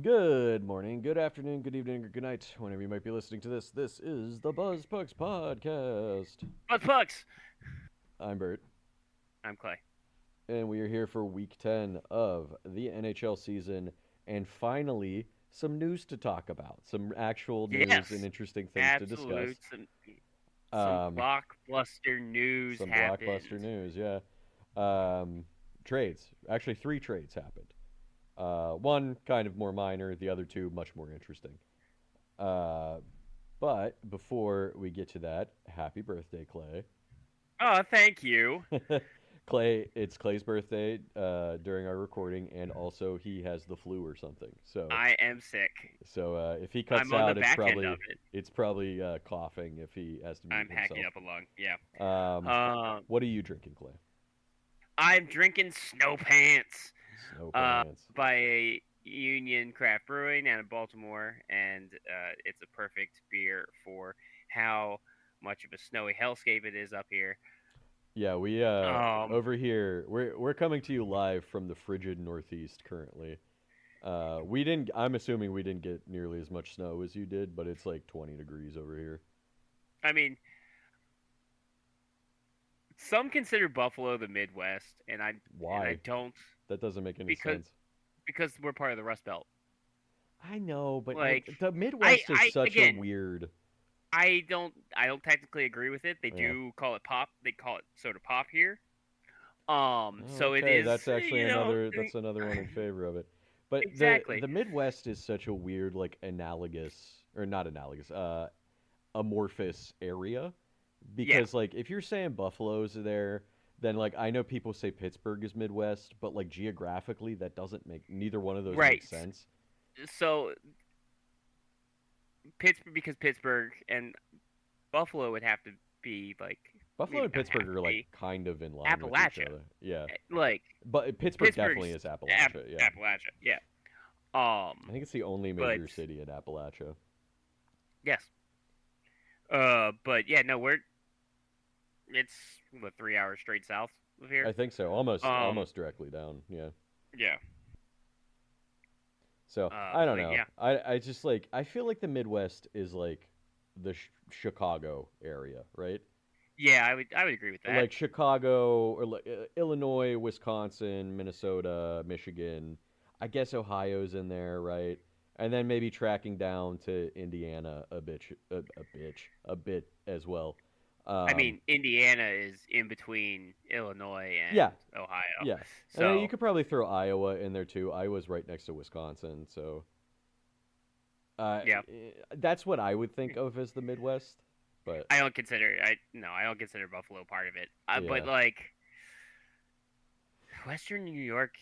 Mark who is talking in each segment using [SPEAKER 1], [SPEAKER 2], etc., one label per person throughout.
[SPEAKER 1] Good morning, good afternoon, good evening, or good night, whenever you might be listening to this. This is the BuzzPucks Podcast.
[SPEAKER 2] Bucks Pucks.
[SPEAKER 1] I'm Bert,
[SPEAKER 2] I'm Clay.
[SPEAKER 1] and we are here for week 10 of the NHL season, and finally, some news to talk about. Some actual news and
[SPEAKER 2] Yes,
[SPEAKER 1] interesting things to discuss.
[SPEAKER 2] absolute some
[SPEAKER 1] Um,
[SPEAKER 2] blockbuster news
[SPEAKER 1] some blockbuster
[SPEAKER 2] happened.
[SPEAKER 1] news, yeah. Um, Trades. Actually, three trades happened. One kind of more minor, the other two much more interesting. Uh, But before we get to that, happy birthday, Clay.
[SPEAKER 2] Oh, thank you.
[SPEAKER 1] Clay, it's Clay's birthday during our recording, and also he has the flu or something. So,
[SPEAKER 2] I am sick.
[SPEAKER 1] if he cuts
[SPEAKER 2] I'm on the
[SPEAKER 1] out,
[SPEAKER 2] back end of it.
[SPEAKER 1] it's probably coughing if he has to mute
[SPEAKER 2] I'm hacking
[SPEAKER 1] himself.
[SPEAKER 2] up a lung. Yeah.
[SPEAKER 1] Um,
[SPEAKER 2] Um,
[SPEAKER 1] what are you drinking, Clay?
[SPEAKER 2] I'm drinking Snow Pants.
[SPEAKER 1] Snow pants.
[SPEAKER 2] By Union Craft Brewing out of Baltimore, and it's a perfect beer for how much of a snowy hellscape it is up here.
[SPEAKER 1] Yeah, we
[SPEAKER 2] Um,
[SPEAKER 1] over here we're coming to you live from the frigid Northeast currently. We didn't. I'm assuming we didn't get nearly as much snow as you did, but it's like 20 degrees over here.
[SPEAKER 2] I mean, some consider Buffalo the Midwest, and I
[SPEAKER 1] Why?
[SPEAKER 2] don't
[SPEAKER 1] That doesn't make any
[SPEAKER 2] because
[SPEAKER 1] sense.
[SPEAKER 2] we're part of the Rust Belt.
[SPEAKER 1] I know, but
[SPEAKER 2] Like
[SPEAKER 1] like the
[SPEAKER 2] I
[SPEAKER 1] Midwest is
[SPEAKER 2] I
[SPEAKER 1] such a
[SPEAKER 2] again
[SPEAKER 1] weird.
[SPEAKER 2] I don't technically agree with it. They
[SPEAKER 1] Yeah.
[SPEAKER 2] do call it pop. They call it soda pop here.
[SPEAKER 1] Oh,
[SPEAKER 2] So it
[SPEAKER 1] okay,
[SPEAKER 2] is
[SPEAKER 1] that's actually that's another one in
[SPEAKER 2] uh,
[SPEAKER 1] favor of it. But
[SPEAKER 2] exactly.
[SPEAKER 1] the Midwest is such a weird like analogous or not analogous amorphous area
[SPEAKER 2] Yeah.
[SPEAKER 1] because like if you're saying Buffalo's there, then like I know people say Pittsburgh is Midwest, but like geographically that doesn't make neither one of those make
[SPEAKER 2] Right.
[SPEAKER 1] sense.
[SPEAKER 2] So Pittsburgh, because Pittsburgh and Buffalo would have to be like,
[SPEAKER 1] Buffalo
[SPEAKER 2] maybe
[SPEAKER 1] and
[SPEAKER 2] not
[SPEAKER 1] Pittsburgh
[SPEAKER 2] have
[SPEAKER 1] are
[SPEAKER 2] to
[SPEAKER 1] like
[SPEAKER 2] be,
[SPEAKER 1] kind of in line with each
[SPEAKER 2] Appalachia.
[SPEAKER 1] other. Yeah.
[SPEAKER 2] Like
[SPEAKER 1] But Pittsburgh definitely
[SPEAKER 2] Pittsburgh's
[SPEAKER 1] is Appalachia. Yeah.
[SPEAKER 2] Appalachia. Yeah.
[SPEAKER 1] I think it's the only
[SPEAKER 2] But
[SPEAKER 1] major city in Appalachia.
[SPEAKER 2] yes. But yeah, no, it's what, 3 hours straight south of
[SPEAKER 1] I
[SPEAKER 2] here.
[SPEAKER 1] think so.
[SPEAKER 2] Um,
[SPEAKER 1] Almost directly down. Yeah.
[SPEAKER 2] yeah.
[SPEAKER 1] So I don't
[SPEAKER 2] But
[SPEAKER 1] know.
[SPEAKER 2] yeah,
[SPEAKER 1] I just like I feel like the Midwest is like the Chicago area, right?
[SPEAKER 2] yeah, I would agree with that.
[SPEAKER 1] Like Chicago or like Illinois, Wisconsin, Minnesota, Michigan. I guess Ohio's in there, right? And then maybe tracking down to Indiana a bit as well.
[SPEAKER 2] I
[SPEAKER 1] Um,
[SPEAKER 2] mean, Indiana is in between Illinois
[SPEAKER 1] yeah,
[SPEAKER 2] and Ohio,
[SPEAKER 1] yeah. And then you
[SPEAKER 2] so
[SPEAKER 1] could probably throw Iowa in there too. Iowa's right next to Wisconsin, so
[SPEAKER 2] yeah.
[SPEAKER 1] that's what I would think of as the Midwest. But
[SPEAKER 2] I don't consider Buffalo part of it. But
[SPEAKER 1] yeah,
[SPEAKER 2] like Western New York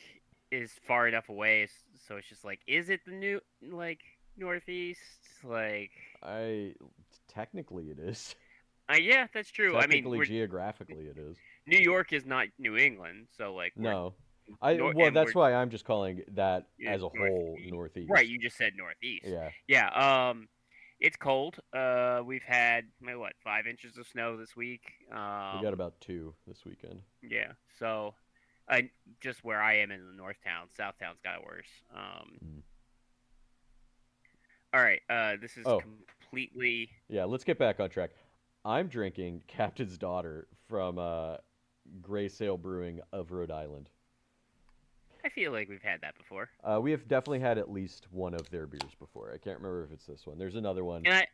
[SPEAKER 2] is far enough away, so it's just like, is it the new like Northeast? Like,
[SPEAKER 1] I technically it is.
[SPEAKER 2] yeah, that's true. I mean,
[SPEAKER 1] Technically, geographically, it is.
[SPEAKER 2] New York is not New England, so like we're
[SPEAKER 1] No,
[SPEAKER 2] and
[SPEAKER 1] that's
[SPEAKER 2] we're
[SPEAKER 1] why I'm just calling that as a whole
[SPEAKER 2] northeast. Right,
[SPEAKER 1] Northeast.
[SPEAKER 2] you just said northeast.
[SPEAKER 1] Yeah,
[SPEAKER 2] Yeah. It's cold. We've had what, 5 inches of snow this week.
[SPEAKER 1] we got about two this weekend.
[SPEAKER 2] Yeah. So, I just where I am in the North Town, South Town's got worse.
[SPEAKER 1] Mm.
[SPEAKER 2] All right. This is
[SPEAKER 1] Oh,
[SPEAKER 2] completely.
[SPEAKER 1] yeah. Let's get back on track. I'm drinking Captain's Daughter from Gray Sail Brewing of Rhode Island.
[SPEAKER 2] I feel like we've had that before,
[SPEAKER 1] We have definitely had at least one of their beers before. I can't remember if it's this one. There's another one.
[SPEAKER 2] and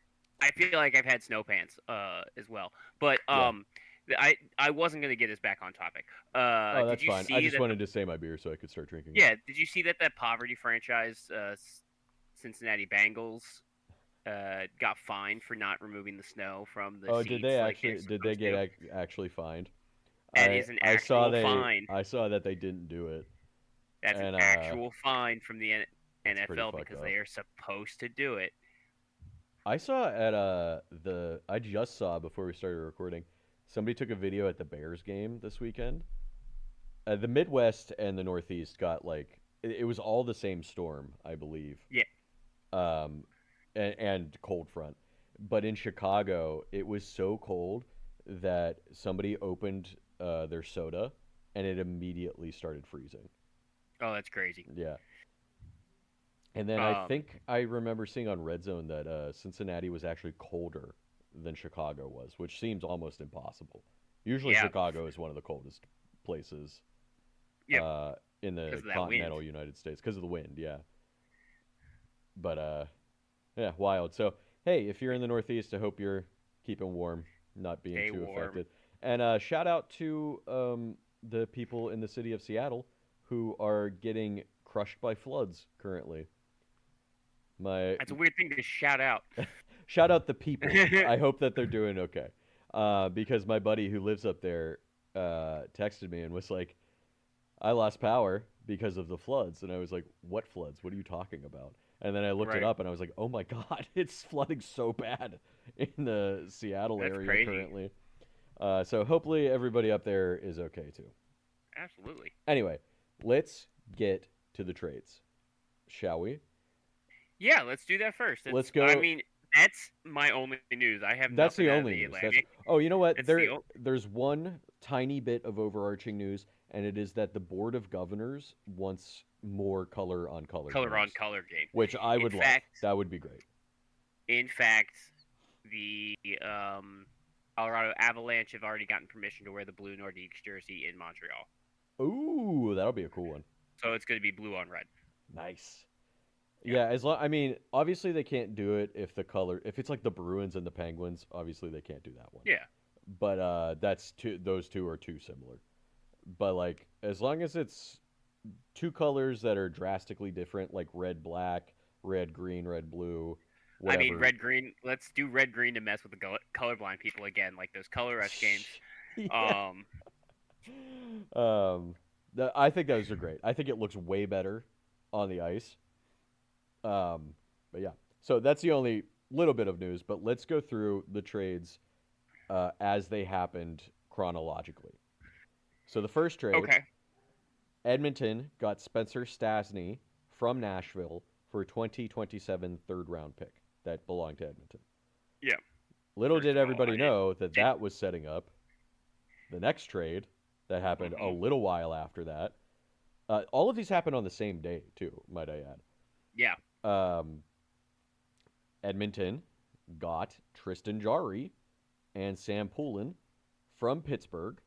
[SPEAKER 2] I feel like I've had snow pants as well. But
[SPEAKER 1] Yeah.
[SPEAKER 2] I wasn't gonna get us back on topic.
[SPEAKER 1] Oh,
[SPEAKER 2] Did
[SPEAKER 1] that's
[SPEAKER 2] you
[SPEAKER 1] fine. I
[SPEAKER 2] see
[SPEAKER 1] just
[SPEAKER 2] that?
[SPEAKER 1] wanted to say my beer so I could start drinking it.
[SPEAKER 2] Yeah. Did you see that poverty franchise, Cincinnati Bengals, got fined for not removing the snow from the
[SPEAKER 1] Oh, did
[SPEAKER 2] seats
[SPEAKER 1] they
[SPEAKER 2] like they're
[SPEAKER 1] actually? Did they
[SPEAKER 2] supposed
[SPEAKER 1] get
[SPEAKER 2] to?
[SPEAKER 1] actually fined?
[SPEAKER 2] That is an actual fine.
[SPEAKER 1] I saw that they didn't do it,
[SPEAKER 2] That's an
[SPEAKER 1] and
[SPEAKER 2] actual fine from the
[SPEAKER 1] that's pretty
[SPEAKER 2] NFL
[SPEAKER 1] fucked
[SPEAKER 2] because
[SPEAKER 1] up.
[SPEAKER 2] they are supposed to do it.
[SPEAKER 1] I saw at the I just saw before we started recording, somebody took a video at the Bears game this weekend. The Midwest and the Northeast got like it was all the same storm, I believe,
[SPEAKER 2] Yeah.
[SPEAKER 1] um, and cold front. But in Chicago, it was so cold that somebody opened their soda and it immediately started freezing.
[SPEAKER 2] Oh, that's crazy.
[SPEAKER 1] Yeah, And then I
[SPEAKER 2] Um,
[SPEAKER 1] think I remember seeing on Red Zone that Cincinnati was actually colder than Chicago was, which seems almost impossible. Usually,
[SPEAKER 2] yeah,
[SPEAKER 1] Chicago is one of the coldest places
[SPEAKER 2] yep,
[SPEAKER 1] uh, in the
[SPEAKER 2] because of that wind.
[SPEAKER 1] continental United States because of the wind. Yeah, but yeah, wild. So hey, if you're in the Northeast, I hope you're keeping warm, not being
[SPEAKER 2] Stay
[SPEAKER 1] too
[SPEAKER 2] warm.
[SPEAKER 1] affected. And shout out to the people in the city of Seattle who are getting crushed by floods currently. My
[SPEAKER 2] That's a weird thing to shout out.
[SPEAKER 1] shout out the people. I hope that they're doing okay. Because my buddy who lives up there texted me and was like, I lost power because of the floods. And I was like, what floods? What are you talking about? And then I looked it
[SPEAKER 2] Right.
[SPEAKER 1] up and I was like, oh my God, it's flooding so bad in the Seattle
[SPEAKER 2] That's
[SPEAKER 1] area
[SPEAKER 2] crazy.
[SPEAKER 1] currently. So hopefully everybody up there is okay too.
[SPEAKER 2] Absolutely.
[SPEAKER 1] Anyway, let's get to the trades, shall we?
[SPEAKER 2] Yeah, let's do that first.
[SPEAKER 1] Let's
[SPEAKER 2] I
[SPEAKER 1] go.
[SPEAKER 2] mean, that's my only news. I have
[SPEAKER 1] That's
[SPEAKER 2] nothing
[SPEAKER 1] the
[SPEAKER 2] out of
[SPEAKER 1] only
[SPEAKER 2] the
[SPEAKER 1] news. That's
[SPEAKER 2] Atlantic.
[SPEAKER 1] oh, you know what?
[SPEAKER 2] That's the
[SPEAKER 1] There's one tiny bit of overarching news, and it is that the Board of Governors wants more color on color
[SPEAKER 2] color on
[SPEAKER 1] games,
[SPEAKER 2] color game.
[SPEAKER 1] which I
[SPEAKER 2] In
[SPEAKER 1] would love.
[SPEAKER 2] fact,
[SPEAKER 1] That would be great.
[SPEAKER 2] in fact, the Colorado Avalanche have already gotten permission to wear the blue Nordiques jersey in Montreal.
[SPEAKER 1] Ooh, that'll be a cool one.
[SPEAKER 2] So it's going to be blue on red.
[SPEAKER 1] Nice.
[SPEAKER 2] Yeah.
[SPEAKER 1] Yeah, as long I mean, obviously they can't do it if it's like the Bruins and the Penguins, obviously they can't do that one.
[SPEAKER 2] Yeah.
[SPEAKER 1] But that's those two are too similar. But like as long as it's two colors that are drastically different, like red black, red green, red blue,
[SPEAKER 2] I mean,
[SPEAKER 1] whatever.
[SPEAKER 2] red green. Let's do red green to mess with the colorblind people again, like those color rush games.
[SPEAKER 1] Yeah.
[SPEAKER 2] Um,
[SPEAKER 1] Um, I think those are great. I think it looks way better on the ice. But yeah, so that's the only little bit of news. But let's go through the trades as they happened chronologically. So the first trade,
[SPEAKER 2] okay.
[SPEAKER 1] Edmonton got Spencer Stasny from Nashville for a 2027 third round pick that belonged to Edmonton.
[SPEAKER 2] Yeah.
[SPEAKER 1] Little
[SPEAKER 2] First
[SPEAKER 1] did
[SPEAKER 2] of all,
[SPEAKER 1] everybody
[SPEAKER 2] it
[SPEAKER 1] know that
[SPEAKER 2] did.
[SPEAKER 1] that was setting up the next trade that happened a
[SPEAKER 2] Hmm.
[SPEAKER 1] little while after that. All of these happened on the same day, too, might I
[SPEAKER 2] Yeah.
[SPEAKER 1] add. Edmonton got Tristan Jarry and Sam Poulin from Pittsburgh.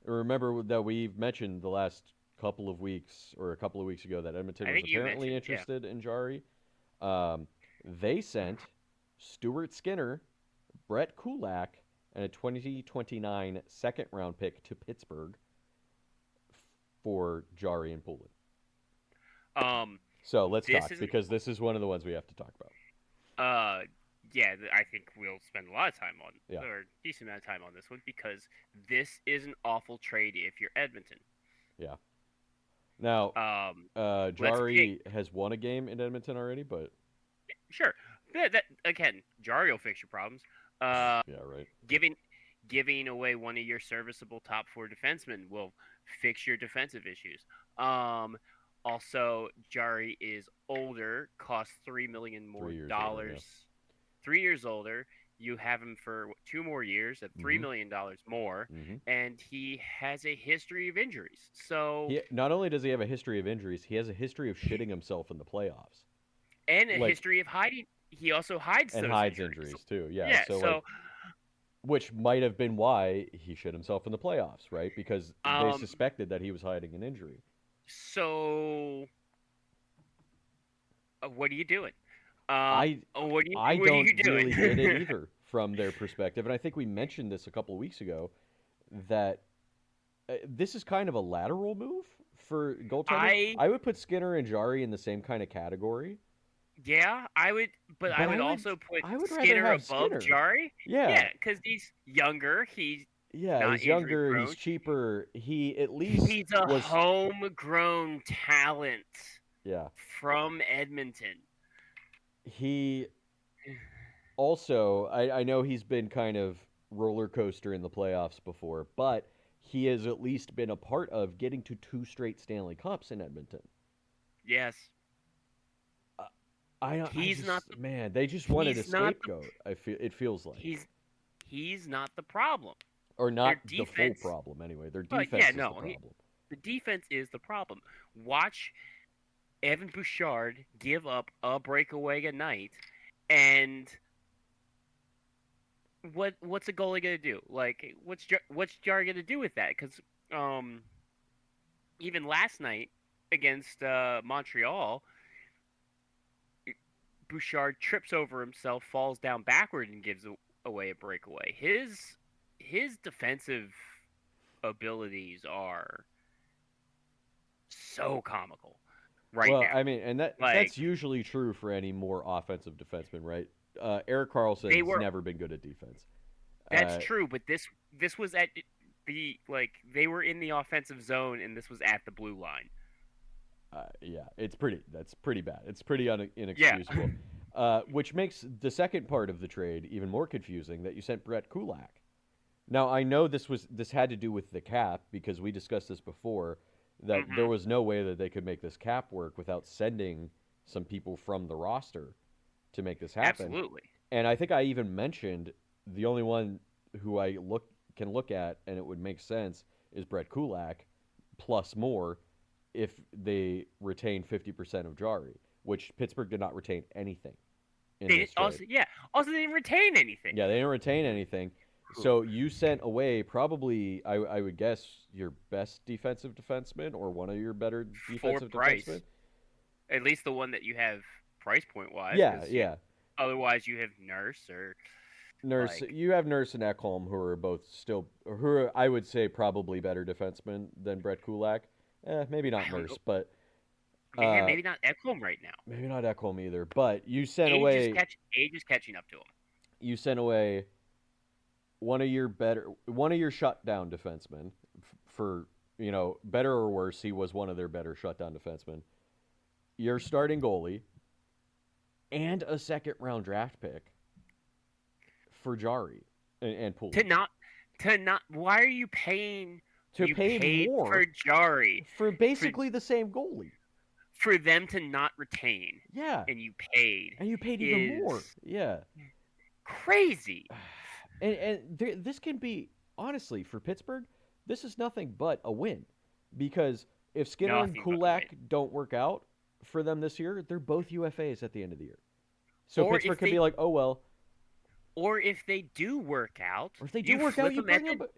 [SPEAKER 1] Remember that we've mentioned the last couple of weeks or a couple of weeks ago that Edmonton
[SPEAKER 2] I
[SPEAKER 1] was
[SPEAKER 2] think you
[SPEAKER 1] apparently
[SPEAKER 2] mentioned. Yeah.
[SPEAKER 1] interested in Jarry. Um, they sent Stuart Skinner, Brett Kulak, and a 2029 second round pick to Pittsburgh for Jarry and Poulin.
[SPEAKER 2] Um.
[SPEAKER 1] So let's
[SPEAKER 2] This
[SPEAKER 1] talk
[SPEAKER 2] is
[SPEAKER 1] because this is one of the ones we have to talk about.
[SPEAKER 2] Yeah. I think we'll spend a lot of time on,
[SPEAKER 1] Yeah.
[SPEAKER 2] or a decent amount of time on this one because this is an awful trade if you're Edmonton.
[SPEAKER 1] Yeah. Now,
[SPEAKER 2] Let's be
[SPEAKER 1] Jari has won a game in Edmonton already, but
[SPEAKER 2] sure. That again, Jari will fix your problems. Uh,
[SPEAKER 1] yeah, right.
[SPEAKER 2] giving giving away one of your serviceable top four defensemen will fix your defensive issues. Um, Also, Jari is older, costs $3 million more
[SPEAKER 1] 3 years older, yeah.
[SPEAKER 2] dollars. 3 years older. You have him for 2 more years at $3
[SPEAKER 1] Mm-hmm.
[SPEAKER 2] million more,
[SPEAKER 1] Mm-hmm.
[SPEAKER 2] and he has a history of injuries. So,
[SPEAKER 1] He not only does he have a history of injuries, he has a history of shitting himself in the playoffs,
[SPEAKER 2] and a
[SPEAKER 1] like
[SPEAKER 2] history of hiding. He also hides
[SPEAKER 1] and
[SPEAKER 2] those
[SPEAKER 1] hides
[SPEAKER 2] injuries.
[SPEAKER 1] injuries too. Yeah,
[SPEAKER 2] Yeah.
[SPEAKER 1] so
[SPEAKER 2] So,
[SPEAKER 1] like, which might have been why he shit himself in the playoffs, right? Because they
[SPEAKER 2] um,
[SPEAKER 1] suspected that he was hiding an injury.
[SPEAKER 2] so what are you doing?
[SPEAKER 1] I
[SPEAKER 2] What are you
[SPEAKER 1] I
[SPEAKER 2] what are
[SPEAKER 1] don't
[SPEAKER 2] you doing?
[SPEAKER 1] really get it either from their perspective, and I think we mentioned this a couple of weeks ago that this is kind of a lateral move for goaltending.
[SPEAKER 2] I
[SPEAKER 1] I would put Skinner and Jari in the same kind of category,
[SPEAKER 2] Yeah, I would, but I
[SPEAKER 1] but
[SPEAKER 2] would also put
[SPEAKER 1] I would rather
[SPEAKER 2] Skinner
[SPEAKER 1] have
[SPEAKER 2] above
[SPEAKER 1] Skinner.
[SPEAKER 2] Jari.
[SPEAKER 1] Yeah,
[SPEAKER 2] Yeah, because he's younger. He's
[SPEAKER 1] yeah,
[SPEAKER 2] not
[SPEAKER 1] he's
[SPEAKER 2] injury
[SPEAKER 1] younger,
[SPEAKER 2] prone.
[SPEAKER 1] he's cheaper. He at least
[SPEAKER 2] He's a
[SPEAKER 1] was
[SPEAKER 2] homegrown talent
[SPEAKER 1] yeah.
[SPEAKER 2] from Edmonton.
[SPEAKER 1] He also I know he's been kind of roller coaster in the playoffs before, but he has at least been a part of getting to two straight Stanley Cups in Edmonton.
[SPEAKER 2] Yes,
[SPEAKER 1] Uh, I
[SPEAKER 2] he's not.
[SPEAKER 1] just man, they just wanted a
[SPEAKER 2] He's not.
[SPEAKER 1] scapegoat. I feel it feels like,
[SPEAKER 2] He's he's not the problem.
[SPEAKER 1] or
[SPEAKER 2] Their
[SPEAKER 1] not the full
[SPEAKER 2] defense.
[SPEAKER 1] problem anyway. Their
[SPEAKER 2] But
[SPEAKER 1] defense
[SPEAKER 2] yeah,
[SPEAKER 1] is the
[SPEAKER 2] no,
[SPEAKER 1] problem.
[SPEAKER 2] the defense is the problem. Watch. Evan Bouchard give up a breakaway a night, and what's a goalie gonna do? Like, what's Jarry gonna do with that? Because um, even last night against Montreal, Bouchard trips over himself, falls down backward, and gives away a breakaway. His defensive abilities are so comical right
[SPEAKER 1] Well,
[SPEAKER 2] now.
[SPEAKER 1] I mean, and that's
[SPEAKER 2] Like
[SPEAKER 1] usually true for any more offensive defenseman, right? Eric
[SPEAKER 2] they
[SPEAKER 1] Carlson's
[SPEAKER 2] were.
[SPEAKER 1] never been good at defense.
[SPEAKER 2] That's
[SPEAKER 1] Uh,
[SPEAKER 2] true, but this was at the like they were in the offensive zone, and this was at the blue line.
[SPEAKER 1] yeah, that's pretty bad. It's pretty
[SPEAKER 2] Yeah.
[SPEAKER 1] inexcusable. Which makes the second part of the trade even more confusing that you sent Brett Kulak. Now I know this had to do with the cap because we discussed this before that there
[SPEAKER 2] hmm
[SPEAKER 1] was no way that they could make this cap work without sending some people from the roster to make this happen.
[SPEAKER 2] Absolutely.
[SPEAKER 1] And I think I even mentioned the only one who I can look at and it would make sense is Brett Kulak plus more if they retain 50% of Jari, which Pittsburgh did not retain anything in
[SPEAKER 2] They
[SPEAKER 1] this trade.
[SPEAKER 2] also yeah. Also, they didn't retain anything.
[SPEAKER 1] Yeah, they didn't retain anything. So you sent away probably, I would guess, your best defensive defenseman or one of your better
[SPEAKER 2] For
[SPEAKER 1] defensive
[SPEAKER 2] Price,
[SPEAKER 1] defensemen.
[SPEAKER 2] at least the one that you have price point wise.
[SPEAKER 1] Yeah, yeah.
[SPEAKER 2] Otherwise, you have Nurse or
[SPEAKER 1] Nurse,
[SPEAKER 2] like
[SPEAKER 1] you have Nurse and Ekholm, who are both still, who are, I would say, probably better defensemen than Brett Kulak. Maybe
[SPEAKER 2] I
[SPEAKER 1] not
[SPEAKER 2] don't
[SPEAKER 1] Nurse,
[SPEAKER 2] know.
[SPEAKER 1] but
[SPEAKER 2] Yeah,
[SPEAKER 1] uh,
[SPEAKER 2] maybe not Ekholm right now.
[SPEAKER 1] maybe not Ekholm either. But
[SPEAKER 2] Age is catching up to him.
[SPEAKER 1] you sent away one of your shutdown defensemen for better or worse. He was one of their better shutdown defensemen. Your starting goalie and a second round draft pick for Jari and Poole.
[SPEAKER 2] To not why are you paying
[SPEAKER 1] To
[SPEAKER 2] you
[SPEAKER 1] pay
[SPEAKER 2] paid
[SPEAKER 1] more
[SPEAKER 2] for Jari
[SPEAKER 1] for
[SPEAKER 2] for
[SPEAKER 1] basically the same goalie.
[SPEAKER 2] for them to not retain
[SPEAKER 1] Yeah.
[SPEAKER 2] and you paid
[SPEAKER 1] And you paid even
[SPEAKER 2] is
[SPEAKER 1] more. Yeah.
[SPEAKER 2] crazy.
[SPEAKER 1] And this can be, honestly, for Pittsburgh, this is nothing but a win. Because if Skinner and
[SPEAKER 2] Nothing but a
[SPEAKER 1] Kulak
[SPEAKER 2] win.
[SPEAKER 1] don't work out for them this year, they're both UFAs at the end of the year. So
[SPEAKER 2] Or
[SPEAKER 1] Pittsburgh
[SPEAKER 2] if
[SPEAKER 1] could
[SPEAKER 2] they
[SPEAKER 1] be like, oh, well.
[SPEAKER 2] or if they do work out,
[SPEAKER 1] Or if they do work out,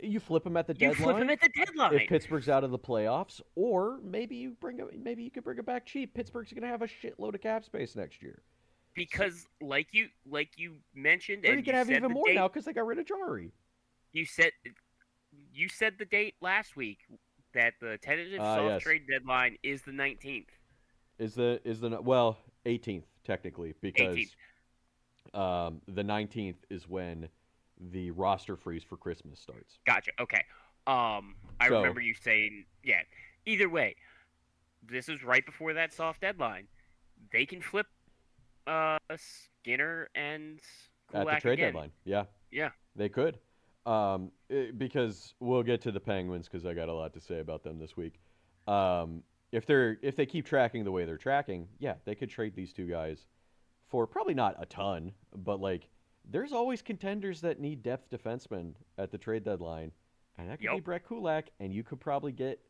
[SPEAKER 1] you flip them at the
[SPEAKER 2] you flip them
[SPEAKER 1] deadline.
[SPEAKER 2] at the deadline.
[SPEAKER 1] If Pittsburgh's out of the playoffs, or maybe you could bring it back cheap. Pittsburgh's going to have a shitload of cap space next year.
[SPEAKER 2] Because like you mentioned,
[SPEAKER 1] Or
[SPEAKER 2] and
[SPEAKER 1] you can
[SPEAKER 2] you
[SPEAKER 1] have
[SPEAKER 2] said
[SPEAKER 1] even
[SPEAKER 2] the
[SPEAKER 1] more
[SPEAKER 2] date.
[SPEAKER 1] now because they got rid of Jari.
[SPEAKER 2] You said the date last week that the tentative soft
[SPEAKER 1] Yes.
[SPEAKER 2] trade deadline is the 19th.
[SPEAKER 1] Is the 18th technically because
[SPEAKER 2] 18th.
[SPEAKER 1] the 19th is when the roster freeze for Christmas starts.
[SPEAKER 2] Gotcha. Okay. I
[SPEAKER 1] So-
[SPEAKER 2] remember you saying, yeah. Either way, this is right before that soft deadline. They can flip Skinner and
[SPEAKER 1] At
[SPEAKER 2] Kulak
[SPEAKER 1] the trade
[SPEAKER 2] again.
[SPEAKER 1] deadline. Yeah,
[SPEAKER 2] Yeah.
[SPEAKER 1] they could. Because we'll get to the Penguins because I got a lot to say about them this week. If they keep tracking the way they're tracking, yeah, they could trade these two guys for probably not a ton, but like there's always contenders that need depth defensemen at the trade deadline, and that could be
[SPEAKER 2] Yep.
[SPEAKER 1] Brett Kulak, and you could probably get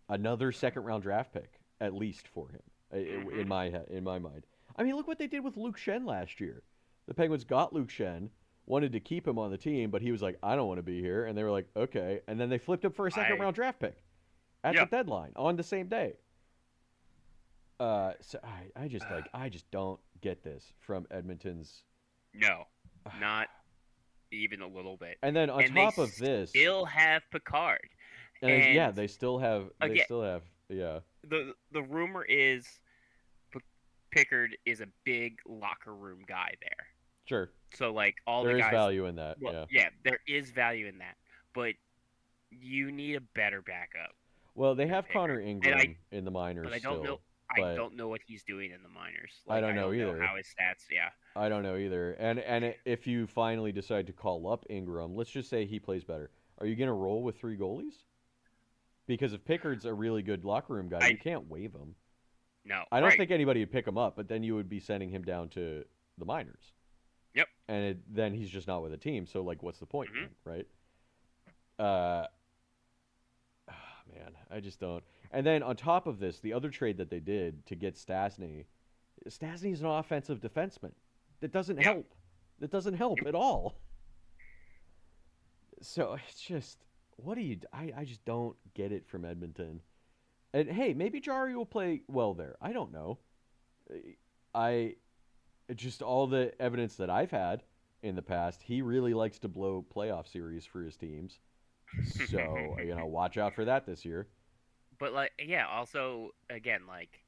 [SPEAKER 1] another second round draft pick at least for him. In my mind. I mean, look what they did with Luke Shen last year. The Penguins got Luke Shen, wanted to keep him on the team, but he was like, I don't want to be here. And they were like, okay. And then they flipped him for a second round draft pick at the deadline on the same day. So I just don't get this from Edmonton's.
[SPEAKER 2] No, not even a little bit.
[SPEAKER 1] And then on
[SPEAKER 2] And
[SPEAKER 1] top
[SPEAKER 2] they
[SPEAKER 1] of this,
[SPEAKER 2] still have Picard.
[SPEAKER 1] yeah,
[SPEAKER 2] and
[SPEAKER 1] they still have, yeah.
[SPEAKER 2] The rumor is Pickard is a big locker room guy there.
[SPEAKER 1] Sure.
[SPEAKER 2] So like all
[SPEAKER 1] There
[SPEAKER 2] the
[SPEAKER 1] is
[SPEAKER 2] guys.
[SPEAKER 1] value in that.
[SPEAKER 2] Well,
[SPEAKER 1] yeah.
[SPEAKER 2] there is value in that, but you need a better backup.
[SPEAKER 1] Well, they have
[SPEAKER 2] Pickard.
[SPEAKER 1] Connor Ingram in the minors
[SPEAKER 2] But I don't
[SPEAKER 1] still.
[SPEAKER 2] know.
[SPEAKER 1] but-
[SPEAKER 2] I don't know what he's doing in the minors.
[SPEAKER 1] I don't know either.
[SPEAKER 2] How his stats. Yeah.
[SPEAKER 1] I don't know either. And if you finally decide to call up Ingram, let's just say he plays better. Are you going to roll with 3 goalies? Because if Pickard's a really good locker room guy, you can't waive him.
[SPEAKER 2] No.
[SPEAKER 1] I don't
[SPEAKER 2] right.
[SPEAKER 1] think anybody would pick him up, but then you would be sending him down to the minors.
[SPEAKER 2] Yep.
[SPEAKER 1] And then he's just not with a team. So like, what's the point,
[SPEAKER 2] Mhm.
[SPEAKER 1] then, right? Man, I just don't. And then on top of this, the other trade that they did to get Stasny, Stasny's an offensive defenseman. That doesn't
[SPEAKER 2] Yeah.
[SPEAKER 1] help. That doesn't help at all. So it's just, what do you? I just don't get it from Edmonton. And hey, maybe Jari will play well there. I don't know. I just all the evidence that I've had in the past, he really likes to blow playoff series for his teams. So watch out for that this year.
[SPEAKER 2] But like, yeah. Also, again, like,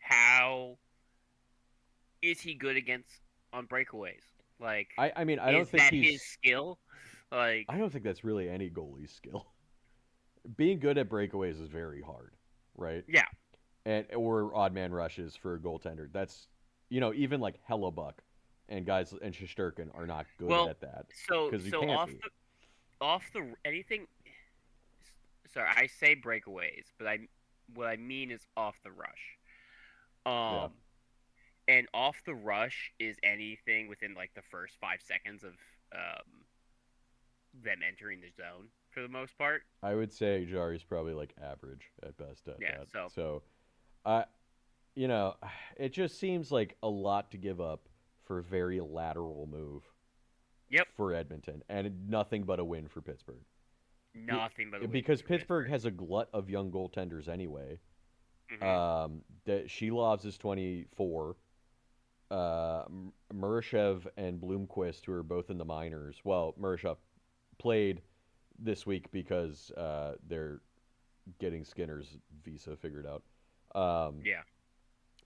[SPEAKER 2] how is he good against on breakaways? Like,
[SPEAKER 1] I mean, I don't
[SPEAKER 2] is
[SPEAKER 1] think
[SPEAKER 2] that
[SPEAKER 1] he's.
[SPEAKER 2] his skill? Like,
[SPEAKER 1] I don't think that's really any goalie's skill. Being good at breakaways is very hard, right?
[SPEAKER 2] yeah.
[SPEAKER 1] Or odd man rushes for a goaltender. That's even like Hellebuck and guys and Shesterkin are not good
[SPEAKER 2] Well,
[SPEAKER 1] at that
[SPEAKER 2] so
[SPEAKER 1] because you
[SPEAKER 2] so
[SPEAKER 1] can't be.
[SPEAKER 2] off the anything. Sorry, I say breakaways, but what I mean is off the rush.
[SPEAKER 1] Yeah.
[SPEAKER 2] And off the rush is anything within like the first 5 seconds of them entering the zone for the most part.
[SPEAKER 1] I would say Jari's probably like average at best at
[SPEAKER 2] Yeah,
[SPEAKER 1] that. So, I, it just seems like a lot to give up for a very lateral move.
[SPEAKER 2] Yep.
[SPEAKER 1] For Edmonton, and nothing but a win for Pittsburgh.
[SPEAKER 2] Nothing but a win
[SPEAKER 1] because
[SPEAKER 2] for
[SPEAKER 1] Pittsburgh has a glut of young goaltenders anyway.
[SPEAKER 2] Mhm.
[SPEAKER 1] That Shilovs is 24. Murashev and Bloomquist, who are both in the minors. Well, Murashev played this week because they're getting Skinner's visa figured out.
[SPEAKER 2] Yeah.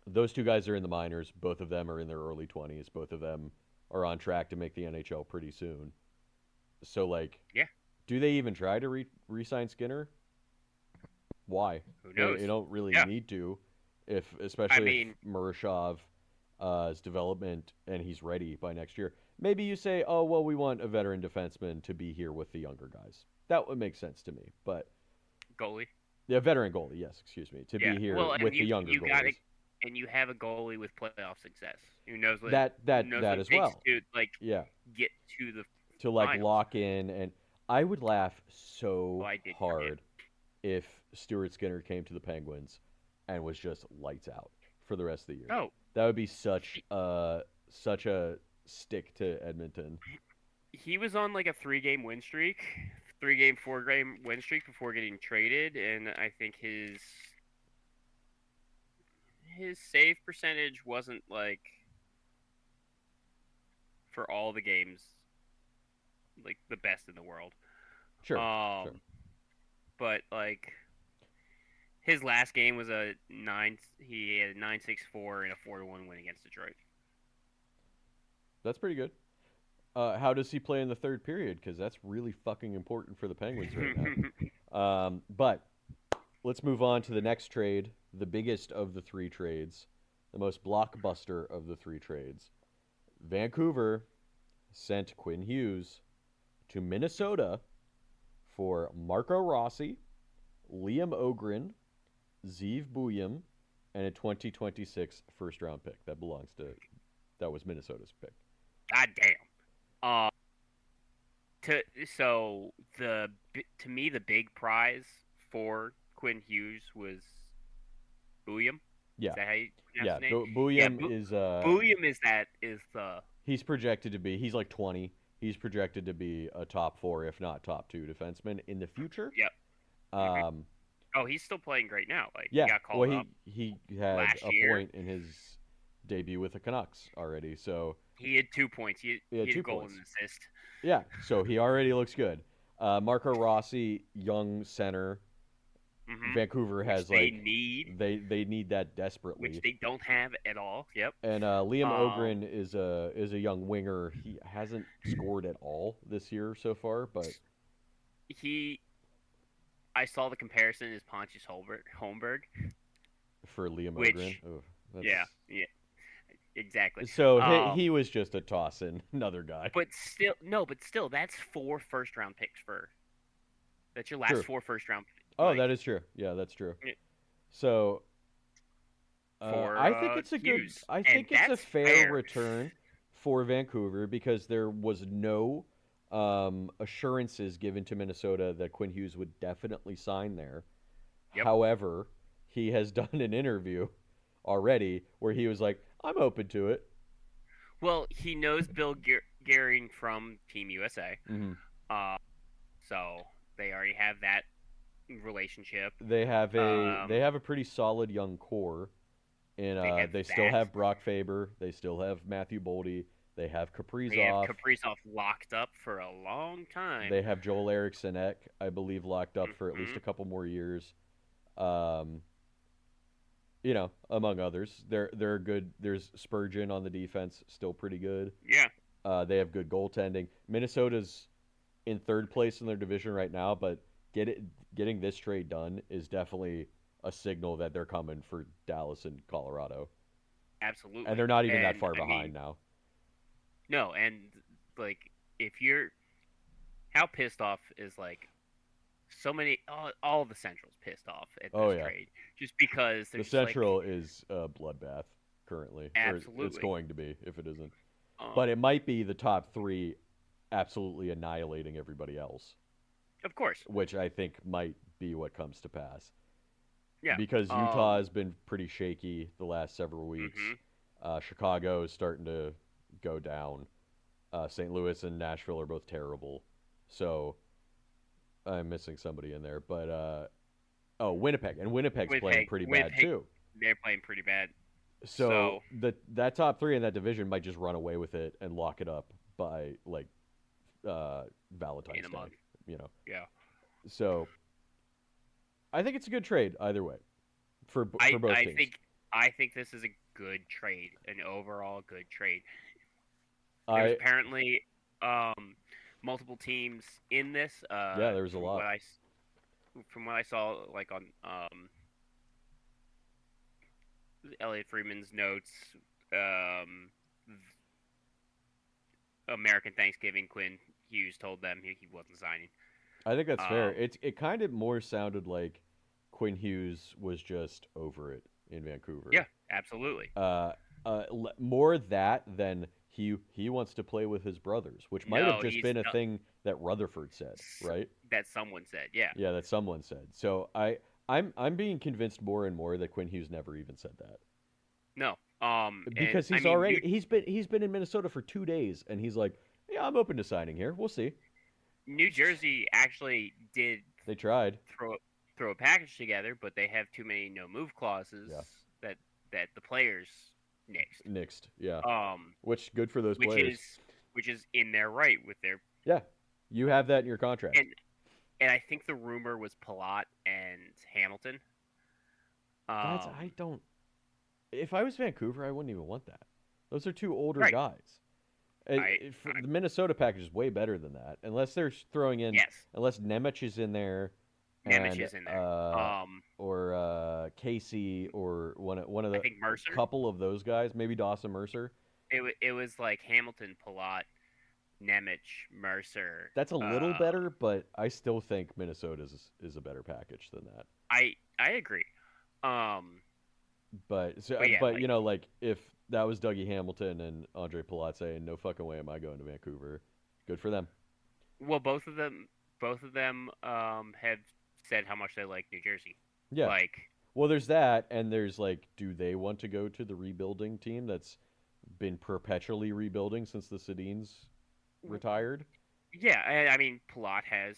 [SPEAKER 1] Those two guys are in the minors. Both of them are in their early 20s. Both of them are on track to make the NHL pretty soon. So, like,
[SPEAKER 2] Yeah.
[SPEAKER 1] do they even try to re-sign Skinner? Why?
[SPEAKER 2] Who knows?
[SPEAKER 1] They don't really
[SPEAKER 2] Yeah.
[SPEAKER 1] need to, especially if Murashev's development and he's ready by next year. Maybe you say, oh, well, we want a veteran defenseman to be here with the younger guys. That would make sense to me. But
[SPEAKER 2] Goalie.
[SPEAKER 1] yeah, veteran goalie, yes, excuse me, to be here with the younger goalies.
[SPEAKER 2] And you have a goalie with playoff success who knows what,
[SPEAKER 1] that
[SPEAKER 2] knows
[SPEAKER 1] that
[SPEAKER 2] what
[SPEAKER 1] as
[SPEAKER 2] it takes
[SPEAKER 1] well.
[SPEAKER 2] to like
[SPEAKER 1] Yeah,
[SPEAKER 2] get to the
[SPEAKER 1] to like
[SPEAKER 2] finals.
[SPEAKER 1] lock in, and I would laugh so
[SPEAKER 2] Oh, I did
[SPEAKER 1] hard if Stuart Skinner came to the Penguins and was just lights out for the rest of the year.
[SPEAKER 2] Oh,
[SPEAKER 1] That would be such a stick to Edmonton.
[SPEAKER 2] he was on like a 3-game win streak, 3-game, 4-game win streak before getting traded, and I think his save percentage wasn't like for all the games like the best in the world.
[SPEAKER 1] Sure. Sure.
[SPEAKER 2] But like his last game was a 9. He had a 9-6-4 and a 4-1 win against Detroit.
[SPEAKER 1] That's pretty good. How does he play in the third period? Because that's really fucking important for the Penguins right now. But let's move on to the next trade, the biggest of the three trades, the most blockbuster of the three trades. Vancouver sent Quinn Hughes to Minnesota for Marco Rossi, Liam Ogren, Zeev Buyam, and a 2026 first-round pick. That was Minnesota's pick.
[SPEAKER 2] God damn. To me the big prize for Quinn Hughes was Buyam.
[SPEAKER 1] Yeah.
[SPEAKER 2] Is that how you pronounce his name?
[SPEAKER 1] Buyam is
[SPEAKER 2] Buyam is the
[SPEAKER 1] he's projected to be. He's like 20. He's projected to be a top 4, if not top 2 defenseman in the future.
[SPEAKER 2] Yep.
[SPEAKER 1] Oh,
[SPEAKER 2] he's still playing great now. Like
[SPEAKER 1] yeah.
[SPEAKER 2] he got called
[SPEAKER 1] well,
[SPEAKER 2] up.
[SPEAKER 1] he had
[SPEAKER 2] last
[SPEAKER 1] a
[SPEAKER 2] year.
[SPEAKER 1] point in his debut with the Canucks already. So
[SPEAKER 2] He had 2 points. He had
[SPEAKER 1] 2
[SPEAKER 2] a goal
[SPEAKER 1] points.
[SPEAKER 2] and an assist.
[SPEAKER 1] Yeah, so he already looks good. Marco Rossi, young center.
[SPEAKER 2] Mm-hmm.
[SPEAKER 1] Vancouver
[SPEAKER 2] Which
[SPEAKER 1] has
[SPEAKER 2] they
[SPEAKER 1] like
[SPEAKER 2] need,
[SPEAKER 1] they need that desperately.
[SPEAKER 2] which they don't have at all. Yep.
[SPEAKER 1] And Liam Ogren is a young winger. He hasn't scored at all this year so far, but
[SPEAKER 2] I saw the comparison is Pontius Holmberg.
[SPEAKER 1] For Liam
[SPEAKER 2] Which-
[SPEAKER 1] Ogren, that's...
[SPEAKER 2] Yeah, exactly.
[SPEAKER 1] So he was just a toss in, another guy.
[SPEAKER 2] But still, that's 4 first-round picks for. That's your last
[SPEAKER 1] True.
[SPEAKER 2] 4 first-round.
[SPEAKER 1] Oh, that is true. Yeah, that's true.
[SPEAKER 2] Yeah.
[SPEAKER 1] So
[SPEAKER 2] For,
[SPEAKER 1] I think it's a
[SPEAKER 2] Hughes.
[SPEAKER 1] good. I
[SPEAKER 2] And
[SPEAKER 1] think it's a
[SPEAKER 2] that's
[SPEAKER 1] fair
[SPEAKER 2] fair.
[SPEAKER 1] return for Vancouver because there was no assurances given to Minnesota that Quinn Hughes would definitely sign there.
[SPEAKER 2] Yep.
[SPEAKER 1] However, he has done an interview already where he was like, "I'm open to it."
[SPEAKER 2] Well, he knows Bill Guerin from Team USA,
[SPEAKER 1] Hmm.
[SPEAKER 2] uh, so they already have that relationship.
[SPEAKER 1] They have a pretty solid young core, and
[SPEAKER 2] They have
[SPEAKER 1] they still
[SPEAKER 2] that.
[SPEAKER 1] have Brock Faber, they still have Matthew Boldy, they have
[SPEAKER 2] They have
[SPEAKER 1] Kaprizov,
[SPEAKER 2] Kaprizov locked up for a long time.
[SPEAKER 1] they have Joel Eriksson Ek, I believe, locked up for at least
[SPEAKER 2] Hmm.
[SPEAKER 1] a couple more years. Um, among others, they're good. There's Spurgeon on the defense, still pretty good.
[SPEAKER 2] Yeah,
[SPEAKER 1] They have good goaltending. Minnesota's in third place in their division right now, but getting this trade done is definitely a signal that they're coming for Dallas and Colorado, and
[SPEAKER 2] absolutely.
[SPEAKER 1] they're not even that
[SPEAKER 2] And
[SPEAKER 1] far
[SPEAKER 2] I
[SPEAKER 1] behind
[SPEAKER 2] mean,
[SPEAKER 1] now.
[SPEAKER 2] no, and like if you're how pissed off is like so many all the Centrals pissed off at
[SPEAKER 1] Oh
[SPEAKER 2] this
[SPEAKER 1] yeah,
[SPEAKER 2] trade just because they're
[SPEAKER 1] the
[SPEAKER 2] just like
[SPEAKER 1] Central is a bloodbath currently, or it's
[SPEAKER 2] absolutely.
[SPEAKER 1] going to be if it isn't. But
[SPEAKER 2] Um,
[SPEAKER 1] it might be the top three absolutely annihilating everybody else,
[SPEAKER 2] of course,
[SPEAKER 1] which I think might be what comes to pass.
[SPEAKER 2] yeah.
[SPEAKER 1] Because Utah has been pretty shaky the last several weeks.
[SPEAKER 2] Hmm.
[SPEAKER 1] Chicago is starting to go down. St. Louis and Nashville are both terrible. So I'm missing somebody in there. But, Winnipeg. And Winnipeg's playing pretty bad,
[SPEAKER 2] Winnipeg,
[SPEAKER 1] too.
[SPEAKER 2] they're playing pretty bad.
[SPEAKER 1] So
[SPEAKER 2] So
[SPEAKER 1] that top three in that division might just run away with it and lock it up by, like, Valentine's
[SPEAKER 2] in a
[SPEAKER 1] Day.
[SPEAKER 2] month,
[SPEAKER 1] You know.
[SPEAKER 2] yeah.
[SPEAKER 1] So I think it's a good trade either way for both
[SPEAKER 2] I
[SPEAKER 1] teams.
[SPEAKER 2] think this is a good trade, an overall good trade. There's
[SPEAKER 1] I
[SPEAKER 2] apparently multiple teams in this.
[SPEAKER 1] Yeah, there was a lot.
[SPEAKER 2] From what I saw, like on Elliot Freeman's notes, um, American Thanksgiving, Quinn Hughes told them he wasn't signing.
[SPEAKER 1] I think that's fair.
[SPEAKER 2] Um,
[SPEAKER 1] It kind of more sounded like Quinn Hughes was just over it in Vancouver.
[SPEAKER 2] yeah, absolutely.
[SPEAKER 1] More that than he wants to play with his brothers, which might have
[SPEAKER 2] No,
[SPEAKER 1] just
[SPEAKER 2] he's
[SPEAKER 1] been a
[SPEAKER 2] not,
[SPEAKER 1] thing that Rutherford said, right?
[SPEAKER 2] that someone said. Yeah,
[SPEAKER 1] Yeah, that someone said. So I'm being convinced more and more that Quinn Hughes never even said that
[SPEAKER 2] no. And
[SPEAKER 1] because
[SPEAKER 2] I mean,
[SPEAKER 1] he's been in Minnesota for 2 days and he's like, yeah, I'm open to signing here. We'll see.
[SPEAKER 2] New Jersey actually did
[SPEAKER 1] They tried.
[SPEAKER 2] throw a package together, but they have too many no move clauses
[SPEAKER 1] Yeah.
[SPEAKER 2] that the players nixed.
[SPEAKER 1] Nixed. Yeah.
[SPEAKER 2] Um,
[SPEAKER 1] Which good for those
[SPEAKER 2] which
[SPEAKER 1] players.
[SPEAKER 2] is in their right with their
[SPEAKER 1] Yeah, you have that in your contract.
[SPEAKER 2] and I think the rumor was Palat and Hamilton.
[SPEAKER 1] That's I don't. If I was Vancouver, I wouldn't even want that. Those are two older
[SPEAKER 2] Right.
[SPEAKER 1] guys.
[SPEAKER 2] I
[SPEAKER 1] The Minnesota package is way better than that, unless they're throwing in,
[SPEAKER 2] yes,
[SPEAKER 1] unless Nemec is in there,
[SPEAKER 2] Nemec
[SPEAKER 1] and
[SPEAKER 2] is in there.
[SPEAKER 1] or Casey or one of
[SPEAKER 2] I
[SPEAKER 1] the
[SPEAKER 2] think Mercer.
[SPEAKER 1] couple of those guys, maybe Dawson Mercer.
[SPEAKER 2] It was like Hamilton, Palat, Nemec, Mercer.
[SPEAKER 1] That's a little better, but I still think Minnesota is a better package than that.
[SPEAKER 2] I agree.
[SPEAKER 1] But
[SPEAKER 2] But yeah,
[SPEAKER 1] but
[SPEAKER 2] like-
[SPEAKER 1] you know, like if that was Dougie Hamilton and Andre Palat saying, "No fucking way am I going to Vancouver," good for them.
[SPEAKER 2] Well, both of them have said how much they like New Jersey.
[SPEAKER 1] Yeah.
[SPEAKER 2] Like,
[SPEAKER 1] Well, there's that, and there's like, do they want to go to the rebuilding team that's been perpetually rebuilding since the Sedins retired?
[SPEAKER 2] yeah, I mean, Palat has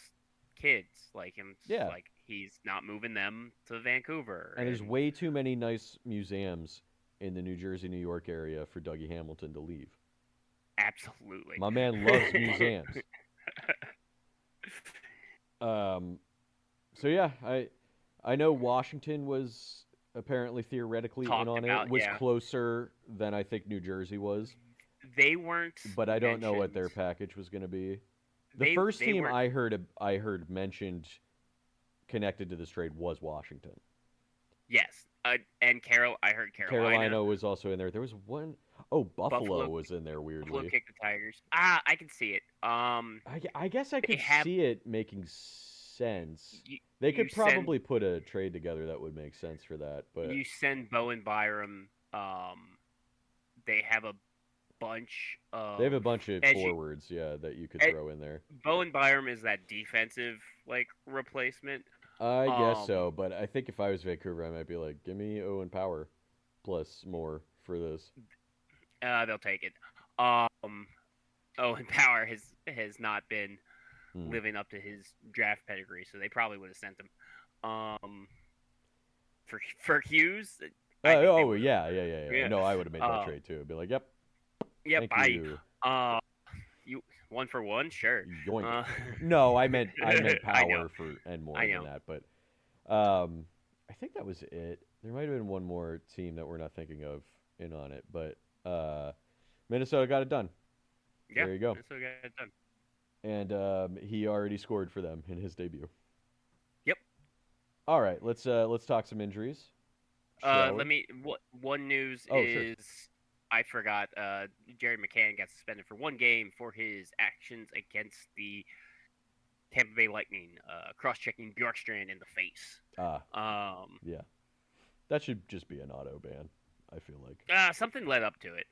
[SPEAKER 2] kids, like him.
[SPEAKER 1] Yeah.
[SPEAKER 2] Like he's not moving them to Vancouver.
[SPEAKER 1] And there's way too many nice museums in the New Jersey, New York area for Dougie Hamilton to leave.
[SPEAKER 2] Absolutely.
[SPEAKER 1] My man loves museums. So yeah, I know Washington was apparently theoretically
[SPEAKER 2] Talked
[SPEAKER 1] in on
[SPEAKER 2] about,
[SPEAKER 1] it, was
[SPEAKER 2] yeah.
[SPEAKER 1] closer than I think New Jersey was,
[SPEAKER 2] They weren't.
[SPEAKER 1] but I don't know what their
[SPEAKER 2] mentioned.
[SPEAKER 1] package was going to be. The
[SPEAKER 2] They-
[SPEAKER 1] first
[SPEAKER 2] they
[SPEAKER 1] team
[SPEAKER 2] weren't-
[SPEAKER 1] I heard mentioned connected to this trade was Washington.
[SPEAKER 2] Yes, and I heard
[SPEAKER 1] Carolina was also in there. There was one oh Buffalo was in there
[SPEAKER 2] Buffalo
[SPEAKER 1] weirdly.
[SPEAKER 2] kicked the Tigers. I can see it.
[SPEAKER 1] I guess I could
[SPEAKER 2] have-
[SPEAKER 1] see it making sense.
[SPEAKER 2] You,
[SPEAKER 1] They could
[SPEAKER 2] you send-
[SPEAKER 1] probably put a trade together that would make sense for that, but
[SPEAKER 2] you send Bowen Byram. They have a bunch of.
[SPEAKER 1] they have a bunch of
[SPEAKER 2] as you-
[SPEAKER 1] forwards, yeah, that you could
[SPEAKER 2] as-
[SPEAKER 1] throw in there.
[SPEAKER 2] Bowen Byram is that defensive like replacement.
[SPEAKER 1] I guess
[SPEAKER 2] Um,
[SPEAKER 1] so, but I think if I was Vancouver, I might be like, give me Owen Power plus more for this.
[SPEAKER 2] they'll take it. Um, Owen Power has not been
[SPEAKER 1] Hmm.
[SPEAKER 2] living up to his draft pedigree, so they probably would have sent him. Um, for Hughes, I think they
[SPEAKER 1] Oh
[SPEAKER 2] would have.
[SPEAKER 1] yeah, yeah, yeah, yeah.
[SPEAKER 2] Yeah.
[SPEAKER 1] No, I would have made that
[SPEAKER 2] Uh,
[SPEAKER 1] trade too. I'd be like, yep,
[SPEAKER 2] yep.
[SPEAKER 1] thank you,
[SPEAKER 2] Uh, you one for one, sure.
[SPEAKER 1] yoink.
[SPEAKER 2] Uh,
[SPEAKER 1] No, I meant
[SPEAKER 2] I know.
[SPEAKER 1] power for and more
[SPEAKER 2] I
[SPEAKER 1] than
[SPEAKER 2] know.
[SPEAKER 1] that, but I think that was it. There might have been one more team that we're not thinking of in on it, but Minnesota got it done.
[SPEAKER 2] Yeah,
[SPEAKER 1] There you go.
[SPEAKER 2] that's what I got done.
[SPEAKER 1] And he already scored for them in his debut.
[SPEAKER 2] Yep.
[SPEAKER 1] All right, let's talk some injuries, shall we?
[SPEAKER 2] Let me. What one news
[SPEAKER 1] Oh, sure.
[SPEAKER 2] is I forgot. Jerry McCann got suspended for one game for his actions against the Tampa Bay Lightning, cross-checking Bjorkstrand in the face.
[SPEAKER 1] Ah,
[SPEAKER 2] Um,
[SPEAKER 1] yeah. That should just be an auto ban. I feel like,
[SPEAKER 2] something led up to it.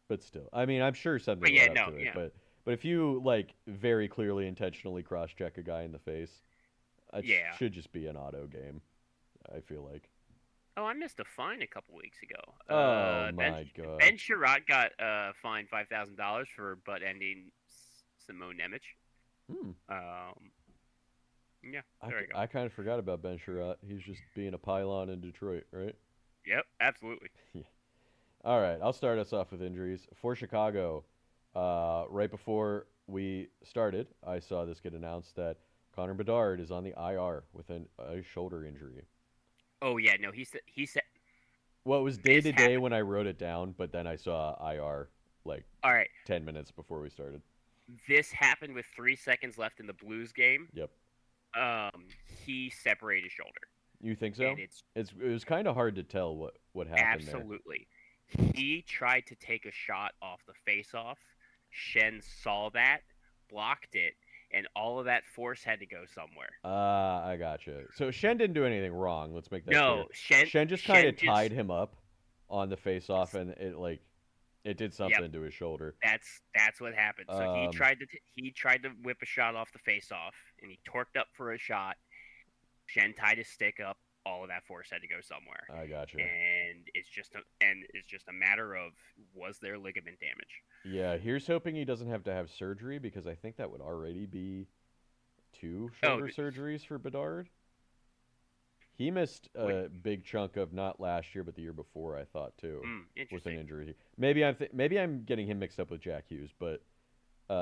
[SPEAKER 1] but still, I mean, I'm sure something
[SPEAKER 2] But yeah,
[SPEAKER 1] led up
[SPEAKER 2] no,
[SPEAKER 1] to it,
[SPEAKER 2] yeah,
[SPEAKER 1] but if you like very clearly intentionally cross check a guy in the face, it
[SPEAKER 2] yeah.
[SPEAKER 1] should just be an auto game. I feel like.
[SPEAKER 2] Oh, I missed a fine a couple weeks ago.
[SPEAKER 1] Oh my god.
[SPEAKER 2] Ben Sherratt got fined $5,000 for butt ending Simone Nemec.
[SPEAKER 1] Hmm.
[SPEAKER 2] Um, yeah,
[SPEAKER 1] I,
[SPEAKER 2] there we go.
[SPEAKER 1] I kind of forgot about Ben Sherratt. He's just being a pylon in Detroit, right?
[SPEAKER 2] Yep, absolutely.
[SPEAKER 1] Yeah. All right, I'll start us off with injuries for Chicago. Right before we started, I saw this get announced that Connor Bedard is on the IR with a shoulder injury.
[SPEAKER 2] Oh yeah, no, he said
[SPEAKER 1] Well, it was day
[SPEAKER 2] this
[SPEAKER 1] to day
[SPEAKER 2] happened.
[SPEAKER 1] when I wrote it down, but then I saw IR like
[SPEAKER 2] All right,
[SPEAKER 1] 10 minutes before we started.
[SPEAKER 2] this happened with 3 seconds left in the Blues game.
[SPEAKER 1] Yep.
[SPEAKER 2] He separated his shoulder,
[SPEAKER 1] You think
[SPEAKER 2] and
[SPEAKER 1] so?
[SPEAKER 2] it's
[SPEAKER 1] It was kind of hard to tell what happened there.
[SPEAKER 2] absolutely. He tried to take a shot off the face-off. Shen saw that, blocked it, and all of that force had to go somewhere.
[SPEAKER 1] I gotcha. So Shen didn't do anything wrong. Let's make that clear.
[SPEAKER 2] No, Shen
[SPEAKER 1] Shen just kind
[SPEAKER 2] Shen
[SPEAKER 1] of
[SPEAKER 2] just
[SPEAKER 1] tied him up on the face off, and it did
[SPEAKER 2] yep.
[SPEAKER 1] something to his shoulder.
[SPEAKER 2] That's what happened. So
[SPEAKER 1] Um,
[SPEAKER 2] he tried to whip a shot off the face off, and he torqued up for a shot. Shen tied his stick up. All of that force had to go somewhere,
[SPEAKER 1] I gotcha.
[SPEAKER 2] and it's just a matter of was there ligament damage.
[SPEAKER 1] Yeah, here's hoping he doesn't have to have surgery because I think that would already be two
[SPEAKER 2] Oh,
[SPEAKER 1] shoulder surgeries for Bedard. He missed
[SPEAKER 2] wait,
[SPEAKER 1] a big chunk of not last year but the year before. I thought too, with an
[SPEAKER 2] interesting.
[SPEAKER 1] injury. Maybe I'm getting him mixed up with Jack Hughes, but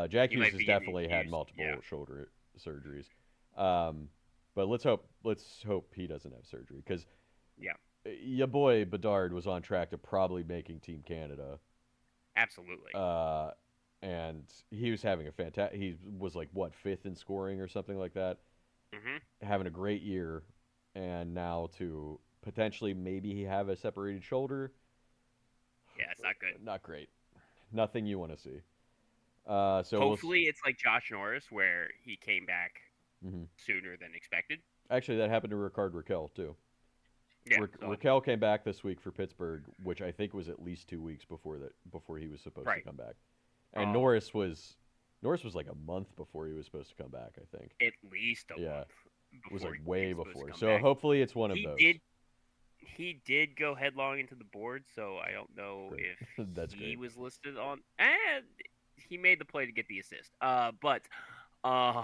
[SPEAKER 1] Jack
[SPEAKER 2] You
[SPEAKER 1] Hughes
[SPEAKER 2] might
[SPEAKER 1] has
[SPEAKER 2] be getting
[SPEAKER 1] definitely had
[SPEAKER 2] confused.
[SPEAKER 1] multiple
[SPEAKER 2] Yeah,
[SPEAKER 1] shoulder surgeries. Um, but let's hope he doesn't have surgery because
[SPEAKER 2] yeah,
[SPEAKER 1] your boy Bedard was on track to probably making Team Canada.
[SPEAKER 2] absolutely.
[SPEAKER 1] Uh, and he was having a fantastic. He was like what fifth in scoring or something like that,
[SPEAKER 2] hmm
[SPEAKER 1] having a great year, and now to potentially maybe he have a separated shoulder.
[SPEAKER 2] Yeah, it's not good.
[SPEAKER 1] Not great. Nothing you want to see. So
[SPEAKER 2] Hopefully, it's like Josh Norris, where he came back
[SPEAKER 1] mhm.
[SPEAKER 2] sooner than expected.
[SPEAKER 1] Actually, that happened to Ricard Raquel too.
[SPEAKER 2] Yeah, so
[SPEAKER 1] Raquel came back this week for Pittsburgh, which I think was at least 2 weeks before he was supposed to
[SPEAKER 2] right.
[SPEAKER 1] come back. And
[SPEAKER 2] Um,
[SPEAKER 1] Norris was like a month before he was supposed to come back. I think.
[SPEAKER 2] at least a
[SPEAKER 1] Yeah,
[SPEAKER 2] month
[SPEAKER 1] it was
[SPEAKER 2] before
[SPEAKER 1] like
[SPEAKER 2] he
[SPEAKER 1] way
[SPEAKER 2] was supposed to
[SPEAKER 1] before.
[SPEAKER 2] come
[SPEAKER 1] So
[SPEAKER 2] back.
[SPEAKER 1] hopefully it's one of
[SPEAKER 2] He
[SPEAKER 1] those.
[SPEAKER 2] did he did go headlong into the board, so I don't know
[SPEAKER 1] Great.
[SPEAKER 2] if
[SPEAKER 1] That's
[SPEAKER 2] he
[SPEAKER 1] great.
[SPEAKER 2] was listed on. And he made the play to get the assist. But uh,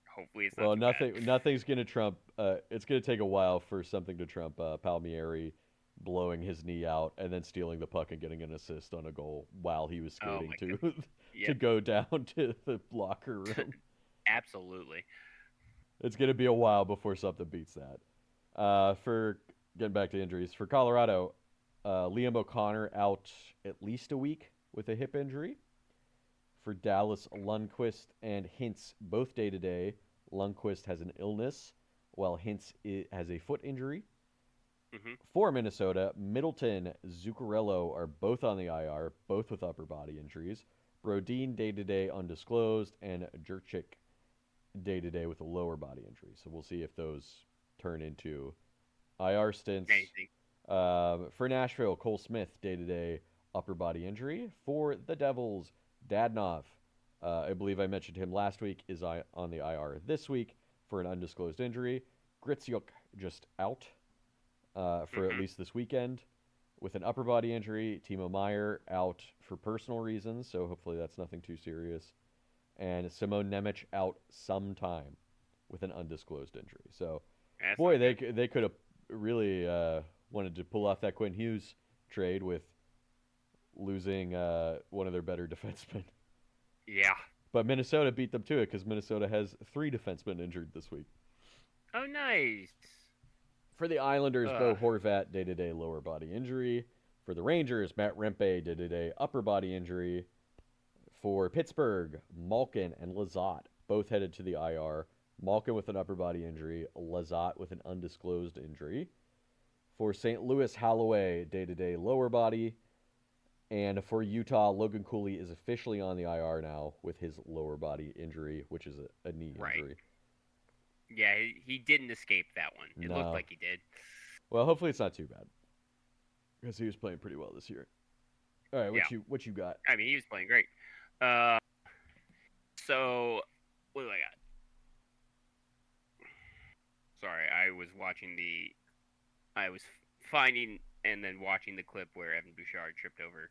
[SPEAKER 2] hopefully it's not
[SPEAKER 1] Well,
[SPEAKER 2] too bad.
[SPEAKER 1] nothing's gonna trump. It's gonna take a while for something to trump Palmieri blowing his knee out and then stealing the puck and getting an assist on a goal while he was
[SPEAKER 2] Oh
[SPEAKER 1] skating
[SPEAKER 2] my
[SPEAKER 1] to
[SPEAKER 2] goodness.
[SPEAKER 1] to
[SPEAKER 2] Yep,
[SPEAKER 1] go down to the locker room.
[SPEAKER 2] absolutely.
[SPEAKER 1] It's gonna be a while before something beats that. For getting back to injuries for Colorado, Liam O'Connor out at least a week with a hip injury. For Dallas, Lundqvist and Hintz both day to day. Lundqvist has an illness, while Hintz has a foot injury.
[SPEAKER 2] hmm
[SPEAKER 1] For Minnesota, Middleton, Zuccarello are both on the IR, both with upper body injuries. Brodin day to day undisclosed, and Jurchik day to day with a lower body injury. So we'll see if those turn into IR stints.
[SPEAKER 2] Anything.
[SPEAKER 1] For Nashville, Cole Smith day to day upper body injury. For the Devils, Dadnov I believe I mentioned him last week, is on the IR this week for an undisclosed injury. Gritsyuk just out for at least this weekend with an upper body injury. Timo Meyer out for personal reasons, so hopefully that's nothing too serious. And Simone Nemec out sometime with an undisclosed injury. So,
[SPEAKER 2] That's
[SPEAKER 1] boy,
[SPEAKER 2] not good.
[SPEAKER 1] they could have really wanted to pull off that Quinn Hughes trade with losing one of their better defensemen.
[SPEAKER 2] Yeah.
[SPEAKER 1] But Minnesota beat them to it because Minnesota has 3 defensemen injured this week.
[SPEAKER 2] Oh, nice.
[SPEAKER 1] For the Islanders, Bo
[SPEAKER 2] Ugh.
[SPEAKER 1] Horvat day-to-day lower body injury. For the Rangers, Matt Rempe day-to-day upper body injury. For Pittsburgh, Malkin and Lazat both headed to the IR. Malkin with an upper body injury, Lazat with an undisclosed injury. For St. Louis, Holloway day-to-day lower body. And for Utah, Logan Cooley is officially on the IR now with his lower body injury, which is a knee
[SPEAKER 2] Right.
[SPEAKER 1] injury.
[SPEAKER 2] Yeah, he didn't escape that one. It
[SPEAKER 1] No.
[SPEAKER 2] looked like he did.
[SPEAKER 1] Well, hopefully it's not too bad because he was playing pretty well this year. All right,
[SPEAKER 2] Yeah.
[SPEAKER 1] what you got?
[SPEAKER 2] I mean, he was playing great. So what do I got? Sorry, I was finding and then watching the clip where Evan Bouchard tripped over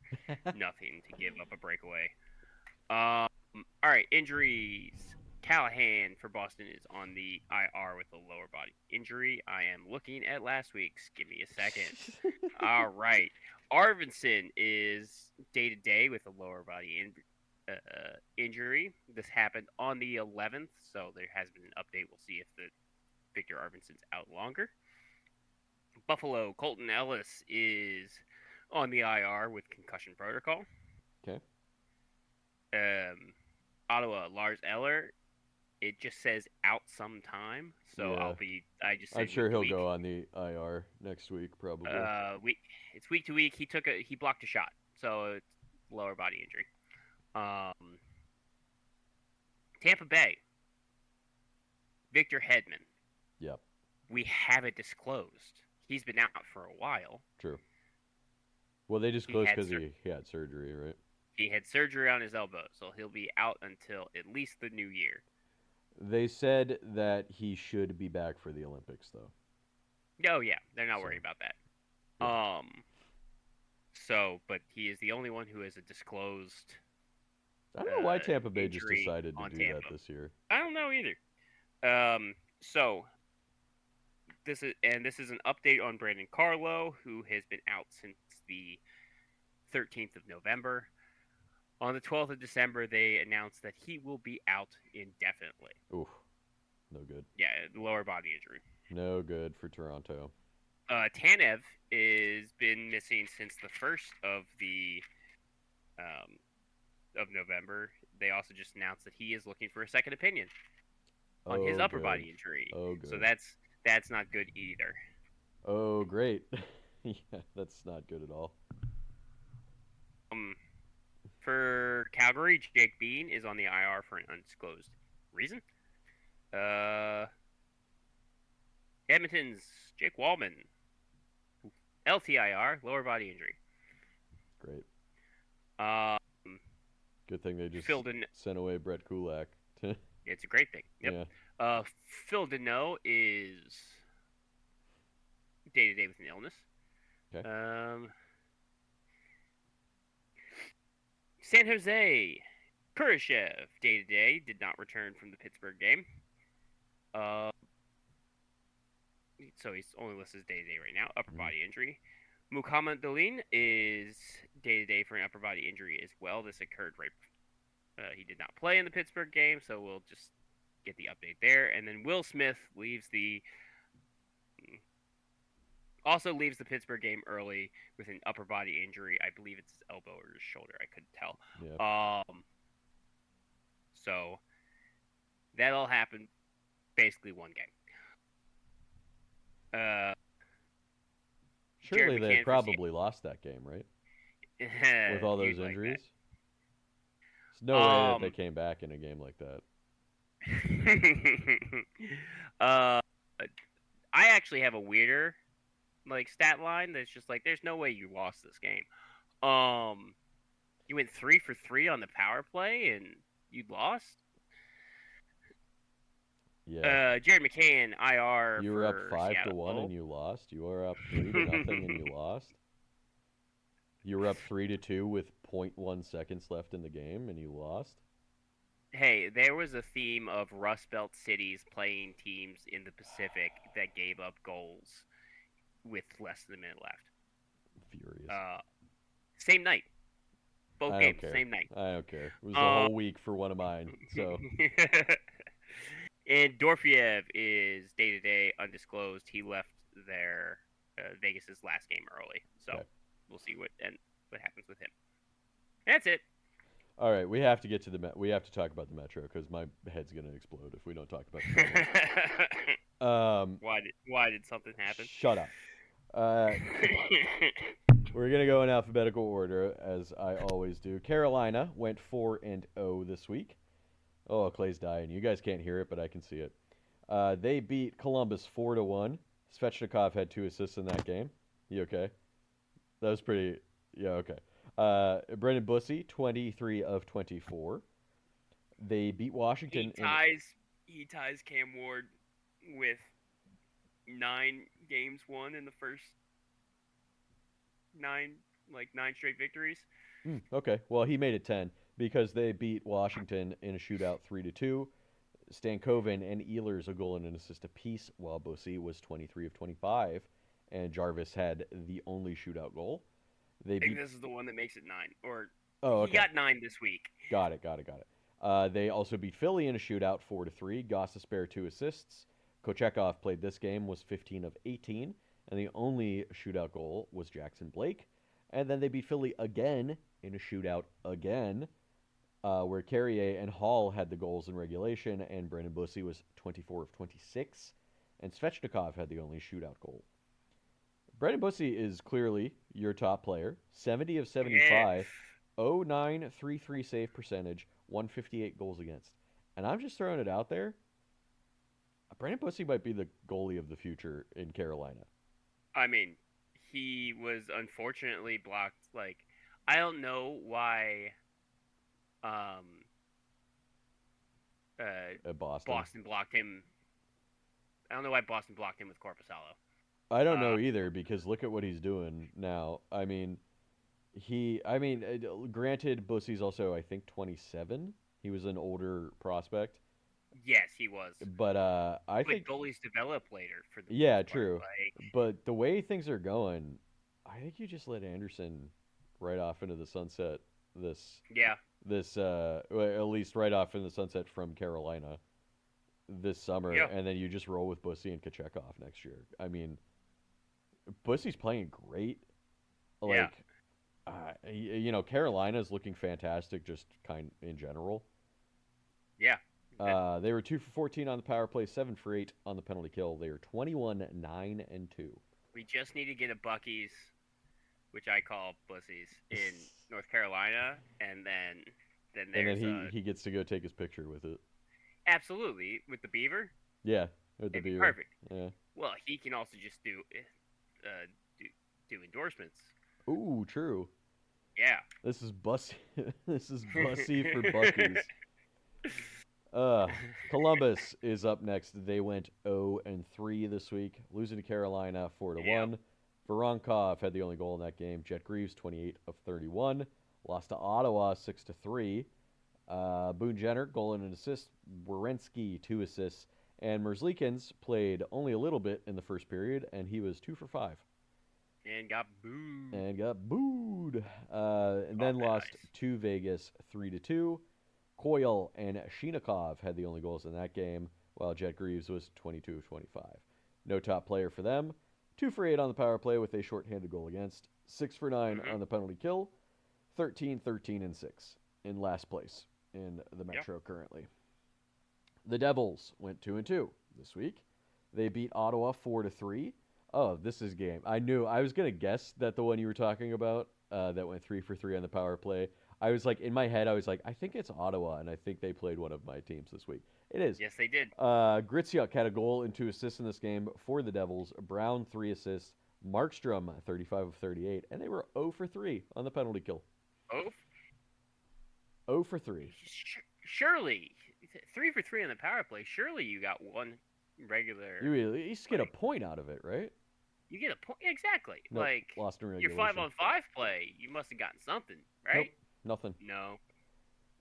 [SPEAKER 2] nothing to give up a breakaway. All right, injuries. Callahan for Boston is on the IR with a lower body injury. I am looking at last week's. Give me a second. All right. Arvidsson is day-to-day with a lower body injury. This happened on the 11th, so there has been an update. We'll see if the Victor Arvidsson's out longer. Buffalo, Colton Ellis is on the IR with concussion protocol.
[SPEAKER 1] Okay.
[SPEAKER 2] Ottawa, Lars Eller, it just says out sometime, so
[SPEAKER 1] Yeah.
[SPEAKER 2] I just
[SPEAKER 1] I'm
[SPEAKER 2] said
[SPEAKER 1] sure
[SPEAKER 2] week to
[SPEAKER 1] he'll
[SPEAKER 2] week.
[SPEAKER 1] go on the IR next week, probably.
[SPEAKER 2] It's week to week. He blocked a shot, so it's lower body injury. Tampa Bay, Victor Hedman.
[SPEAKER 1] Yep.
[SPEAKER 2] We have it disclosed. He's been out for a while.
[SPEAKER 1] True. Well, they disclosed
[SPEAKER 2] had
[SPEAKER 1] because
[SPEAKER 2] sur-
[SPEAKER 1] he had surgery, right?
[SPEAKER 2] He had surgery on his elbow, so he'll be out until at least the new year.
[SPEAKER 1] They said that he should be back for the Olympics, though.
[SPEAKER 2] Oh yeah, they're not
[SPEAKER 1] So,
[SPEAKER 2] worried about that.
[SPEAKER 1] yeah.
[SPEAKER 2] But he is the only one who has a disclosed.
[SPEAKER 1] I don't know why Tampa Bay just
[SPEAKER 2] injury
[SPEAKER 1] decided to
[SPEAKER 2] on
[SPEAKER 1] do
[SPEAKER 2] Tampa.
[SPEAKER 1] that this year.
[SPEAKER 2] I don't know either. So this is an update on Brandon Carlo, who has been out since the 13th of November. On the 12th of December, they announced that he will be out indefinitely.
[SPEAKER 1] Oof. No good.
[SPEAKER 2] Yeah, lower body injury.
[SPEAKER 1] No good for Toronto.
[SPEAKER 2] Tanev is been missing since the 1st of November. They also just announced that he is looking for a second opinion on his upper
[SPEAKER 1] good.
[SPEAKER 2] body injury.
[SPEAKER 1] Oh, good.
[SPEAKER 2] So that's not good either.
[SPEAKER 1] Oh, great. Yeah, that's not good at all.
[SPEAKER 2] For Calgary, Jake Bean is on the IR for an undisclosed reason. Edmonton's Jake Wallman, LTIR, lower body injury.
[SPEAKER 1] Great.
[SPEAKER 2] Good
[SPEAKER 1] thing they just
[SPEAKER 2] Phil Deneau,
[SPEAKER 1] sent away Brett Kulak.
[SPEAKER 2] it's a great thing. Yep.
[SPEAKER 1] Yeah.
[SPEAKER 2] Phil Deneau is day-to-day with an illness.
[SPEAKER 1] Okay.
[SPEAKER 2] San Jose, Kurashev, day-to-day, did not return from the Pittsburgh game. So he's only listed as day-to-day right now, upper body injury. Muhammad Dolin is day-to-day for an upper body injury as well. This occurred right. He did not play in the Pittsburgh game, so we'll just get the update there. And then Will Smith also leaves the Pittsburgh game early with an upper body injury. I believe it's his elbow or his shoulder. I couldn't tell.
[SPEAKER 1] Yeah.
[SPEAKER 2] So that all happened basically one game.
[SPEAKER 1] Surely
[SPEAKER 2] Jared
[SPEAKER 1] they
[SPEAKER 2] McCann for
[SPEAKER 1] probably lost that game, right? With all those
[SPEAKER 2] You'd like
[SPEAKER 1] injuries. There's no way that they came back in a game like that.
[SPEAKER 2] I actually have a weirder stat line that's just there's no way you lost this game. You went 3 for 3 on the power play, and You lost.
[SPEAKER 1] Yeah.
[SPEAKER 2] Jared McCann IR
[SPEAKER 1] You were up
[SPEAKER 2] for
[SPEAKER 1] 5-1 and
[SPEAKER 2] Seattle.
[SPEAKER 1] you lost. You were up 3-0 and you lost. You were up 3-2 with .1 seconds left in the game and you lost.
[SPEAKER 2] Hey, there was a theme of Rust Belt cities playing teams in the Pacific that gave up goals with less than a minute left.
[SPEAKER 1] Furious.
[SPEAKER 2] Same night. Both
[SPEAKER 1] I don't
[SPEAKER 2] games,
[SPEAKER 1] care.
[SPEAKER 2] same night.
[SPEAKER 1] I don't care. It was the whole week for one of mine. So
[SPEAKER 2] And Dorfiev is day to day undisclosed. He left their Vegas's last game early, so
[SPEAKER 1] Okay.
[SPEAKER 2] we'll see what happens with him. That's it.
[SPEAKER 1] all right, we have to get to we have to talk about the Metro because my head's gonna explode if we don't talk about the Penguins.
[SPEAKER 2] Why did something happen?
[SPEAKER 1] Shut up. We're gonna go in alphabetical order as I always do. Carolina went 4-0 this week. Oh, Clay's dying. You guys can't hear it, but I can see it. They beat Columbus 4-1. Svechnikov had 2 assists in that game. You okay? That was pretty. Yeah, okay. Brendan Bussey, 23 of 24. They beat Washington.
[SPEAKER 2] He ties Cam Ward with 9 games won in the first 9 straight victories.
[SPEAKER 1] Okay, well he made it 10 because they beat Washington in a shootout 3-2. Stankoven and Ehlers a goal and an assist apiece, while Bussey was 23 of 25, and Jarvis had the only shootout goal.
[SPEAKER 2] I think this is the one that makes it 9. Or
[SPEAKER 1] okay.
[SPEAKER 2] He got 9 this week.
[SPEAKER 1] Got it. They also beat Philly in a shootout 4-3. Goss to spare 2 assists. Kochekov played this game, was 15 of 18, and the only shootout goal was Jackson Blake. And then they beat Philly again in a shootout again, where Carrier and Hall had the goals in regulation, and Brendan Bussey was 24 of 26, and Svechnikov had the only shootout goal. Brendan Bussey is clearly your top player. 70 of 75, 0.933 save percentage, 158 goals against. And I'm just throwing it out there. Brendan Bussey might be the goalie of the future in Carolina.
[SPEAKER 2] I mean, he was unfortunately blocked. I don't know why Boston blocked him. I don't know why Boston blocked him with Korpisalo.
[SPEAKER 1] I don't know either, because look at what he's doing now. I mean, granted, Bussey's also, I think, 27. He was an older prospect.
[SPEAKER 2] Yes, he was.
[SPEAKER 1] But I think
[SPEAKER 2] goalies develop later for the
[SPEAKER 1] yeah, true. But the way things are going, I think you just let Anderson right off into the sunset. At least right off in the sunset from Carolina this summer, and then you just roll with Bussey and Kochekov next year. I mean, Bussey's playing great. Carolina's looking fantastic, just kind in general.
[SPEAKER 2] Yeah.
[SPEAKER 1] They were 2 for 14 on the power play, 7 for 8 on the penalty kill. They are 21-9-2.
[SPEAKER 2] We just need to get a Buc-ee's, which I call Bussey's, in North Carolina, and then
[SPEAKER 1] he gets to go take his picture with it.
[SPEAKER 2] Absolutely, with the beaver.
[SPEAKER 1] Yeah, with the beaver.
[SPEAKER 2] Perfect.
[SPEAKER 1] Yeah.
[SPEAKER 2] Well, he can also just do endorsements.
[SPEAKER 1] Ooh, true.
[SPEAKER 2] Yeah.
[SPEAKER 1] This is Bussey. This is Bussey for Buc-ee's. Columbus is up next. They went 0-3 this week, losing to Carolina 4-1.
[SPEAKER 2] Yep.
[SPEAKER 1] Voronkov had the only goal in that game. Jet Greaves 28 of 31, lost to Ottawa 6-3. Boone Jenner goal and an assist. Werenski 2 assists, and Merzlikins played only a little bit in the first period, and he was 2 for 5.
[SPEAKER 2] And got
[SPEAKER 1] booed. And then lost to Vegas 3-2. Coyle and Shinikov had the only goals in that game, while Jet Greaves was 22 of 25. No top player for them. 2 for 8 on the power play with a shorthanded goal against. 6 for 9 on the penalty kill. 13-13-6 in last place in the Metro currently. The Devils went 2-2 this week. They beat Ottawa 4-3. Oh, this is game. I knew. I was going to guess that the one you were talking about that went 3 for 3 on the power play. I was like, in my head, I was like, I think it's Ottawa, and I think they played one of my teams this week. It is.
[SPEAKER 2] Yes, they did.
[SPEAKER 1] Griciuk had a goal and 2 assists in this game for the Devils. Brown, 3 assists. Markstrom, 35 of 38. And they were 0 for 3 on the penalty kill.
[SPEAKER 2] 0?
[SPEAKER 1] 0 for 3.
[SPEAKER 2] surely 3 for 3 on the power play. Surely you got one regular.
[SPEAKER 1] You at least get a
[SPEAKER 2] Like,
[SPEAKER 1] point out of it, right?
[SPEAKER 2] you get a point exactly.
[SPEAKER 1] Nope,
[SPEAKER 2] Like
[SPEAKER 1] lost in
[SPEAKER 2] your five
[SPEAKER 1] regulation.
[SPEAKER 2] on five play, you must have gotten something,
[SPEAKER 1] Nope,
[SPEAKER 2] right?
[SPEAKER 1] nothing.
[SPEAKER 2] No.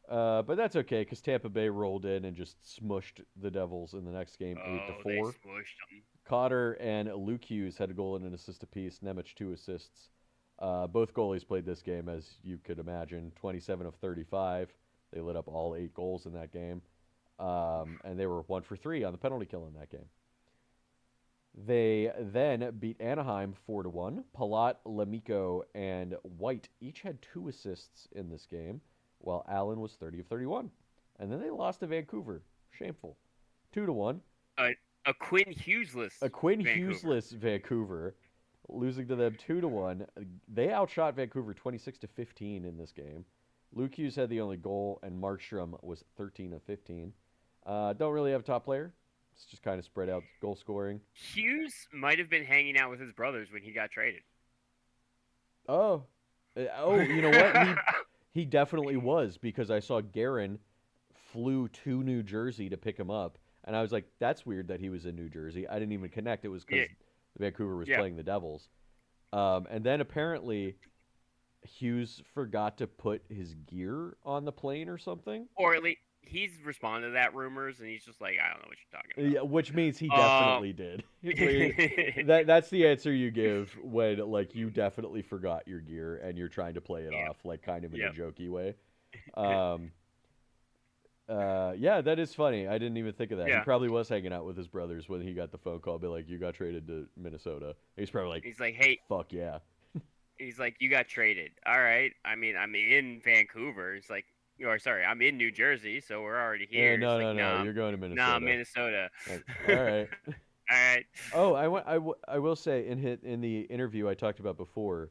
[SPEAKER 1] But that's okay because Tampa Bay rolled in and just smushed the Devils in the next game, 8 to
[SPEAKER 2] Oh, they
[SPEAKER 1] 4.
[SPEAKER 2] smushed them.
[SPEAKER 1] Cotter and Luke Hughes had a goal and an assist apiece. Nemec 2 assists. Both goalies played this game, as you could imagine, 27 of 35. They lit up all 8 goals in that game, and they were 1 for 3 on the penalty kill in that game. They then beat Anaheim 4-1. Palat, Lemico, and White each had 2 assists in this game, while Allen was 30 of 31. And then they lost to Vancouver. Shameful. 2-1.
[SPEAKER 2] A Quinn Hughesless.
[SPEAKER 1] A Quinn
[SPEAKER 2] Vancouver.
[SPEAKER 1] Hughesless Vancouver, losing to them 2-1. They outshot Vancouver 26 to 15 in this game. Luke Hughes had the only goal, and Markstrom was 13 of 15. Don't really have a top player. It's just kind of spread out goal scoring.
[SPEAKER 2] Hughes might have been hanging out with his brothers when he got traded.
[SPEAKER 1] Oh, you know what? He definitely was, because I saw Guerin flew to New Jersey to pick him up, and I was like, that's weird that he was in New Jersey. I didn't even connect. It was because Vancouver was playing the Devils. And then apparently Hughes forgot to put his gear on the plane or something.
[SPEAKER 2] Or at least he's responded to that rumors, and he's just like, I don't know what you're talking about.
[SPEAKER 1] Yeah, which means he definitely did. That's the answer you give when like you definitely forgot your gear and you're trying to play it off like kind of in a jokey way. Yeah, that is funny. I didn't even think of that.
[SPEAKER 2] Yeah.
[SPEAKER 1] He probably was hanging out with his brothers when he got the phone call, be like, "You got traded to Minnesota." He's probably like,
[SPEAKER 2] He's like, hey,
[SPEAKER 1] "Fuck yeah."
[SPEAKER 2] he's like, you got traded. All right. I mean, I'm in Vancouver. It's like, or sorry, I'm in New Jersey, so we're already here.
[SPEAKER 1] Yeah, no,
[SPEAKER 2] It's like,
[SPEAKER 1] no, you're going to Minnesota.
[SPEAKER 2] Nah, Minnesota.
[SPEAKER 1] Like, all right.
[SPEAKER 2] All right.
[SPEAKER 1] Oh, I will say in the interview I talked about before,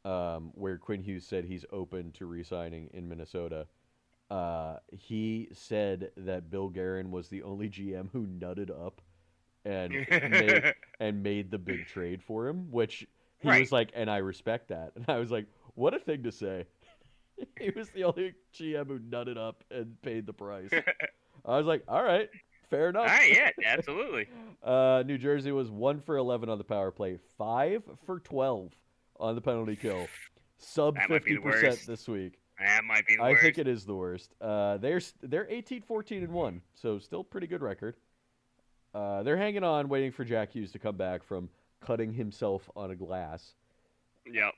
[SPEAKER 1] where Quinn Hughes said he's open to re-signing in Minnesota. He said that Bill Guerin was the only GM who nutted up and made the big trade for him, which he was like, and I respect that. And I was like, what a thing to say. He was the only GM who nutted up and paid the price. I was like, all right, fair enough.
[SPEAKER 2] All right, yeah, absolutely.
[SPEAKER 1] New Jersey was 1 for 11 on the power play, 5 for 12 on the penalty kill. Sub 50% this week.
[SPEAKER 2] That might be the worst.
[SPEAKER 1] I think it is the worst. They're 18-14-1, so still pretty good record. They're hanging on, waiting for Jack Hughes to come back from cutting himself on a glass.
[SPEAKER 2] Yep.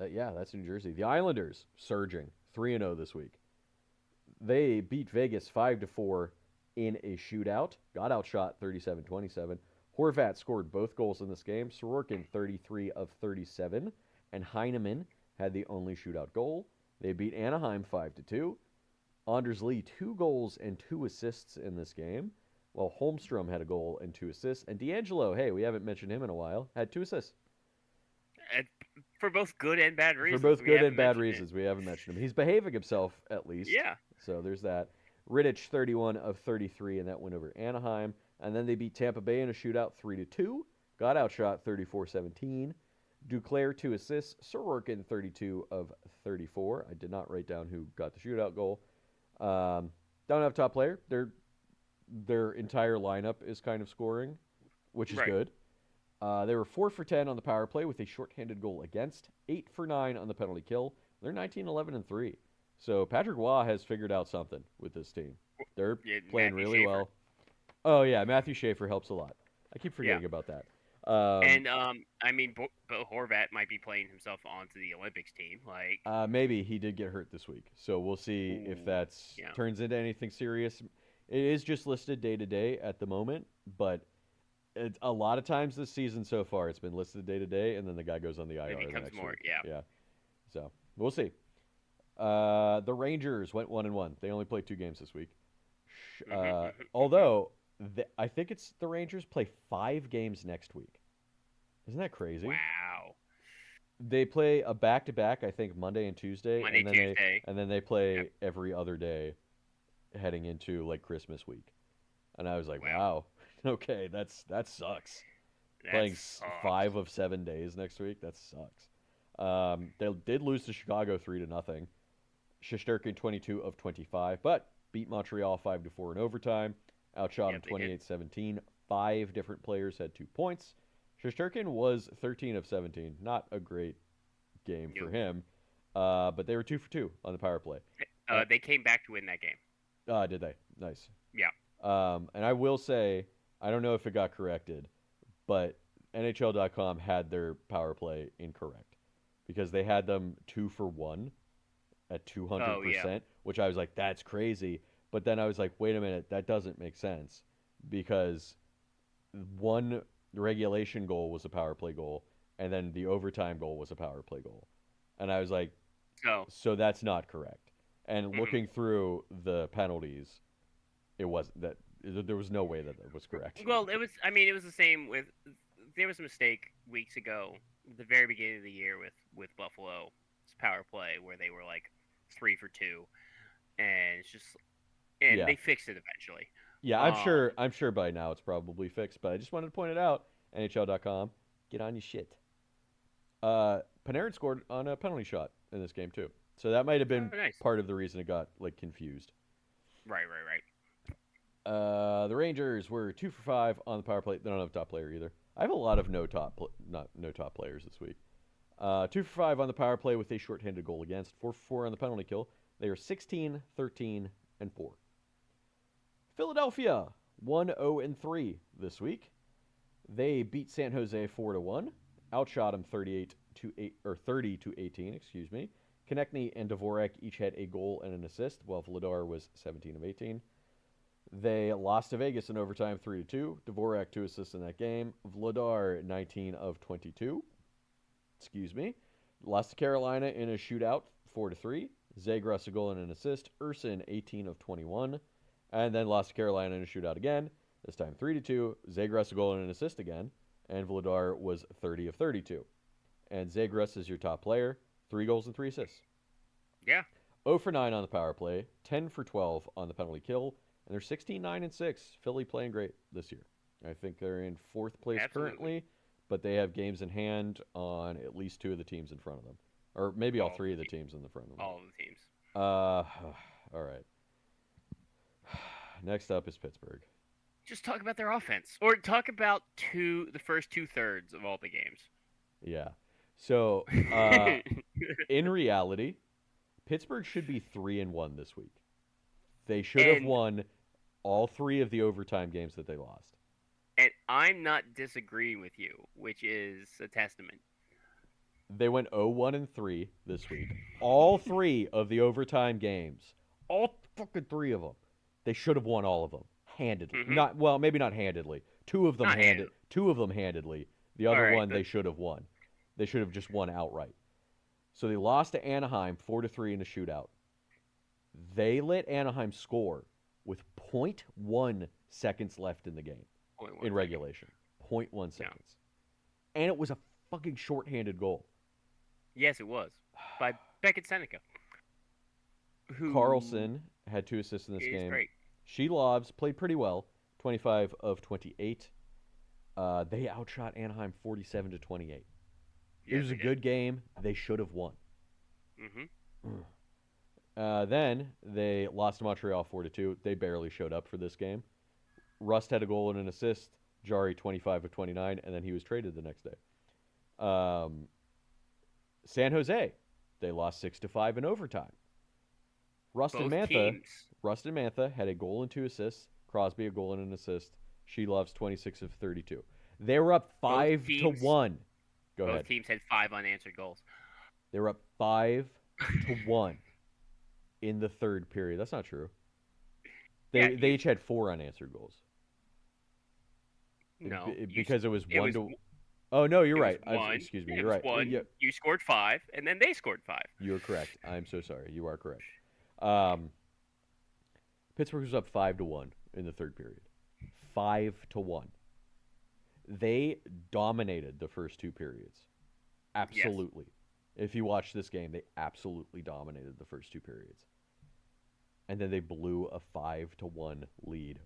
[SPEAKER 1] Yeah, that's New Jersey. The Islanders surging 3-0 this week. They beat Vegas 5-4 in a shootout. Got outshot 37-27. Horvat scored both goals in this game. Sorokin 33 of 37, and Heineman had the only shootout goal. They beat Anaheim 5-2. Anders Lee 2 goals and 2 assists in this game, while Holmstrom had a goal and 2 assists. And D'Angelo, hey, we haven't mentioned him in a while, had 2 assists.
[SPEAKER 2] For both good and bad reasons.
[SPEAKER 1] For both good and bad reasons, we haven't mentioned him. He's behaving himself, at least.
[SPEAKER 2] Yeah.
[SPEAKER 1] So there's that. Rittich 31 of 33 in that win over Anaheim. And then they beat Tampa Bay in a shootout 3-2. Got outshot 34-17. Duclair 2 assists. Sorokin 32 of 34. I did not write down who got the shootout goal. Don't have top player. Their entire lineup is kind of scoring, which is good. They were 4 for 10 on the power play with a shorthanded goal against, 8 for 9 on the penalty kill. They're 19-11-3. So Patrick Waugh has figured out something with this team. They're playing really well. Oh yeah, Matthew Schaefer helps a lot. I keep forgetting about that.
[SPEAKER 2] I mean, Bo Horvat might be playing himself onto the Olympics team. Like
[SPEAKER 1] maybe he did get hurt this week, so we'll see if that turns into anything serious. It is just listed day to day at the moment, but a lot of times this season so far, it's been listed day to day, and then the guy goes on the IR the next week. Yeah. So we'll see. The Rangers went 1-1. They only played 2 games this week. Although I think it's the Rangers play 5 games next week. Isn't that crazy?
[SPEAKER 2] Wow.
[SPEAKER 1] They play a back-to-back, I think, Monday and Tuesday.
[SPEAKER 2] Tuesday.
[SPEAKER 1] And then they play every other day heading into, like, Christmas week. And I was like, wow. Okay, that sucks. Playing 5 of 7 days next week, that sucks. They did lose to Chicago 3-0. Shesterkin 22 of 25, but beat Montreal 5-4 in overtime. Outshot them
[SPEAKER 2] Yep, they did.
[SPEAKER 1] 28-17. Five different players had 2 points. Shesterkin was 13 of 17. Not a great game for
[SPEAKER 2] Nope.
[SPEAKER 1] him, but they were 2 for 2 on the power play.
[SPEAKER 2] They came back to win that game.
[SPEAKER 1] Did they? Nice.
[SPEAKER 2] Yeah.
[SPEAKER 1] And I will say, I don't know if it got corrected, but NHL.com had their power play incorrect because they had them 2 for 1 at 200%,
[SPEAKER 2] Oh, yeah.
[SPEAKER 1] which I was like, that's crazy. But then I was like, wait a minute, that doesn't make sense because one regulation goal was a power play goal, and then the overtime goal was a power play goal. And I was like,
[SPEAKER 2] So,
[SPEAKER 1] so that's not correct. And
[SPEAKER 2] mhm.
[SPEAKER 1] looking through the penalties, it wasn't that there was no way that it was correct.
[SPEAKER 2] Well, it was. I mean, it was the same with. There was a mistake weeks ago, at the very beginning of the year with Buffalo's power play, where they were like 3 for 2, and it's just, and
[SPEAKER 1] Yeah.
[SPEAKER 2] they fixed it eventually.
[SPEAKER 1] Yeah, I'm
[SPEAKER 2] Um,
[SPEAKER 1] sure I'm sure by now it's probably fixed, but I just wanted to point it out. NHL.com, get on your shit. Panarin scored on a penalty shot in this game too. So that might have
[SPEAKER 2] oh,
[SPEAKER 1] been
[SPEAKER 2] nice.
[SPEAKER 1] part of the reason it got like confused.
[SPEAKER 2] Right.
[SPEAKER 1] The Rangers were 2 for 5 on the power play. They don't have a top player either. I have a lot of no top players this week. 2 for 5 on the power play with a shorthanded goal against. 4 for 4 on the penalty kill. They are 16, 13, and 4. Philadelphia 1-0-3 this week. They beat San Jose 4-1. Outshot them 30-18. Excuse me. Konechny and Dvorak each had a goal and an assist, while Vladar was 17 of 18. They lost to Vegas in overtime 3-2. Dvorak 2 assists in that game. Vladar 19 of 22. Excuse me. Lost to Carolina in a shootout 4-3. Zegras a goal and an assist. Urson 18 of 21. And then lost to Carolina in a shootout again. This time 3-2. Zegras a goal and an assist again. And Vladar was 30 of 32. And Zegras is your top player. 3 goals and 3 assists.
[SPEAKER 2] Yeah.
[SPEAKER 1] 0 for 9 on the power play. 10 for 12 on the penalty kill. And they're 16-9-6. Philly playing great this year. I think they're in 4th place
[SPEAKER 2] Absolutely.
[SPEAKER 1] currently, but they have games in hand on at least 2 of the teams in front of them. Or maybe all 3 of the teams in the front of them.
[SPEAKER 2] All of the teams.
[SPEAKER 1] All right. Next up is Pittsburgh.
[SPEAKER 2] Just talk about their offense, or talk about the first 2/3 of all the games.
[SPEAKER 1] Yeah. So, in reality, Pittsburgh should be 3-1 this week. They should have
[SPEAKER 2] And-
[SPEAKER 1] won all 3 of the overtime games that they lost.
[SPEAKER 2] And I'm not disagreeing with you, which is a testament.
[SPEAKER 1] They went 0-1-3 this week. All 3 of the overtime games, all fucking 3 of them, they should have won all of them handedly.
[SPEAKER 2] Mhm.
[SPEAKER 1] Maybe not handedly. 2 of them
[SPEAKER 2] Not handedly.
[SPEAKER 1] 2 of them handedly. The other
[SPEAKER 2] All right,
[SPEAKER 1] one they should have won. They should have just won outright. So they lost to Anaheim 4-3 in a shootout. They let Anaheim score with 0.1 seconds left in the game in regulation. 0.1 seconds. And it was a fucking shorthanded goal.
[SPEAKER 2] Yes, it was by Beckett Seneca. Who
[SPEAKER 1] Carlson had 2 assists in this
[SPEAKER 2] is
[SPEAKER 1] game.
[SPEAKER 2] great.
[SPEAKER 1] Shelovs played pretty well, 25 of 28. They outshot Anaheim 47-28. It
[SPEAKER 2] Yes,
[SPEAKER 1] was a
[SPEAKER 2] they did.
[SPEAKER 1] good game. They should have won.
[SPEAKER 2] Mhm.
[SPEAKER 1] Then they lost to Montreal 4-2. They barely showed up for this game. Rust had a goal and an assist. Jari 25 of 29, and then he was traded the next day. San Jose, they lost 6-5 in overtime. Rust and
[SPEAKER 2] Both
[SPEAKER 1] Mantha had a goal and 2 assists. Crosby a goal and an assist. Shelovs 26 of 32. They were up 5-1. Go
[SPEAKER 2] Both
[SPEAKER 1] ahead.
[SPEAKER 2] teams had 5 unanswered goals.
[SPEAKER 1] They were up 5-1 in the third period. That's not true. They each had 4 unanswered goals.
[SPEAKER 2] No,
[SPEAKER 1] because it was
[SPEAKER 2] it
[SPEAKER 1] 1
[SPEAKER 2] was-
[SPEAKER 1] to. Oh no, you're
[SPEAKER 2] it
[SPEAKER 1] right.
[SPEAKER 2] was one.
[SPEAKER 1] Excuse me,
[SPEAKER 2] It
[SPEAKER 1] you're
[SPEAKER 2] was
[SPEAKER 1] right.
[SPEAKER 2] One.
[SPEAKER 1] Yeah,
[SPEAKER 2] You scored 5, and then they scored 5.
[SPEAKER 1] you're correct. I'm so sorry. You are correct. Pittsburgh was up 5-1 in the third period. 5-1. They dominated the first 2 periods. Absolutely. If you watch this game, they absolutely dominated the first 2 periods. And then they blew a 5-1 lead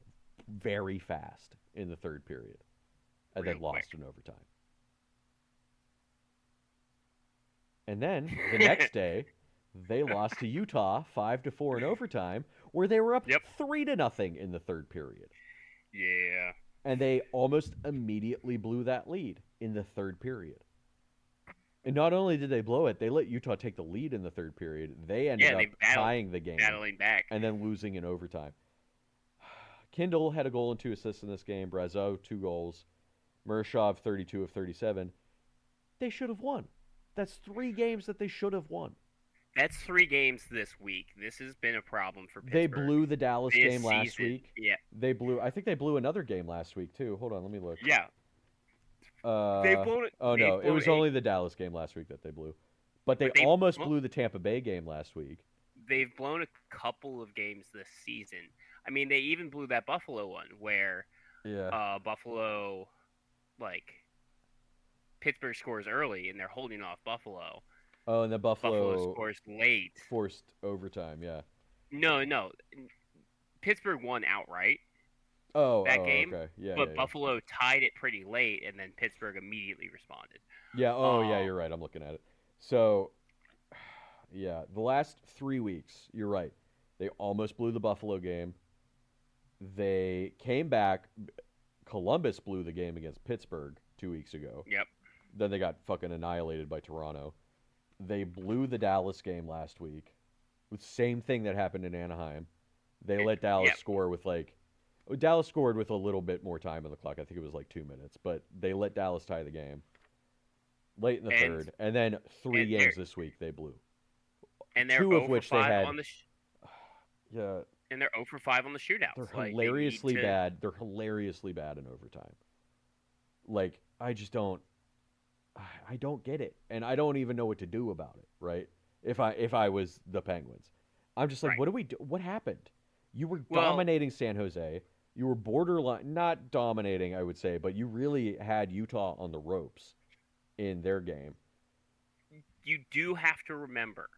[SPEAKER 1] very fast in the third period. And then
[SPEAKER 2] Real
[SPEAKER 1] lost
[SPEAKER 2] quick.
[SPEAKER 1] in overtime. And then the next day, They lost to Utah 5-4 in overtime, where they were up
[SPEAKER 2] Yep.
[SPEAKER 1] 3-0 in the third period.
[SPEAKER 2] Yeah.
[SPEAKER 1] And they almost immediately blew that lead in the third period. And not only did they blow it, they let Utah take the lead in the third period. They ended
[SPEAKER 2] Yeah,
[SPEAKER 1] up
[SPEAKER 2] they
[SPEAKER 1] tying the game
[SPEAKER 2] battling back.
[SPEAKER 1] and then losing in overtime. Kindle had a goal and 2 assists in this game. Brazeau, 2 goals. Murashov, 32 of 37. They should have won. That's 3 games that they should have won.
[SPEAKER 2] That's 3 games this week. This has been a problem for Pittsburgh.
[SPEAKER 1] They blew the Dallas
[SPEAKER 2] this
[SPEAKER 1] game last
[SPEAKER 2] season.
[SPEAKER 1] week.
[SPEAKER 2] Yeah.
[SPEAKER 1] I think they blew another game last week, too. Hold on, let me look.
[SPEAKER 2] Yeah. They've blown it.
[SPEAKER 1] Oh, no. It was only the Dallas game last week that they blew. But they almost blew the Tampa Bay game last week.
[SPEAKER 2] They've blown a couple of games this season. I mean, they even blew that Buffalo one where Buffalo, like, Pittsburgh scores early and they're holding off Buffalo.
[SPEAKER 1] Oh, and then
[SPEAKER 2] Buffalo scores late.
[SPEAKER 1] Forced overtime, yeah.
[SPEAKER 2] No. Pittsburgh won outright.
[SPEAKER 1] That
[SPEAKER 2] game.
[SPEAKER 1] Okay. Yeah,
[SPEAKER 2] but Buffalo tied it pretty late, and then Pittsburgh immediately responded.
[SPEAKER 1] Yeah. Yeah. You're right. I'm looking at it. So, yeah, the last 3 weeks, you're right. They almost blew the Buffalo game. They came back. Columbus blew the game against Pittsburgh 2 weeks ago.
[SPEAKER 2] Yep.
[SPEAKER 1] Then they got fucking annihilated by Toronto. They blew the Dallas game last week. The same thing that happened in Anaheim. They let Dallas score with Dallas scored with a little bit more time on the clock. I think it was 2 minutes, but they let Dallas tie the game late in the third, and then 3 games this week they blew.
[SPEAKER 2] And they're
[SPEAKER 1] 2 of which they had.
[SPEAKER 2] Yeah. And they're 0 for 5 on the shootouts.
[SPEAKER 1] They're hilariously bad. They're hilariously bad in overtime. I just don't. I don't get it, and I don't even know what to do about it. Right? If I was the Penguins, I'm just like, what do we do? What happened? You were dominating San Jose. You were borderline, not dominating, I would say, but you really had Utah on the ropes in their game.
[SPEAKER 2] You do have to remember,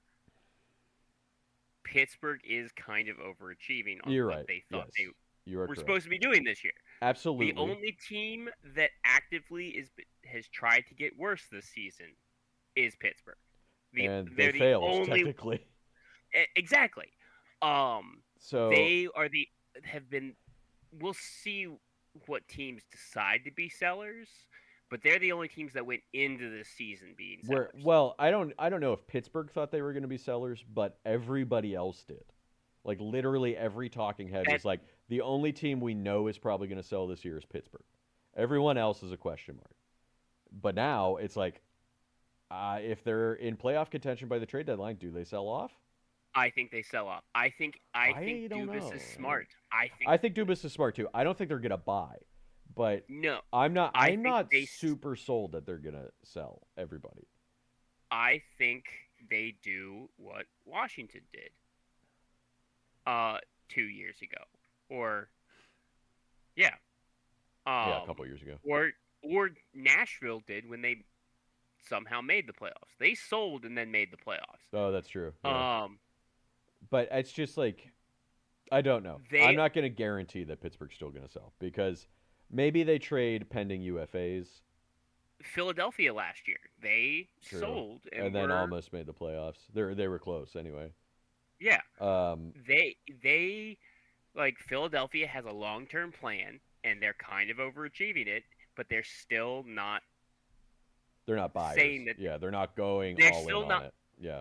[SPEAKER 2] Pittsburgh is kind of overachieving on what they thought they were supposed to be doing this year.
[SPEAKER 1] Absolutely.
[SPEAKER 2] The only team that actively has tried to get worse this season is Pittsburgh.
[SPEAKER 1] And they failed, technically.
[SPEAKER 2] Exactly.
[SPEAKER 1] So
[SPEAKER 2] they have been. We'll see what teams decide to be sellers, but they're the only teams that went into this season being sellers.
[SPEAKER 1] I don't know if Pittsburgh thought they were going to be sellers, but everybody else did. Literally every talking head was like, the only team we know is probably going to sell this year is Pittsburgh. Everyone else is a question mark. But now it's if they're in playoff contention by the trade deadline, do they sell off?
[SPEAKER 2] I think they sell off. I think Dubas is smart.
[SPEAKER 1] I think Dubas is smart too. I don't think they're gonna buy, but
[SPEAKER 2] no,
[SPEAKER 1] I'm not super sold that they're gonna sell everybody.
[SPEAKER 2] I think they do what Washington did 2 years ago, or
[SPEAKER 1] a couple years ago,
[SPEAKER 2] or Nashville did when they somehow made the playoffs. They sold and then made the playoffs.
[SPEAKER 1] Oh, that's true. Yeah. But it's just I don't know. I'm not going to guarantee that Pittsburgh's still going to sell because maybe they trade pending UFAs.
[SPEAKER 2] Philadelphia last year, they sold
[SPEAKER 1] and then almost made the playoffs. They were close anyway.
[SPEAKER 2] Yeah. They Philadelphia has a long-term plan and they're kind of overachieving it, but they're still not.
[SPEAKER 1] They're not buyers. They're not going all in on it. Yeah.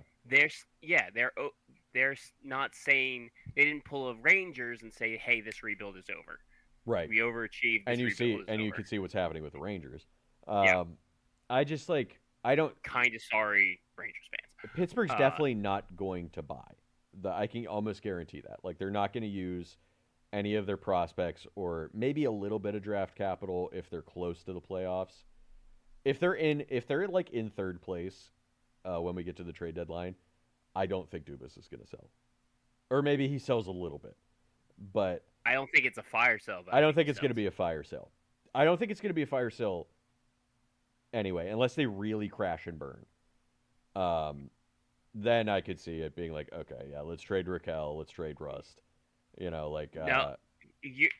[SPEAKER 2] They're not saying they didn't pull a Rangers and say, "Hey, this rebuild is over."
[SPEAKER 1] Right.
[SPEAKER 2] We overachieved.
[SPEAKER 1] You can see what's happening with the Rangers. I just
[SPEAKER 2] I don't. Kind of sorry, Rangers fans.
[SPEAKER 1] Pittsburgh's definitely not going to buy. I can almost guarantee that. They're not going to use any of their prospects or maybe a little bit of draft capital if they're close to the playoffs. If they're in third place when we get to the trade deadline, I don't think Dubas is going to sell. Or maybe he sells a little bit. But
[SPEAKER 2] I don't think it's a fire sale.
[SPEAKER 1] I don't think it's going to be a fire sale. I don't think it's going to be a fire sale anyway, unless they really crash and burn. Then I could see it being okay, yeah, let's trade Raquel, let's trade Rust.
[SPEAKER 2] No,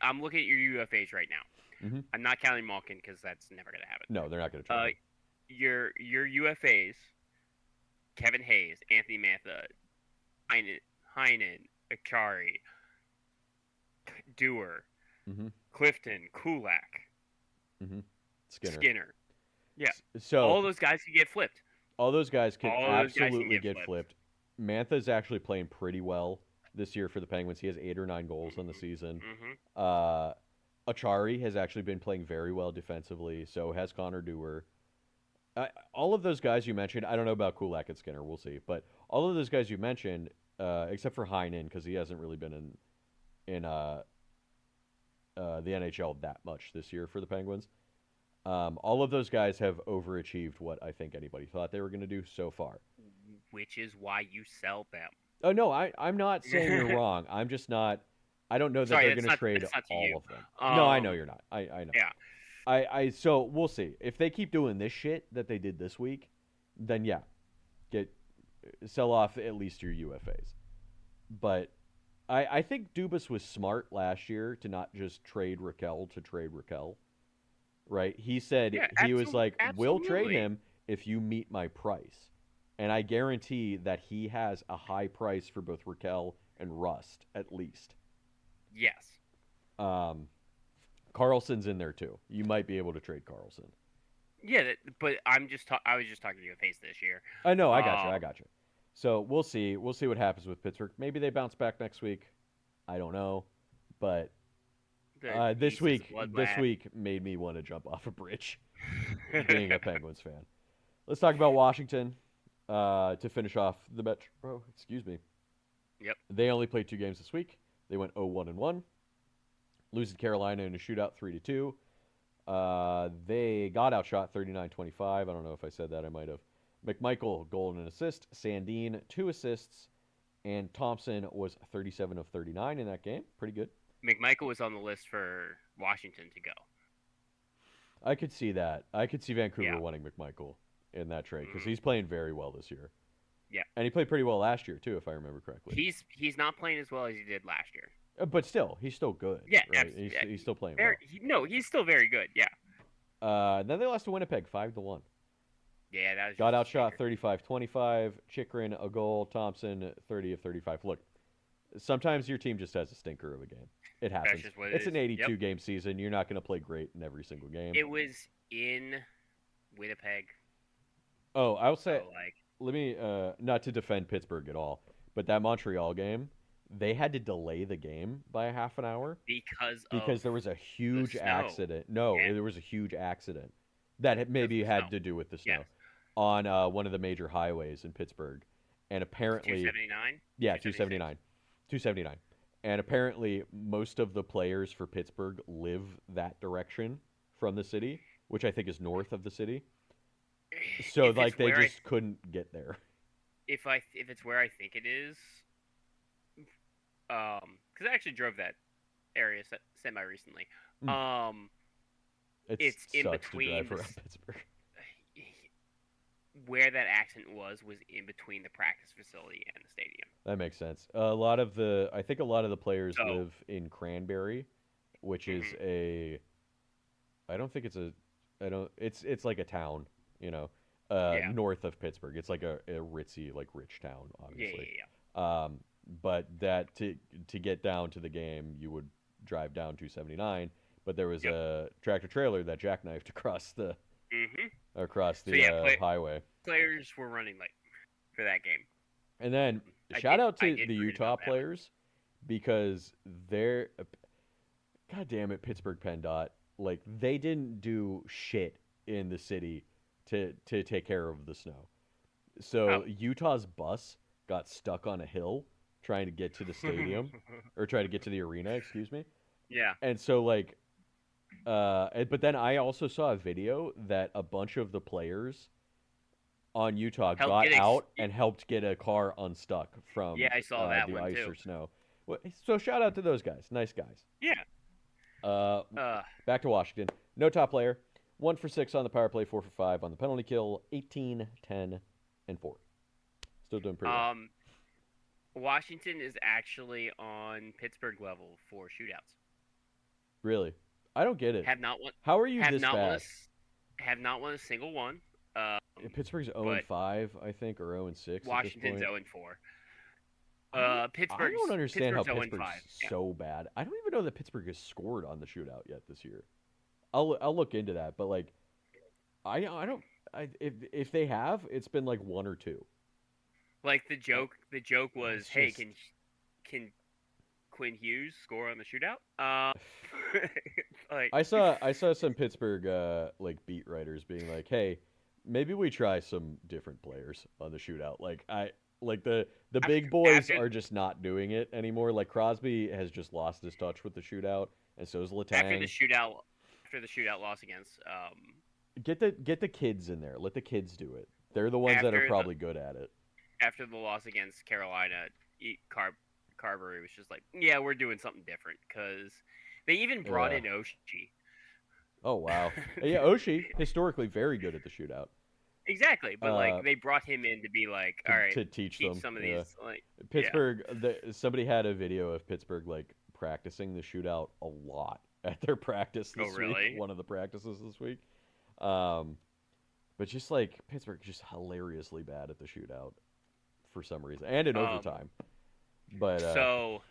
[SPEAKER 2] I'm looking at your UFAs right now.
[SPEAKER 1] Mm-hmm.
[SPEAKER 2] I'm not counting Malkin because that's never going to happen.
[SPEAKER 1] No, they're not going to trade.
[SPEAKER 2] Your UFAs, Kevin Hayes, Anthony Mantha, Heinen, Achari, Dewar,
[SPEAKER 1] Mm-hmm.
[SPEAKER 2] Clifton, Kulak,
[SPEAKER 1] Mm-hmm. Skinner.
[SPEAKER 2] Skinner. Yeah,
[SPEAKER 1] So
[SPEAKER 2] all those guys can get flipped.
[SPEAKER 1] all those guys could
[SPEAKER 2] All those guys can
[SPEAKER 1] absolutely
[SPEAKER 2] get
[SPEAKER 1] get
[SPEAKER 2] flipped.
[SPEAKER 1] flipped. Mantha's actually playing pretty well this year for the Penguins. He has 8 or 9 goals on the season.
[SPEAKER 2] Hmm.
[SPEAKER 1] Uh, Achari has actually been playing very well defensively. So has Connor Dewar. All of those guys you mentioned, I don't know about Kulak and Skinner. We'll see. But all of those guys you mentioned, except for Heinen, because he hasn't really been in the NHL that much this year for the Penguins. All of those guys have overachieved what I think anybody thought they were going to do so far.
[SPEAKER 2] Which is why you sell them.
[SPEAKER 1] Oh no, I'm not saying you're wrong. I'm just not. I don't know that
[SPEAKER 2] Sorry,
[SPEAKER 1] they're going to trade
[SPEAKER 2] that's not to
[SPEAKER 1] all
[SPEAKER 2] you.
[SPEAKER 1] of them. No, I know
[SPEAKER 2] Um,
[SPEAKER 1] you're not. I know.
[SPEAKER 2] yeah,
[SPEAKER 1] So we'll see if they keep doing this shit that they did this week. Then yeah, get sell off at least your UFAs. But I think Dubas was smart last year to not just trade Raquel to trade Raquel. Right? He said
[SPEAKER 2] yeah,
[SPEAKER 1] he was like, "We'll trade
[SPEAKER 2] absolutely.
[SPEAKER 1] him if you meet my price." And I guarantee that he has a high price for both Raquel and Rust, at least.
[SPEAKER 2] Yes.
[SPEAKER 1] Um, Carlson's in there too. You might be able to trade Carlson.
[SPEAKER 2] Yeah, but I was just talking to your face this year.
[SPEAKER 1] I know. I got you. I
[SPEAKER 2] Um,
[SPEAKER 1] got you. So we'll see. We'll see what happens with Pittsburgh. Maybe they bounce back next week. I don't know. But
[SPEAKER 2] the
[SPEAKER 1] this
[SPEAKER 2] East is
[SPEAKER 1] week,
[SPEAKER 2] a
[SPEAKER 1] this
[SPEAKER 2] bloodbath.
[SPEAKER 1] week made me want to jump off a bridge. Being a Penguins fan. Let's talk about Washington to finish off the Metro. Excuse me.
[SPEAKER 2] Yep.
[SPEAKER 1] They only played 2 games this week. They went 0-1-1, losing to Carolina in a shootout 3-2. They got outshot 39-25. I don't know if I said that. I might have. McMichael, goal and an assist. Sandin, 2 assists. And Thompson was 37 of 39 in that game. Pretty good.
[SPEAKER 2] McMichael was on the list for Washington to go.
[SPEAKER 1] I could see that. I could see Vancouver
[SPEAKER 2] Yeah.
[SPEAKER 1] wanting McMichael in that trade because
[SPEAKER 2] Mhm.
[SPEAKER 1] he's playing very well this year.
[SPEAKER 2] Yeah.
[SPEAKER 1] And he played pretty well last year, too, if I remember correctly.
[SPEAKER 2] He's not playing as well as he did last year.
[SPEAKER 1] But still, he's still good.
[SPEAKER 2] Yeah,
[SPEAKER 1] right?
[SPEAKER 2] absolutely.
[SPEAKER 1] He's still playing
[SPEAKER 2] Very, no, he's still very good. Yeah.
[SPEAKER 1] well. Then they lost to Winnipeg 5-1.
[SPEAKER 2] Yeah, that was
[SPEAKER 1] Got
[SPEAKER 2] just a
[SPEAKER 1] outshot
[SPEAKER 2] stinker.
[SPEAKER 1] 35-25. Chikrin a goal. Thompson 30 of 35. Look, sometimes your team just has a stinker of a game. It
[SPEAKER 2] That's
[SPEAKER 1] happens.
[SPEAKER 2] just what it
[SPEAKER 1] It's
[SPEAKER 2] is.
[SPEAKER 1] an
[SPEAKER 2] Yep.
[SPEAKER 1] 82 game season. You're not going to play great in every single game.
[SPEAKER 2] It was in Winnipeg.
[SPEAKER 1] Oh, I'll say,
[SPEAKER 2] So like,
[SPEAKER 1] let me not to defend Pittsburgh at all, but that Montreal game, they had to delay the game by a half an hour
[SPEAKER 2] because
[SPEAKER 1] because
[SPEAKER 2] of
[SPEAKER 1] there was a huge
[SPEAKER 2] snow.
[SPEAKER 1] accident. No,
[SPEAKER 2] Yeah.
[SPEAKER 1] there was a huge accident that maybe
[SPEAKER 2] the
[SPEAKER 1] had
[SPEAKER 2] snow.
[SPEAKER 1] to do with the snow
[SPEAKER 2] Yes.
[SPEAKER 1] on one of the major highways in Pittsburgh, and apparently,
[SPEAKER 2] 279.
[SPEAKER 1] yeah,
[SPEAKER 2] 276.
[SPEAKER 1] 279, and apparently most of the players for Pittsburgh live that direction from the city, which I think is north of the city. So
[SPEAKER 2] If
[SPEAKER 1] like
[SPEAKER 2] it's
[SPEAKER 1] they
[SPEAKER 2] where
[SPEAKER 1] just couldn't get there.
[SPEAKER 2] if it's where I think it is, because I actually drove that area semi recently.
[SPEAKER 1] Mm.
[SPEAKER 2] It's in
[SPEAKER 1] sucks to drive
[SPEAKER 2] between the
[SPEAKER 1] around Pittsburgh.
[SPEAKER 2] where that accident was in between the practice facility and the stadium.
[SPEAKER 1] That makes sense. I think a lot of the players
[SPEAKER 2] So-
[SPEAKER 1] live in Cranberry, which is
[SPEAKER 2] Mhm.
[SPEAKER 1] a, I don't think it's a, I don't, it's like a town,
[SPEAKER 2] Yeah.
[SPEAKER 1] north of Pittsburgh. It's like a ritzy, like rich town,
[SPEAKER 2] Yeah,
[SPEAKER 1] obviously.
[SPEAKER 2] yeah.
[SPEAKER 1] But that to get down to the game, you would drive down 279. But there was
[SPEAKER 2] Yep.
[SPEAKER 1] a tractor trailer that jackknifed
[SPEAKER 2] Hmm.
[SPEAKER 1] across the
[SPEAKER 2] So, yeah,
[SPEAKER 1] highway.
[SPEAKER 2] Players were running late for that game.
[SPEAKER 1] And then
[SPEAKER 2] I
[SPEAKER 1] shout
[SPEAKER 2] did-
[SPEAKER 1] out
[SPEAKER 2] I
[SPEAKER 1] to
[SPEAKER 2] did
[SPEAKER 1] the
[SPEAKER 2] read
[SPEAKER 1] Utah
[SPEAKER 2] about that.
[SPEAKER 1] players because they're, God damn it, Pittsburgh PennDOT, like they didn't do shit in the city to take care of the snow. So
[SPEAKER 2] Oh.
[SPEAKER 1] Utah's bus got stuck on a hill trying to get to the stadium or try to get to the arena, excuse me.
[SPEAKER 2] Yeah.
[SPEAKER 1] And so like but then I also saw a video that a bunch of the players on Utah
[SPEAKER 2] Helped
[SPEAKER 1] got
[SPEAKER 2] get
[SPEAKER 1] out and helped get a car unstuck from
[SPEAKER 2] Yeah, I saw that
[SPEAKER 1] the
[SPEAKER 2] one,
[SPEAKER 1] ice
[SPEAKER 2] too.
[SPEAKER 1] or snow. So shout out to those guys. Nice guys.
[SPEAKER 2] Yeah.
[SPEAKER 1] Back to Washington. No top player. 1 for 6 on the power play, 4 for 5 on the penalty kill, 18, 10, and 4. Still doing pretty well.
[SPEAKER 2] Washington is actually on Pittsburgh level for shootouts.
[SPEAKER 1] Really? I don't get it.
[SPEAKER 2] Have not won.
[SPEAKER 1] How are you
[SPEAKER 2] Have
[SPEAKER 1] this
[SPEAKER 2] not won.
[SPEAKER 1] bad?
[SPEAKER 2] Have not won a single one.
[SPEAKER 1] Pittsburgh's 0-5, I think, or 0-6 at this
[SPEAKER 2] Washington's
[SPEAKER 1] point.
[SPEAKER 2] 0-4.
[SPEAKER 1] I don't understand how
[SPEAKER 2] Pittsburgh's 0-5.
[SPEAKER 1] Pittsburgh's
[SPEAKER 2] Yeah.
[SPEAKER 1] so bad. I don't even know that Pittsburgh has scored on the shootout yet this year. I'll look into that, but like I don't if they have, it's been like one or two.
[SPEAKER 2] Like the joke was,
[SPEAKER 1] It's
[SPEAKER 2] hey,
[SPEAKER 1] just
[SPEAKER 2] can Quinn Hughes score on the shootout? Like
[SPEAKER 1] I saw some Pittsburgh like beat writers being like, "Hey, maybe we try some different players on the shootout." Like the big boys
[SPEAKER 2] after
[SPEAKER 1] are just not doing it anymore. Like Crosby has just lost his touch with the shootout, and so is
[SPEAKER 2] after the
[SPEAKER 1] Letang.
[SPEAKER 2] shootout loss against
[SPEAKER 1] Get the kids in there. Let the kids do it. They're the ones that are
[SPEAKER 2] after the
[SPEAKER 1] probably good at it.
[SPEAKER 2] after the loss against Carolina, Carberry was just like, yeah, we're doing something different because they even brought
[SPEAKER 1] Yeah.
[SPEAKER 2] in Oshie.
[SPEAKER 1] Oh wow. Yeah, Oshie historically very good at the shootout.
[SPEAKER 2] Exactly, but
[SPEAKER 1] Uh,
[SPEAKER 2] like they brought him in to be like, all right,
[SPEAKER 1] to teach them.
[SPEAKER 2] some of
[SPEAKER 1] Yeah.
[SPEAKER 2] these like yeah.
[SPEAKER 1] Pittsburgh. Somebody had a video of Pittsburgh like practicing the shootout a lot at their practice
[SPEAKER 2] Oh
[SPEAKER 1] this week.
[SPEAKER 2] really?
[SPEAKER 1] One of the practices this week. Um, but just like Pittsburgh, just hilariously bad at the shootout for some reason, and in
[SPEAKER 2] Um,
[SPEAKER 1] overtime. But
[SPEAKER 2] so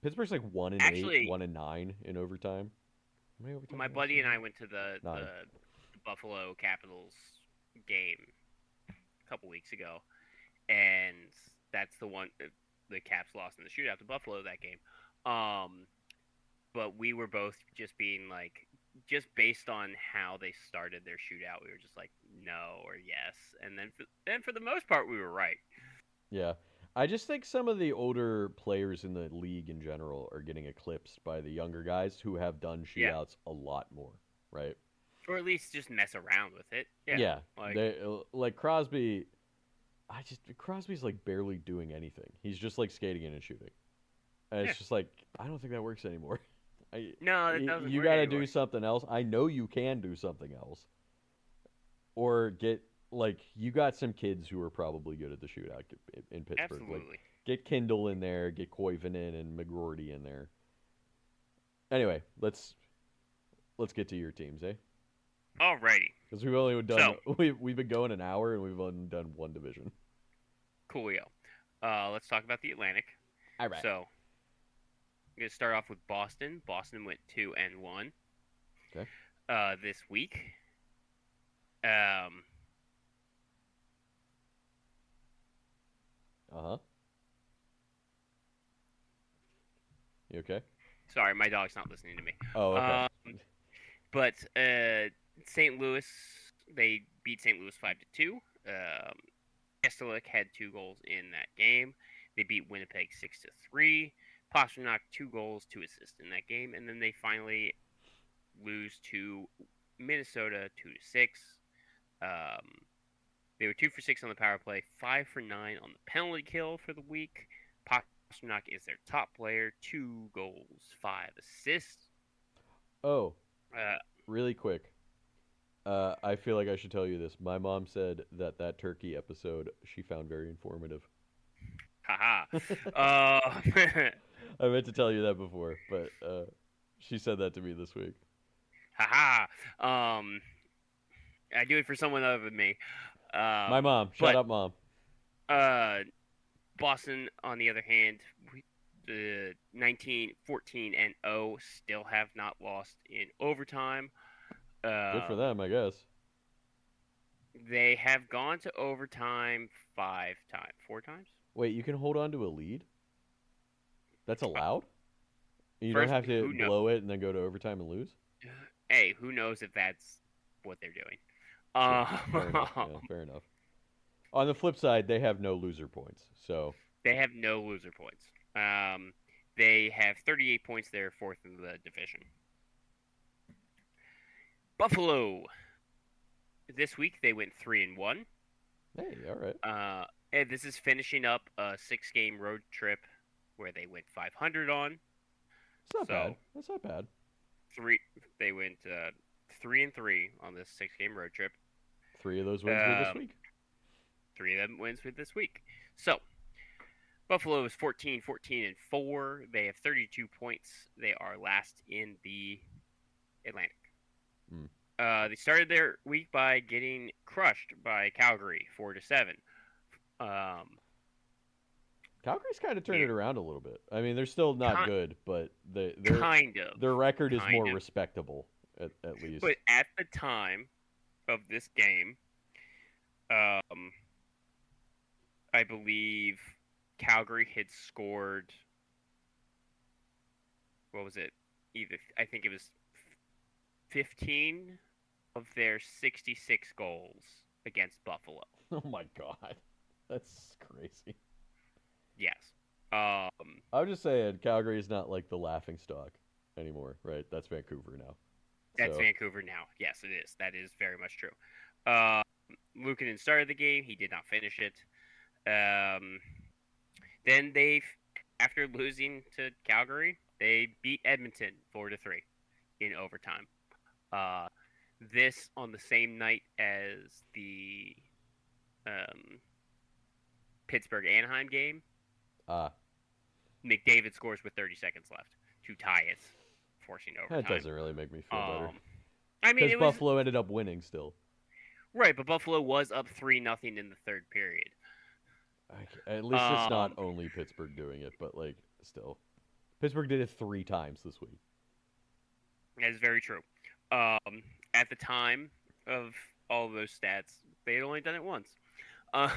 [SPEAKER 1] Pittsburgh's like 1-8,
[SPEAKER 2] actually,
[SPEAKER 1] 1-9 in overtime. How many overtime
[SPEAKER 2] my
[SPEAKER 1] games
[SPEAKER 2] buddy
[SPEAKER 1] do
[SPEAKER 2] and
[SPEAKER 1] they
[SPEAKER 2] I
[SPEAKER 1] have?
[SPEAKER 2] went to
[SPEAKER 1] Nine.
[SPEAKER 2] the Buffalo Capitals game a couple weeks ago, and that's the one the Caps lost in the shootout to Buffalo that game. Um, but we were both just being like, just based on how they started their shootout, we were just like no or yes, and then for the most part we were right.
[SPEAKER 1] Yeah. I just think some of the older players in the league in general are getting eclipsed by the younger guys who have done
[SPEAKER 2] Yeah,
[SPEAKER 1] shootouts a lot more, right?
[SPEAKER 2] or at least just mess around with it. Yeah,
[SPEAKER 1] Yeah.
[SPEAKER 2] like
[SPEAKER 1] They like Crosby, Crosby's like barely doing anything. He's just like skating in and shooting. And
[SPEAKER 2] yeah,
[SPEAKER 1] it's just like I don't think that works anymore.
[SPEAKER 2] no, it doesn't
[SPEAKER 1] You
[SPEAKER 2] work
[SPEAKER 1] got to do
[SPEAKER 2] anymore.
[SPEAKER 1] something else. I know you can do something else. Or get like you got some kids who are probably good at the shootout in Pittsburgh. Like
[SPEAKER 2] Absolutely.
[SPEAKER 1] get Kindle in there, get Koivunen and McGroarty in there. Anyway, let's get to your teams, eh?
[SPEAKER 2] Alrighty.
[SPEAKER 1] Because we've only done
[SPEAKER 2] So,
[SPEAKER 1] we've been going an hour and we've only done one division.
[SPEAKER 2] coolio. Let's talk about the Atlantic.
[SPEAKER 1] All right.
[SPEAKER 2] So, I'm gonna start off with Boston. Boston went 2-1.
[SPEAKER 1] Okay.
[SPEAKER 2] This week. Um,
[SPEAKER 1] Uh huh. You okay?
[SPEAKER 2] sorry, my dog's not listening to me.
[SPEAKER 1] Oh, okay.
[SPEAKER 2] But St. Louis, they beat St. Louis 5-2. Kestelik had 2 goals in that game. They beat Winnipeg 6-3. Pastrnak 2 goals, 2 assists in that game, and then they finally lose to Minnesota 2-6. They were 2 for 6 on the power play, 5 for 9 on the penalty kill for the week. Pastrnak is their top player, 2 goals, 5 assists.
[SPEAKER 1] Oh,
[SPEAKER 2] Uh,
[SPEAKER 1] really quick. I feel like I should tell you this. My mom said that turkey episode she found very informative.
[SPEAKER 2] haha.
[SPEAKER 1] I meant to tell you that before, but she said that to me this week.
[SPEAKER 2] Haha. I do it for someone other than me.
[SPEAKER 1] My mom. Shut
[SPEAKER 2] But
[SPEAKER 1] up, mom.
[SPEAKER 2] Boston, on the other hand, the 19-14-0 still have not lost in overtime.
[SPEAKER 1] Good for them, I guess.
[SPEAKER 2] They have gone to overtime 5 times, 4 times.
[SPEAKER 1] Wait, you can hold on to a lead? That's allowed? You
[SPEAKER 2] First,
[SPEAKER 1] don't have to
[SPEAKER 2] who knows?
[SPEAKER 1] blow it and then go to overtime and lose?
[SPEAKER 2] Hey, who knows if that's what they're doing?
[SPEAKER 1] Fair enough. Yeah, fair enough. On the flip side, they have no loser points. So,
[SPEAKER 2] They have no loser points. They have 38 points. They're fourth in the division. Buffalo. This week they went 3-1.
[SPEAKER 1] hey, all right.
[SPEAKER 2] And this is finishing up a 6-game road trip where they went 500 on.
[SPEAKER 1] It's not
[SPEAKER 2] So
[SPEAKER 1] bad. That's not bad.
[SPEAKER 2] They went 3-3 on this 6-game road trip.
[SPEAKER 1] 3 of those wins were this
[SPEAKER 2] Um,
[SPEAKER 1] week.
[SPEAKER 2] 3 of them wins with this week. So Buffalo is 14-14-4. They have 32 points. They are last in the Atlantic.
[SPEAKER 1] Mm.
[SPEAKER 2] They started their week by getting crushed by Calgary 4-7.
[SPEAKER 1] Calgary's kind of turned it
[SPEAKER 2] Here,
[SPEAKER 1] around a little bit. I mean, they're still not
[SPEAKER 2] Ki-
[SPEAKER 1] good, but
[SPEAKER 2] kind
[SPEAKER 1] their
[SPEAKER 2] of,
[SPEAKER 1] record is
[SPEAKER 2] kind
[SPEAKER 1] more
[SPEAKER 2] of.
[SPEAKER 1] respectable at least.
[SPEAKER 2] But at the time of this game, um, I believe Calgary had scored. What was it? I think it was 15 of their 66 goals against Buffalo.
[SPEAKER 1] Oh my god, that's crazy.
[SPEAKER 2] Yes.
[SPEAKER 1] I'm just saying, Calgary is not like the laughing stock anymore, right? That's Vancouver now.
[SPEAKER 2] That's
[SPEAKER 1] So
[SPEAKER 2] Vancouver now. Yes, it is. That is very much true. Uh, Luukkonen started the game. He did not finish it. Um, then after losing to Calgary, they beat Edmonton 4-3 in overtime. Uh, this on the same night as the um, Pittsburgh Anaheim game.
[SPEAKER 1] ah,
[SPEAKER 2] McDavid scores with 30 seconds left to tie it, forcing overtime.
[SPEAKER 1] that doesn't really make me feel better
[SPEAKER 2] I mean,
[SPEAKER 1] because
[SPEAKER 2] it was
[SPEAKER 1] Buffalo ended up winning still.
[SPEAKER 2] right, but Buffalo was up 3-0 in the third period.
[SPEAKER 1] At least it's not only Pittsburgh doing it, but like still, Pittsburgh did it 3 times this week.
[SPEAKER 2] That is very true. At the time of all of those stats, they had only done it once. Uh,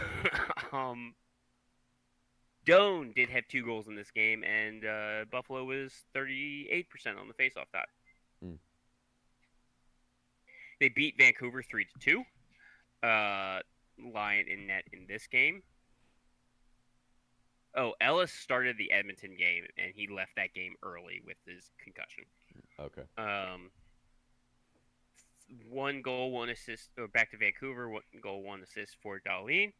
[SPEAKER 2] um, Doan did have 2 goals in this game, and Buffalo was 38% on the faceoff dot.
[SPEAKER 1] Mm.
[SPEAKER 2] They beat Vancouver 3-2. Lyon in net in this game. Oh, Ellis started the Edmonton game, and he left that game early with his concussion.
[SPEAKER 1] Okay.
[SPEAKER 2] 1 goal, 1 assist. Or back to Vancouver. 1 goal, 1 assist for Dahlin.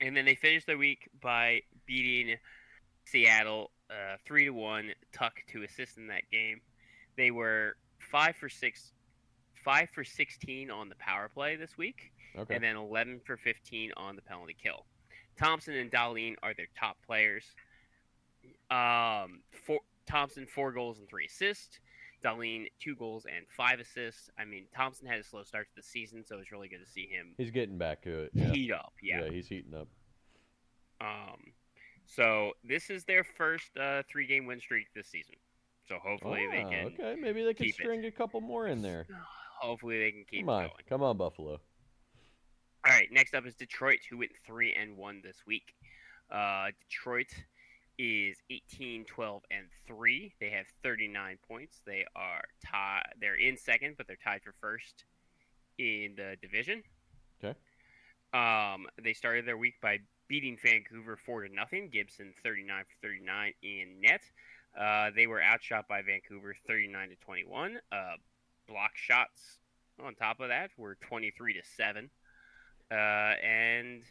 [SPEAKER 2] And then they finished the week by beating Seattle 3-1. Tuck to assist in that game. They were 5 for 16 on the power play this week,
[SPEAKER 1] Okay.
[SPEAKER 2] and then 11 for 15 on the penalty kill. Thompson and Dahlin are their top players. Thompson 4 goals and 3 assists. Dahlin 2 goals and 5 assists. I mean, Thompson had a slow start to the season, so it's really good to see him.
[SPEAKER 1] He's getting back to it. Yeah.
[SPEAKER 2] Heat up. Yeah,
[SPEAKER 1] he's heating up.
[SPEAKER 2] So this is their first 3-game win streak this season. So hopefully they can.
[SPEAKER 1] Okay, maybe they can
[SPEAKER 2] keep
[SPEAKER 1] string a couple more in there.
[SPEAKER 2] Hopefully they can keep
[SPEAKER 1] Come on,
[SPEAKER 2] going.
[SPEAKER 1] come on, Buffalo.
[SPEAKER 2] All right, next up is Detroit, who went 3-1 this week. Detroit is 18-12-3. They have 39 points. They are tied. They're in second, but they're tied for first in the division.
[SPEAKER 1] Okay.
[SPEAKER 2] They started their week by beating Vancouver 4-0. Gibson 39 for 39 in net. They were outshot by Vancouver 39-21. Block shots on top of that were 23-7. And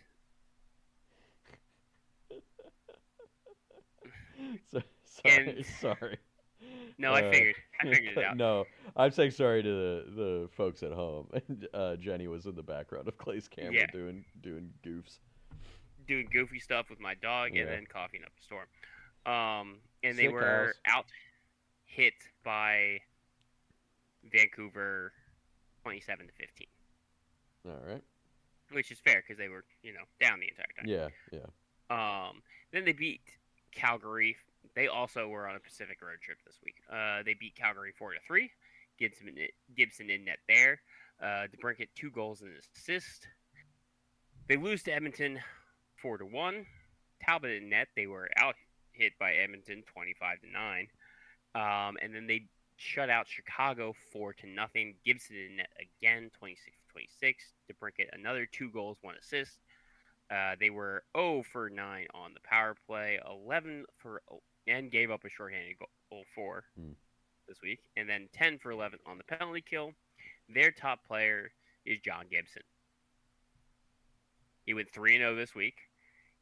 [SPEAKER 1] sorry.
[SPEAKER 2] No, I figured it out.
[SPEAKER 1] No, I'm saying sorry to the folks at home. Jenny was in the background of Clay's camera doing goofs.
[SPEAKER 2] Doing goofy stuff with my dog and then coughing up a storm. And they
[SPEAKER 1] Sick
[SPEAKER 2] were
[SPEAKER 1] house.
[SPEAKER 2] out hit by Vancouver 27-15.
[SPEAKER 1] All right.
[SPEAKER 2] Which is fair because they were, down the entire time.
[SPEAKER 1] Yeah.
[SPEAKER 2] Then they beat Calgary. They also were on a Pacific road trip this week. They beat Calgary 4-3. Gibson in net there. DeBrincat 2 goals and an assist. They lose to Edmonton 4-1. Talbot in net. They were out hit by Edmonton 25-9. And then they shut out Chicago 4-0. Gibson in net again 26-26. DeBrincat another 2 goals, 1 assist. They were 0 for 9 on the power play, 11 for and gave up a shorthanded goal for this week, and then 10 for 11 on the penalty kill. Their top player is John Gibson. He went 3-0 this week.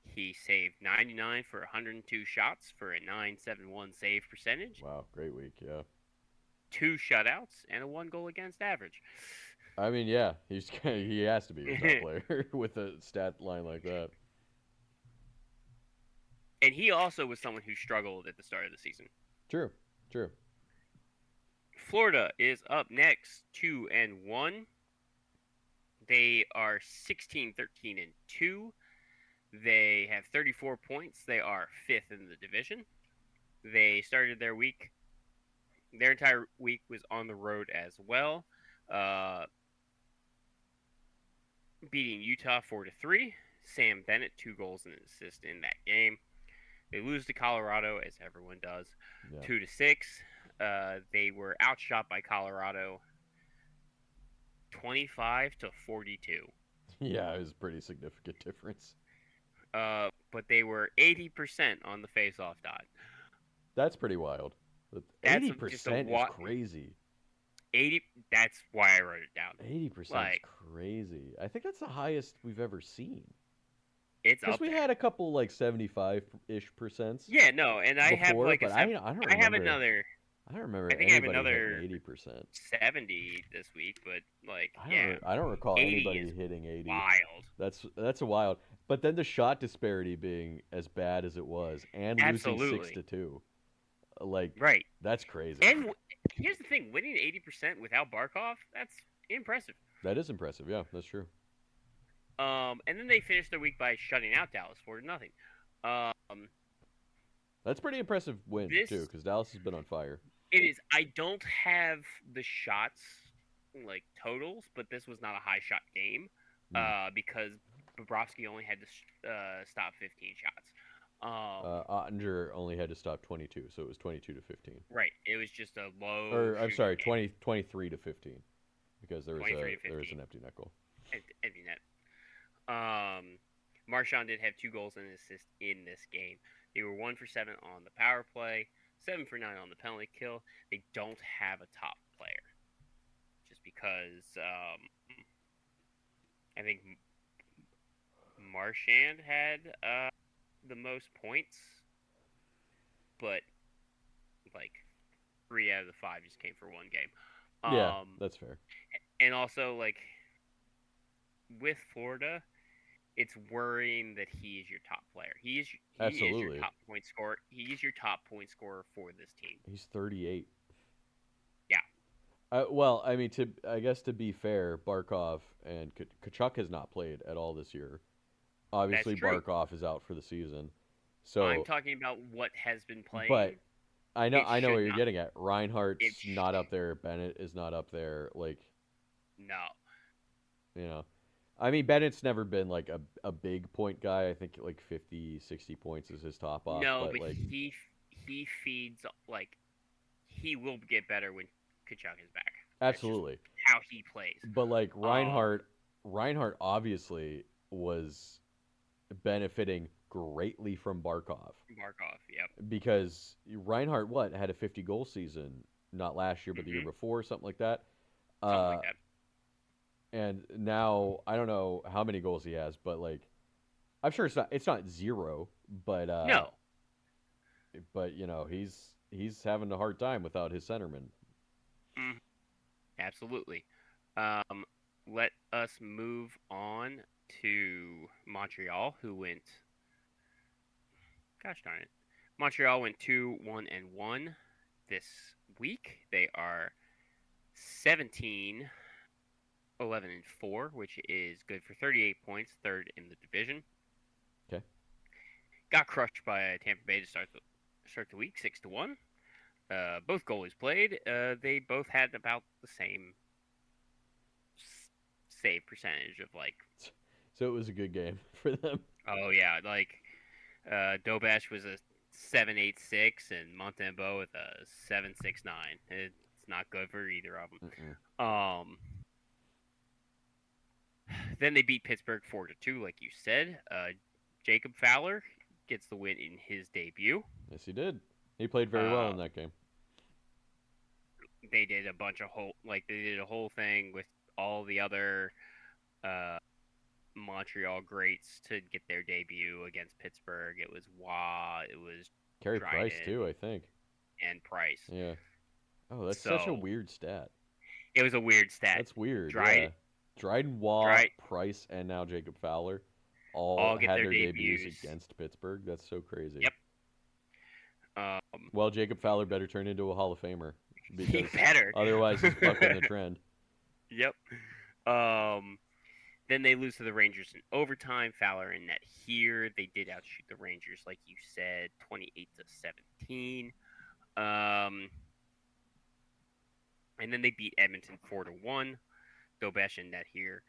[SPEAKER 2] He saved 99 for 102 shots for a .971 save percentage.
[SPEAKER 1] Wow, great week, yeah.
[SPEAKER 2] 2 shutouts and a 1 goal against average.
[SPEAKER 1] I mean, yeah, he has to be a top player with a stat line like that.
[SPEAKER 2] And he also was someone who struggled at the start of the season.
[SPEAKER 1] True.
[SPEAKER 2] Florida is up next, 2-1. They are 16, 13, and 2. They have 34 points. They are fifth in the division. They started their entire week was on the road as well, uh, beating Utah 4-3. Sam Bennett 2 goals and an assist in that game. They lose to Colorado, as everyone does,
[SPEAKER 1] Yeah.
[SPEAKER 2] 2-6. They were outshot by Colorado 25-42.
[SPEAKER 1] Yeah, it was a pretty significant difference.
[SPEAKER 2] But they were 80% on the face-off dot.
[SPEAKER 1] That's pretty wild.
[SPEAKER 2] That's
[SPEAKER 1] 80% is crazy.
[SPEAKER 2] 80. That's why I wrote it down.
[SPEAKER 1] 80% is
[SPEAKER 2] Like,
[SPEAKER 1] crazy. I think that's the highest we've ever seen.
[SPEAKER 2] it's
[SPEAKER 1] Because
[SPEAKER 2] up
[SPEAKER 1] we
[SPEAKER 2] there.
[SPEAKER 1] had a couple like 75-ish percents.
[SPEAKER 2] Yeah, no, and I have
[SPEAKER 1] before,
[SPEAKER 2] like
[SPEAKER 1] but I don't remember.
[SPEAKER 2] I have another
[SPEAKER 1] I don't remember
[SPEAKER 2] I think I have
[SPEAKER 1] anybody
[SPEAKER 2] another
[SPEAKER 1] hitting 80%.
[SPEAKER 2] 70 this week, but like,
[SPEAKER 1] I don't recall
[SPEAKER 2] 80
[SPEAKER 1] anybody
[SPEAKER 2] is
[SPEAKER 1] hitting 80.
[SPEAKER 2] wild.
[SPEAKER 1] That's a wild. But then the shot disparity being as bad as it was and losing
[SPEAKER 2] Absolutely.
[SPEAKER 1] 6-2. Like,
[SPEAKER 2] Right.
[SPEAKER 1] that's crazy.
[SPEAKER 2] And here's the thing: winning 80% without Barkov, that's impressive.
[SPEAKER 1] That is impressive. Yeah, that's true.
[SPEAKER 2] And then they finished their week by shutting out Dallas 4-0.
[SPEAKER 1] That's pretty impressive win
[SPEAKER 2] This-
[SPEAKER 1] too, because Dallas has been on fire.
[SPEAKER 2] It is. I don't have the shots like totals, but this was not a high shot game because Bobrovsky only had to stop 15 shots.
[SPEAKER 1] Ottinger only had to stop 22, so it was 22-15.
[SPEAKER 2] Right. It was just a low.
[SPEAKER 1] Or I'm
[SPEAKER 2] shooting
[SPEAKER 1] sorry,
[SPEAKER 2] game.
[SPEAKER 1] 23-15, because there was
[SPEAKER 2] 23 to
[SPEAKER 1] there was
[SPEAKER 2] 15.
[SPEAKER 1] an empty net goal.
[SPEAKER 2] Empty net. Marchand did have 2 goals and an assist in this game. They were 1 for 7 on the power play, 7 for 9 on the penalty kill. They don't have a top player, just because I think Marchand had the most points, but like 3 out of the 5 just came for one game.
[SPEAKER 1] Yeah, that's fair.
[SPEAKER 2] And also, like, with Florida, it's worrying that he is your top player. He is
[SPEAKER 1] Absolutely.
[SPEAKER 2] your top point scorer. He is your top point scorer for this team.
[SPEAKER 1] He's 38.
[SPEAKER 2] Yeah.
[SPEAKER 1] Well, I mean, I guess to be fair, Barkov and Kachuk has not played at all this year. Obviously,
[SPEAKER 2] That's true.
[SPEAKER 1] Barkov is out for the season. So
[SPEAKER 2] I'm talking about what has been playing.
[SPEAKER 1] But I know
[SPEAKER 2] It
[SPEAKER 1] what
[SPEAKER 2] should
[SPEAKER 1] you're
[SPEAKER 2] not.
[SPEAKER 1] getting at. Reinhardt's
[SPEAKER 2] It
[SPEAKER 1] not up there. Bennett is not up there. Like,
[SPEAKER 2] no.
[SPEAKER 1] you know, I mean, Bennett's never been like a big point guy. I think like 50, 60 points is his top off.
[SPEAKER 2] No, but
[SPEAKER 1] like,
[SPEAKER 2] he feeds, like, he will get better when Kachuk is back. That's just
[SPEAKER 1] absolutely.
[SPEAKER 2] how he plays.
[SPEAKER 1] But like Reinhardt obviously was benefiting greatly from Barkov
[SPEAKER 2] Barkov, yep.
[SPEAKER 1] because Reinhardt had a 50-goal season, not last year but the year before, something like that.
[SPEAKER 2] Something like that.
[SPEAKER 1] And now I don't know how many goals he has, but like I'm sure it's not 0, but
[SPEAKER 2] No.
[SPEAKER 1] But you know, he's having a hard time without his centerman.
[SPEAKER 2] Absolutely. Let us move on to Montreal, who went. Gosh darn it! Montreal went 2-1-1 this week. They are 17, 11-4, which is good for 38 points, third in the division.
[SPEAKER 1] Okay.
[SPEAKER 2] Got crushed by Tampa Bay to start the week, 6-1. Both goalies played. They both had about the same save percentage of like.
[SPEAKER 1] So it was a good game for them.
[SPEAKER 2] Oh yeah, like Dobash was a 7.86 and Montembeau with a 7.69. It's not good for either of them. Then they beat Pittsburgh 4-2, like you said. Jacob Fowler gets the win in his debut.
[SPEAKER 1] Yes, he did. He played very well in that game.
[SPEAKER 2] They did a bunch of they did a whole thing with all the other Montreal greats to get their debut against Pittsburgh. It was Waugh, it was
[SPEAKER 1] Carey
[SPEAKER 2] Dryden,
[SPEAKER 1] Price too, I think.
[SPEAKER 2] and Price.
[SPEAKER 1] Yeah. Oh, that's such a
[SPEAKER 2] So-
[SPEAKER 1] weird stat.
[SPEAKER 2] It was a weird stat.
[SPEAKER 1] That's weird.
[SPEAKER 2] Dryden-
[SPEAKER 1] Yeah. Dryden, Waugh,
[SPEAKER 2] Dry-
[SPEAKER 1] Price, and now Jacob Fowler all
[SPEAKER 2] get
[SPEAKER 1] had
[SPEAKER 2] their
[SPEAKER 1] their debuts
[SPEAKER 2] debuts.
[SPEAKER 1] against Pittsburgh. That's so crazy.
[SPEAKER 2] Yep.
[SPEAKER 1] Well, Jacob Fowler better turn into a Hall of Famer
[SPEAKER 2] He
[SPEAKER 1] because
[SPEAKER 2] better.
[SPEAKER 1] otherwise he's bucking the trend.
[SPEAKER 2] Yep. Then they lose to the Rangers in overtime. Fowler in net here. They did outshoot the Rangers, like you said, 28-17. And then they beat Edmonton 4-1. Dobesh in net here.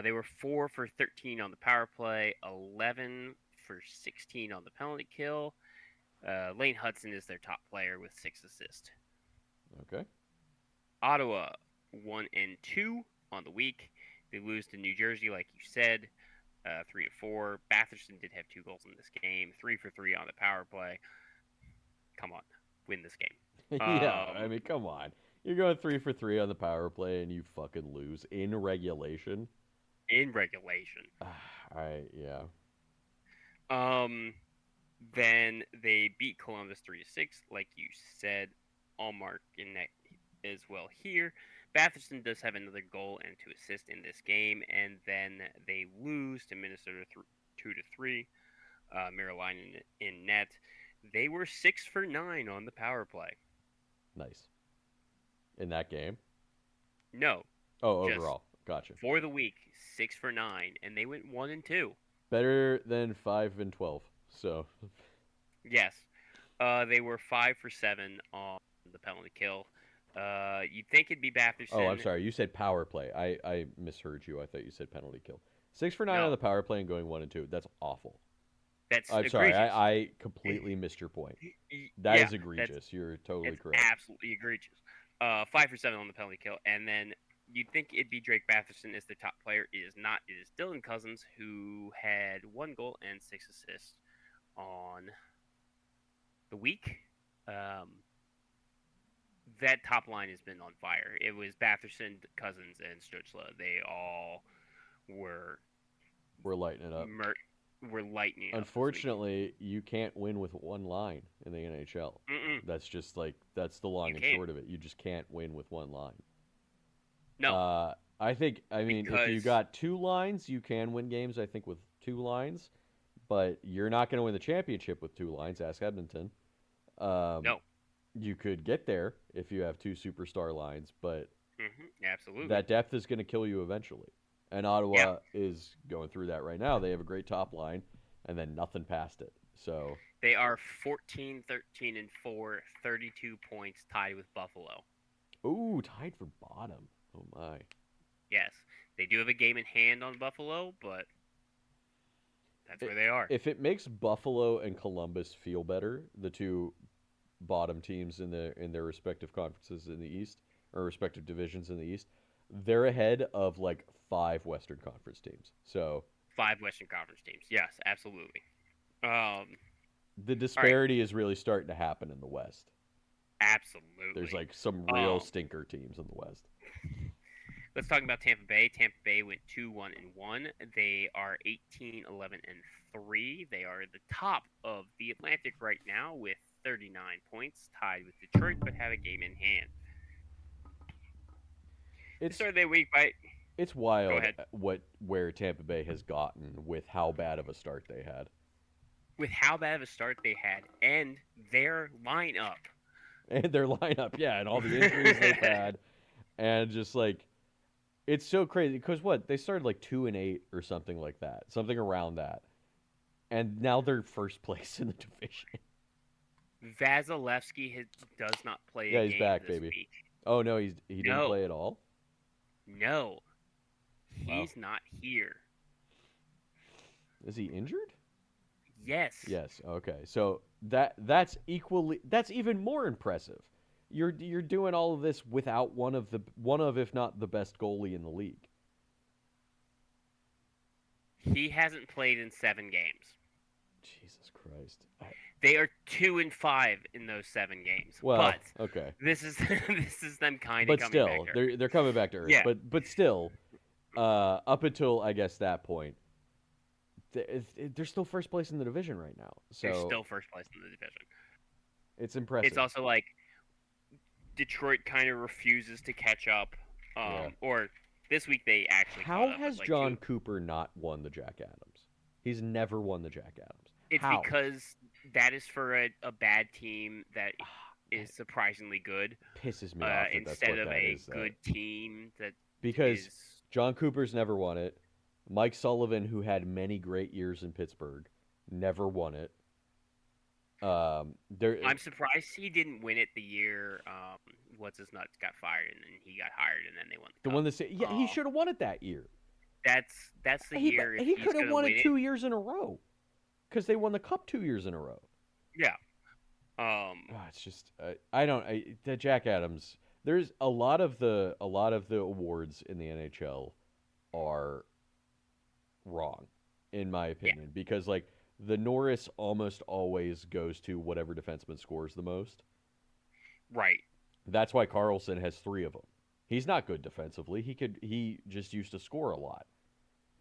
[SPEAKER 2] They were 4 for 13 on the power play, 11 for 16 on the penalty kill. Lane Hudson is their top player with 6 assists.
[SPEAKER 1] Okay.
[SPEAKER 2] Ottawa 1-2 on the week. They lose to New Jersey, like you said, 3-4. Batherson did have 2 goals in this game, 3 for 3 on the power play. Come on, win this game.
[SPEAKER 1] Yeah, I mean, come on. You're going 3 for 3 on the power play, and you fucking lose in regulation.
[SPEAKER 2] In regulation.
[SPEAKER 1] Yeah.
[SPEAKER 2] Then they beat Columbus 3-6, like you said. Allmark in that as well here. Batherson does have another goal and 2 assists in this game, and then they lose to Minnesota 2-3. Maryline in net. They were 6 for 9 on the power play.
[SPEAKER 1] Nice. In that game?
[SPEAKER 2] No.
[SPEAKER 1] Oh, overall. Gotcha.
[SPEAKER 2] For the week, 6 for 9, and they went 1-2.
[SPEAKER 1] Better than 5 and 12. So.
[SPEAKER 2] Yes. They were 5 for 7 on the penalty kill. You'd think it'd be Batherson.
[SPEAKER 1] Oh, I'm sorry. You said power play. I misheard you. I thought you said penalty kill. 6 for 9 on the power play and going 1-2. That's awful. I'm sorry. I completely missed your point. That is egregious. You're totally correct.
[SPEAKER 2] Absolutely egregious. 5 for 7 on the penalty kill, and then you'd think it'd be Drake Batherson as the top player. It is not. It is Dylan Cousins, who had 1 goal and 6 assists on the week. That top line has been on fire. It was Batherson, Cousins, and Stutzla. They all were
[SPEAKER 1] lighting it up.
[SPEAKER 2] We're lightning up.
[SPEAKER 1] Unfortunately, you can't win with one line in the NHL. That's just that's the long and short of it. You just can't win with one line.
[SPEAKER 2] No.
[SPEAKER 1] I mean, if you got 2 lines, you can win games, I think, with 2 lines. But you're not going to win the championship with 2 lines. Ask Edmonton.
[SPEAKER 2] No.
[SPEAKER 1] You could get there if you have 2 superstar lines, but
[SPEAKER 2] absolutely,
[SPEAKER 1] that depth is going to kill you eventually. And Ottawa is going through that right now. They have a great top line, and then nothing past it. So
[SPEAKER 2] they are 14-13-4, 32 points, tied with Buffalo.
[SPEAKER 1] Ooh, tied for bottom. Oh my.
[SPEAKER 2] Yes, they do have a game in hand on Buffalo, but that's where they are.
[SPEAKER 1] If it makes Buffalo and Columbus feel better, the 2 bottom teams in their respective conferences in the East, or respective divisions in the East, they're ahead of 5 Western Conference teams. So
[SPEAKER 2] 5 Western Conference teams. Yes, absolutely.
[SPEAKER 1] The disparity is really starting to happen in the West.
[SPEAKER 2] Absolutely.
[SPEAKER 1] There's some real stinker teams in the West.
[SPEAKER 2] Let's talk about Tampa Bay. Tampa Bay went 2-1-1. They are 18-11-3. They are at the top of the Atlantic right now with 39 points, tied with Detroit, but have a game in hand.
[SPEAKER 1] It's wild where Tampa Bay has gotten with how bad of a start they had.
[SPEAKER 2] With how bad of a start they had, and their lineup.
[SPEAKER 1] And all the injuries they've had, and just it's so crazy because they started 2-8 or something like that, something around that, and now they're first place in the division.
[SPEAKER 2] Vasilevsky does not play.
[SPEAKER 1] Yeah, he's back, baby.
[SPEAKER 2] Week.
[SPEAKER 1] Oh no, he didn't play at all.
[SPEAKER 2] No, he's not here.
[SPEAKER 1] Is he injured?
[SPEAKER 2] Yes.
[SPEAKER 1] Yes. Okay. So that's even more impressive. You're doing all of this without one of if not the best goalie in the league.
[SPEAKER 2] He hasn't played in 7 games.
[SPEAKER 1] Jesus Christ.
[SPEAKER 2] They are 2-5 in those 7 games.
[SPEAKER 1] Well,
[SPEAKER 2] but
[SPEAKER 1] okay.
[SPEAKER 2] This is them kind of coming back to earth.
[SPEAKER 1] They're coming back to earth.
[SPEAKER 2] Yeah.
[SPEAKER 1] But still, up until I guess that point, they're still first place in the division right now. So
[SPEAKER 2] they're still first place in the division.
[SPEAKER 1] It's impressive.
[SPEAKER 2] It's also Detroit kind of refuses to catch up. Or this week they actually.
[SPEAKER 1] How has John Cooper not won the Jack Adams? He's never won the Jack Adams.
[SPEAKER 2] It's because that is for a bad team that is surprisingly good.
[SPEAKER 1] Pisses me off.
[SPEAKER 2] Instead of a good team that
[SPEAKER 1] because John Cooper's never won it. Mike Sullivan, who had many great years in Pittsburgh, never won it. There,
[SPEAKER 2] I'm surprised he didn't win it the year what's his nuts got fired and then he got hired and then they won
[SPEAKER 1] the
[SPEAKER 2] the
[SPEAKER 1] one
[SPEAKER 2] cup.
[SPEAKER 1] that said, yeah, he should have won it that year.
[SPEAKER 2] That's the year if
[SPEAKER 1] He
[SPEAKER 2] he's
[SPEAKER 1] could have
[SPEAKER 2] gonna
[SPEAKER 1] won
[SPEAKER 2] win
[SPEAKER 1] it
[SPEAKER 2] it.
[SPEAKER 1] 2 years in a row because they won the cup 2 years in a row.
[SPEAKER 2] Yeah.
[SPEAKER 1] It's just I don't the Jack Adams. There's a lot of the awards in the NHL are wrong, in my opinion, because like the Norris almost always goes to whatever defenseman scores the most.
[SPEAKER 2] Right.
[SPEAKER 1] That's why Carlson has 3 of them. He's not good defensively. He just used to score a lot.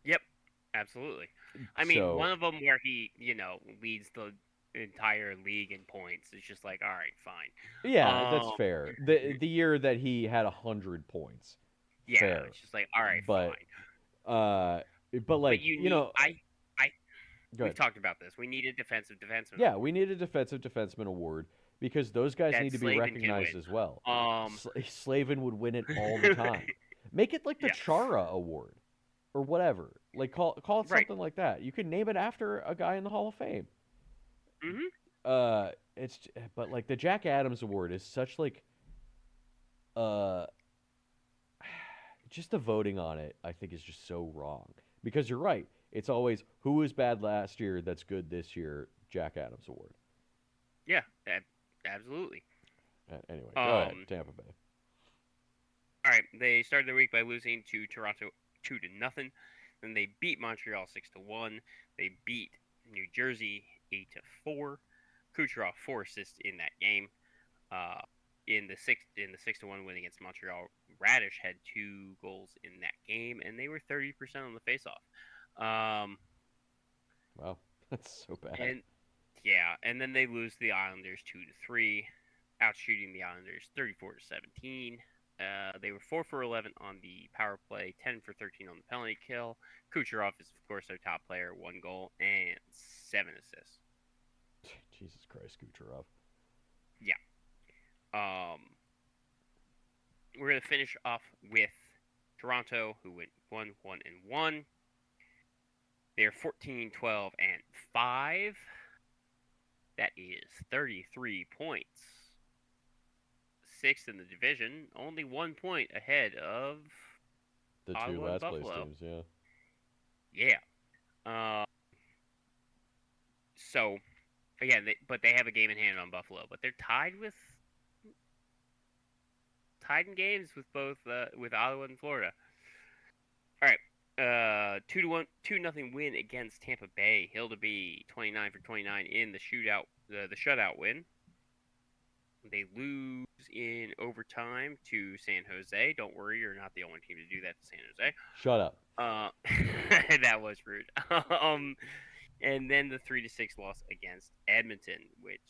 [SPEAKER 2] Yep. Absolutely. I mean,
[SPEAKER 1] So,
[SPEAKER 2] one of them where he, leads the entire league in points. It's just like, all right, fine.
[SPEAKER 1] yeah, that's fair. The year that he had 100 points,
[SPEAKER 2] Yeah,
[SPEAKER 1] fair.
[SPEAKER 2] it's just like, all right,
[SPEAKER 1] But
[SPEAKER 2] fine.
[SPEAKER 1] but like
[SPEAKER 2] But you
[SPEAKER 1] you
[SPEAKER 2] need,
[SPEAKER 1] know, go
[SPEAKER 2] we've
[SPEAKER 1] ahead.
[SPEAKER 2] talked about this. We need a defensive defenseman.
[SPEAKER 1] Yeah, we need a defensive defenseman award because those guys
[SPEAKER 2] That
[SPEAKER 1] need to be
[SPEAKER 2] Slavin can
[SPEAKER 1] recognized
[SPEAKER 2] win.
[SPEAKER 1] as well.
[SPEAKER 2] Um,
[SPEAKER 1] Slavin would win it all the time. Make it like the
[SPEAKER 2] Yeah.
[SPEAKER 1] Chara Award or whatever. Like call it
[SPEAKER 2] Right.
[SPEAKER 1] something like that. You can name it after a guy in the Hall of Fame.
[SPEAKER 2] hmm
[SPEAKER 1] But like the Jack Adams Award is such like uh just the voting on it I think is just so wrong because you're right. It's always who was bad last year that's good this year. Jack Adams Award.
[SPEAKER 2] Yeah, absolutely.
[SPEAKER 1] Anyway, go ahead. Tampa Bay.
[SPEAKER 2] All right, they started their week by losing to Toronto 2-0. Then they beat Montreal 6-1. They beat New Jersey 8-4. Kucherov 4 assists in that game. In the 6-1 win against Montreal, Radish had 2 goals in that game, and they were 30% on the faceoff.
[SPEAKER 1] Wow, that's so bad.
[SPEAKER 2] And then they lose to the Islanders 2-3, outshooting the Islanders 34-17. They were 4 for 11 on the power play, 10 for 13 on the penalty kill. Kucherov is, of course, their top player, 1 goal and 7 assists.
[SPEAKER 1] Jesus Christ, Kucherov.
[SPEAKER 2] Yeah. We're going to finish off with Toronto, who went 1-1-1. They're 14-12-5. That is 33 points. 6th in the division, only 1 point ahead of
[SPEAKER 1] The 2
[SPEAKER 2] Ottawa and
[SPEAKER 1] last place
[SPEAKER 2] Buffalo.
[SPEAKER 1] teams, yeah.
[SPEAKER 2] Yeah. So, again, they have a game in hand on Buffalo, but they're tied in games with both with Ottawa and Florida. All right. 2-0 win against Tampa Bay. Hildeby 29 for 29 in the shootout, the shutout win. They lose in overtime to San Jose. Don't worry, you're not the only team to do that to San Jose.
[SPEAKER 1] Shut up.
[SPEAKER 2] That was rude. And then the 3-6 loss against Edmonton, which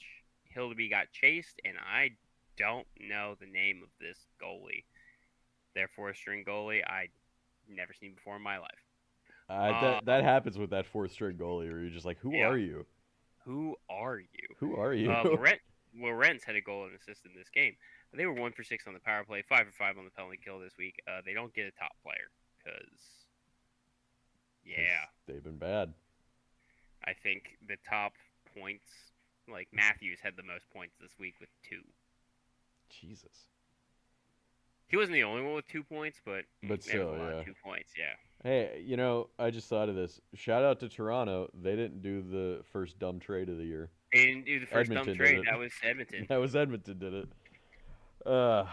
[SPEAKER 2] Hildeby got chased, and I don't know the name of this goalie. Their 4th-string goalie, I'd never seen before in my life.
[SPEAKER 1] That happens with that 4th-string goalie, where you're just like, who are you?
[SPEAKER 2] Who are you?
[SPEAKER 1] Who are you?
[SPEAKER 2] Lorenz had a goal and assist in this game. They were 1 for 6 on the power play, 5 for 5 on the penalty kill this week. They don't get a top player because, yeah,
[SPEAKER 1] they've been bad.
[SPEAKER 2] I think the top points, like Matthews, had the most points this week with 2.
[SPEAKER 1] Jesus.
[SPEAKER 2] He wasn't the only one with 2 points, but
[SPEAKER 1] still, yeah.
[SPEAKER 2] 2 points, yeah.
[SPEAKER 1] Hey, I just thought of this. Shout out to Toronto. They didn't do the first dumb trade of the year.
[SPEAKER 2] They didn't do the first
[SPEAKER 1] Edmonton
[SPEAKER 2] dumb trade.
[SPEAKER 1] did it.
[SPEAKER 2] That was Edmonton.
[SPEAKER 1] That was Edmonton did it. Or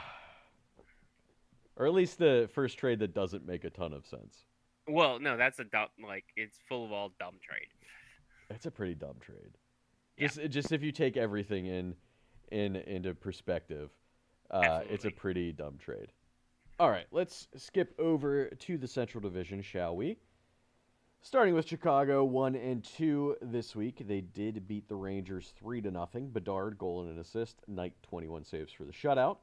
[SPEAKER 1] at least the first trade that doesn't make a ton of sense.
[SPEAKER 2] Well, no, that's a dumb. Like, it's full of all dumb trade.
[SPEAKER 1] It's a pretty dumb trade.
[SPEAKER 2] Yeah.
[SPEAKER 1] Just if you take everything into perspective, it's a pretty dumb trade. All right, let's skip over to the Central Division, shall we? Starting with Chicago, 1-2 this week. They did beat the Rangers 3-0. Bedard, goal and an assist. Knight, 21 saves for the shutout.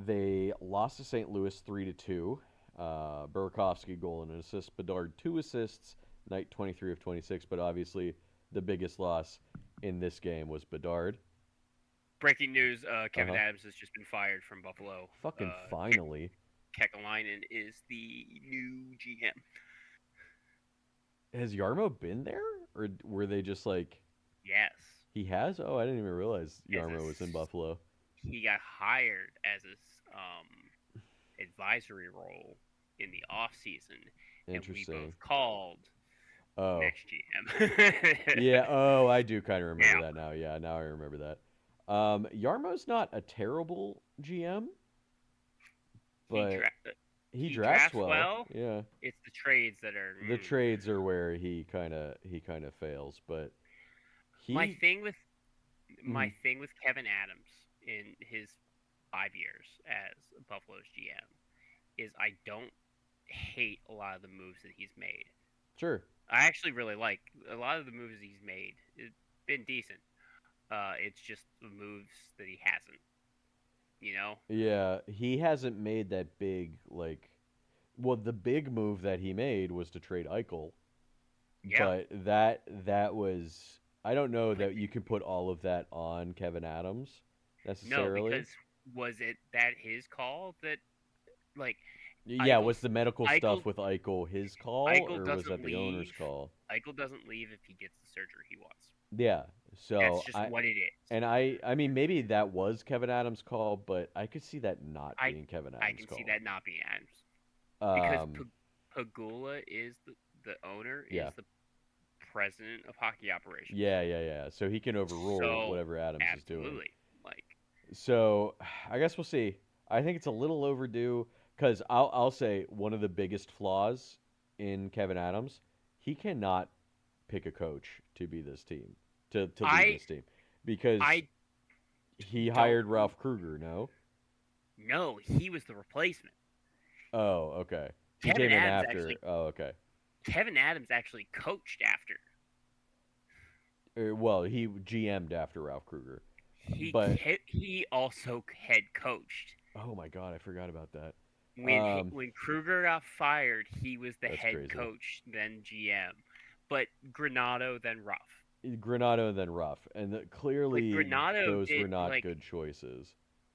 [SPEAKER 1] They lost to St. Louis 3-2. Burakovsky, goal and an assist. Bedard, 2 assists. Knight, 23 of 26. But obviously, the biggest loss in this game was Bedard.
[SPEAKER 2] Breaking news, Kevin Adams has just been fired from Buffalo.
[SPEAKER 1] Finally.
[SPEAKER 2] Kekalainen is the new GM.
[SPEAKER 1] has Yarmo been there, or were they just like
[SPEAKER 2] Yes,
[SPEAKER 1] he has? Oh, I didn't even realize
[SPEAKER 2] as a
[SPEAKER 1] Yarmo was in Buffalo.
[SPEAKER 2] he got hired as a advisory role in the off season, and we both
[SPEAKER 1] Interesting.
[SPEAKER 2] called
[SPEAKER 1] Oh,
[SPEAKER 2] next GM.
[SPEAKER 1] yeah. Oh, I do kind of remember
[SPEAKER 2] Now
[SPEAKER 1] that now. Yeah, now I remember that. Yarmo's not a terrible GM,
[SPEAKER 2] he
[SPEAKER 1] but he
[SPEAKER 2] he
[SPEAKER 1] drafts
[SPEAKER 2] drafts
[SPEAKER 1] well.
[SPEAKER 2] well.
[SPEAKER 1] Yeah.
[SPEAKER 2] It's the trades that are
[SPEAKER 1] The trades are where he kind of fails, but
[SPEAKER 2] my
[SPEAKER 1] he
[SPEAKER 2] thing with
[SPEAKER 1] mhm.
[SPEAKER 2] Kevin Adams in his 5 years as Buffalo's GM is I don't hate a lot of the moves that he's made.
[SPEAKER 1] Sure.
[SPEAKER 2] I actually really like a lot of the moves he's made. It's been decent. It's just the moves that he hasn't. You know?
[SPEAKER 1] Yeah, he hasn't made that big like well, the big move that he made was to trade Eichel,
[SPEAKER 2] Yeah.
[SPEAKER 1] but that was I don't know
[SPEAKER 2] But
[SPEAKER 1] that you can put all of that on Kevin Adams
[SPEAKER 2] no,
[SPEAKER 1] necessarily.
[SPEAKER 2] because was it that his call that like
[SPEAKER 1] Yeah, was
[SPEAKER 2] Eichel's
[SPEAKER 1] the medical stuff
[SPEAKER 2] Eichel
[SPEAKER 1] with Eichel his call
[SPEAKER 2] Eichel
[SPEAKER 1] or was that
[SPEAKER 2] doesn't
[SPEAKER 1] the owner's
[SPEAKER 2] leave.
[SPEAKER 1] call?
[SPEAKER 2] Eichel doesn't leave if he gets the surgery he wants.
[SPEAKER 1] Yeah.
[SPEAKER 2] That's
[SPEAKER 1] So
[SPEAKER 2] just
[SPEAKER 1] I
[SPEAKER 2] what it is.
[SPEAKER 1] and I mean maybe that was Kevin Adams' call, but I could see that not
[SPEAKER 2] I
[SPEAKER 1] being Kevin
[SPEAKER 2] I
[SPEAKER 1] Adams'
[SPEAKER 2] can see
[SPEAKER 1] call.
[SPEAKER 2] that not being Adams because
[SPEAKER 1] Um,
[SPEAKER 2] Pagula is the owner
[SPEAKER 1] yeah.
[SPEAKER 2] is the president of hockey operations.
[SPEAKER 1] Yeah. So he can overrule
[SPEAKER 2] So
[SPEAKER 1] whatever Adams is doing.
[SPEAKER 2] absolutely, like
[SPEAKER 1] So I guess we'll see. I think it's a little overdue because I'll say one of the biggest flaws in Kevin Adams, he cannot pick a coach to be this team to lead
[SPEAKER 2] I
[SPEAKER 1] this team because
[SPEAKER 2] I
[SPEAKER 1] he
[SPEAKER 2] don't
[SPEAKER 1] hired Ralph Kruger. No,
[SPEAKER 2] know. He was the replacement.
[SPEAKER 1] oh okay, he
[SPEAKER 2] Kevin
[SPEAKER 1] came in
[SPEAKER 2] Adams
[SPEAKER 1] after.
[SPEAKER 2] actually
[SPEAKER 1] Oh okay,
[SPEAKER 2] Kevin Adams actually coached after.
[SPEAKER 1] well he GM'd after Ralph Kruger,
[SPEAKER 2] He
[SPEAKER 1] but
[SPEAKER 2] he also head coached.
[SPEAKER 1] oh my god, I forgot about that.
[SPEAKER 2] When when Kruger got fired, he was the
[SPEAKER 1] That's
[SPEAKER 2] head
[SPEAKER 1] crazy.
[SPEAKER 2] coach, then GM. But Granado, then Ruff.
[SPEAKER 1] Granado and then Ruff, and
[SPEAKER 2] But
[SPEAKER 1] clearly
[SPEAKER 2] Granado
[SPEAKER 1] those were
[SPEAKER 2] did
[SPEAKER 1] not
[SPEAKER 2] like
[SPEAKER 1] good choices.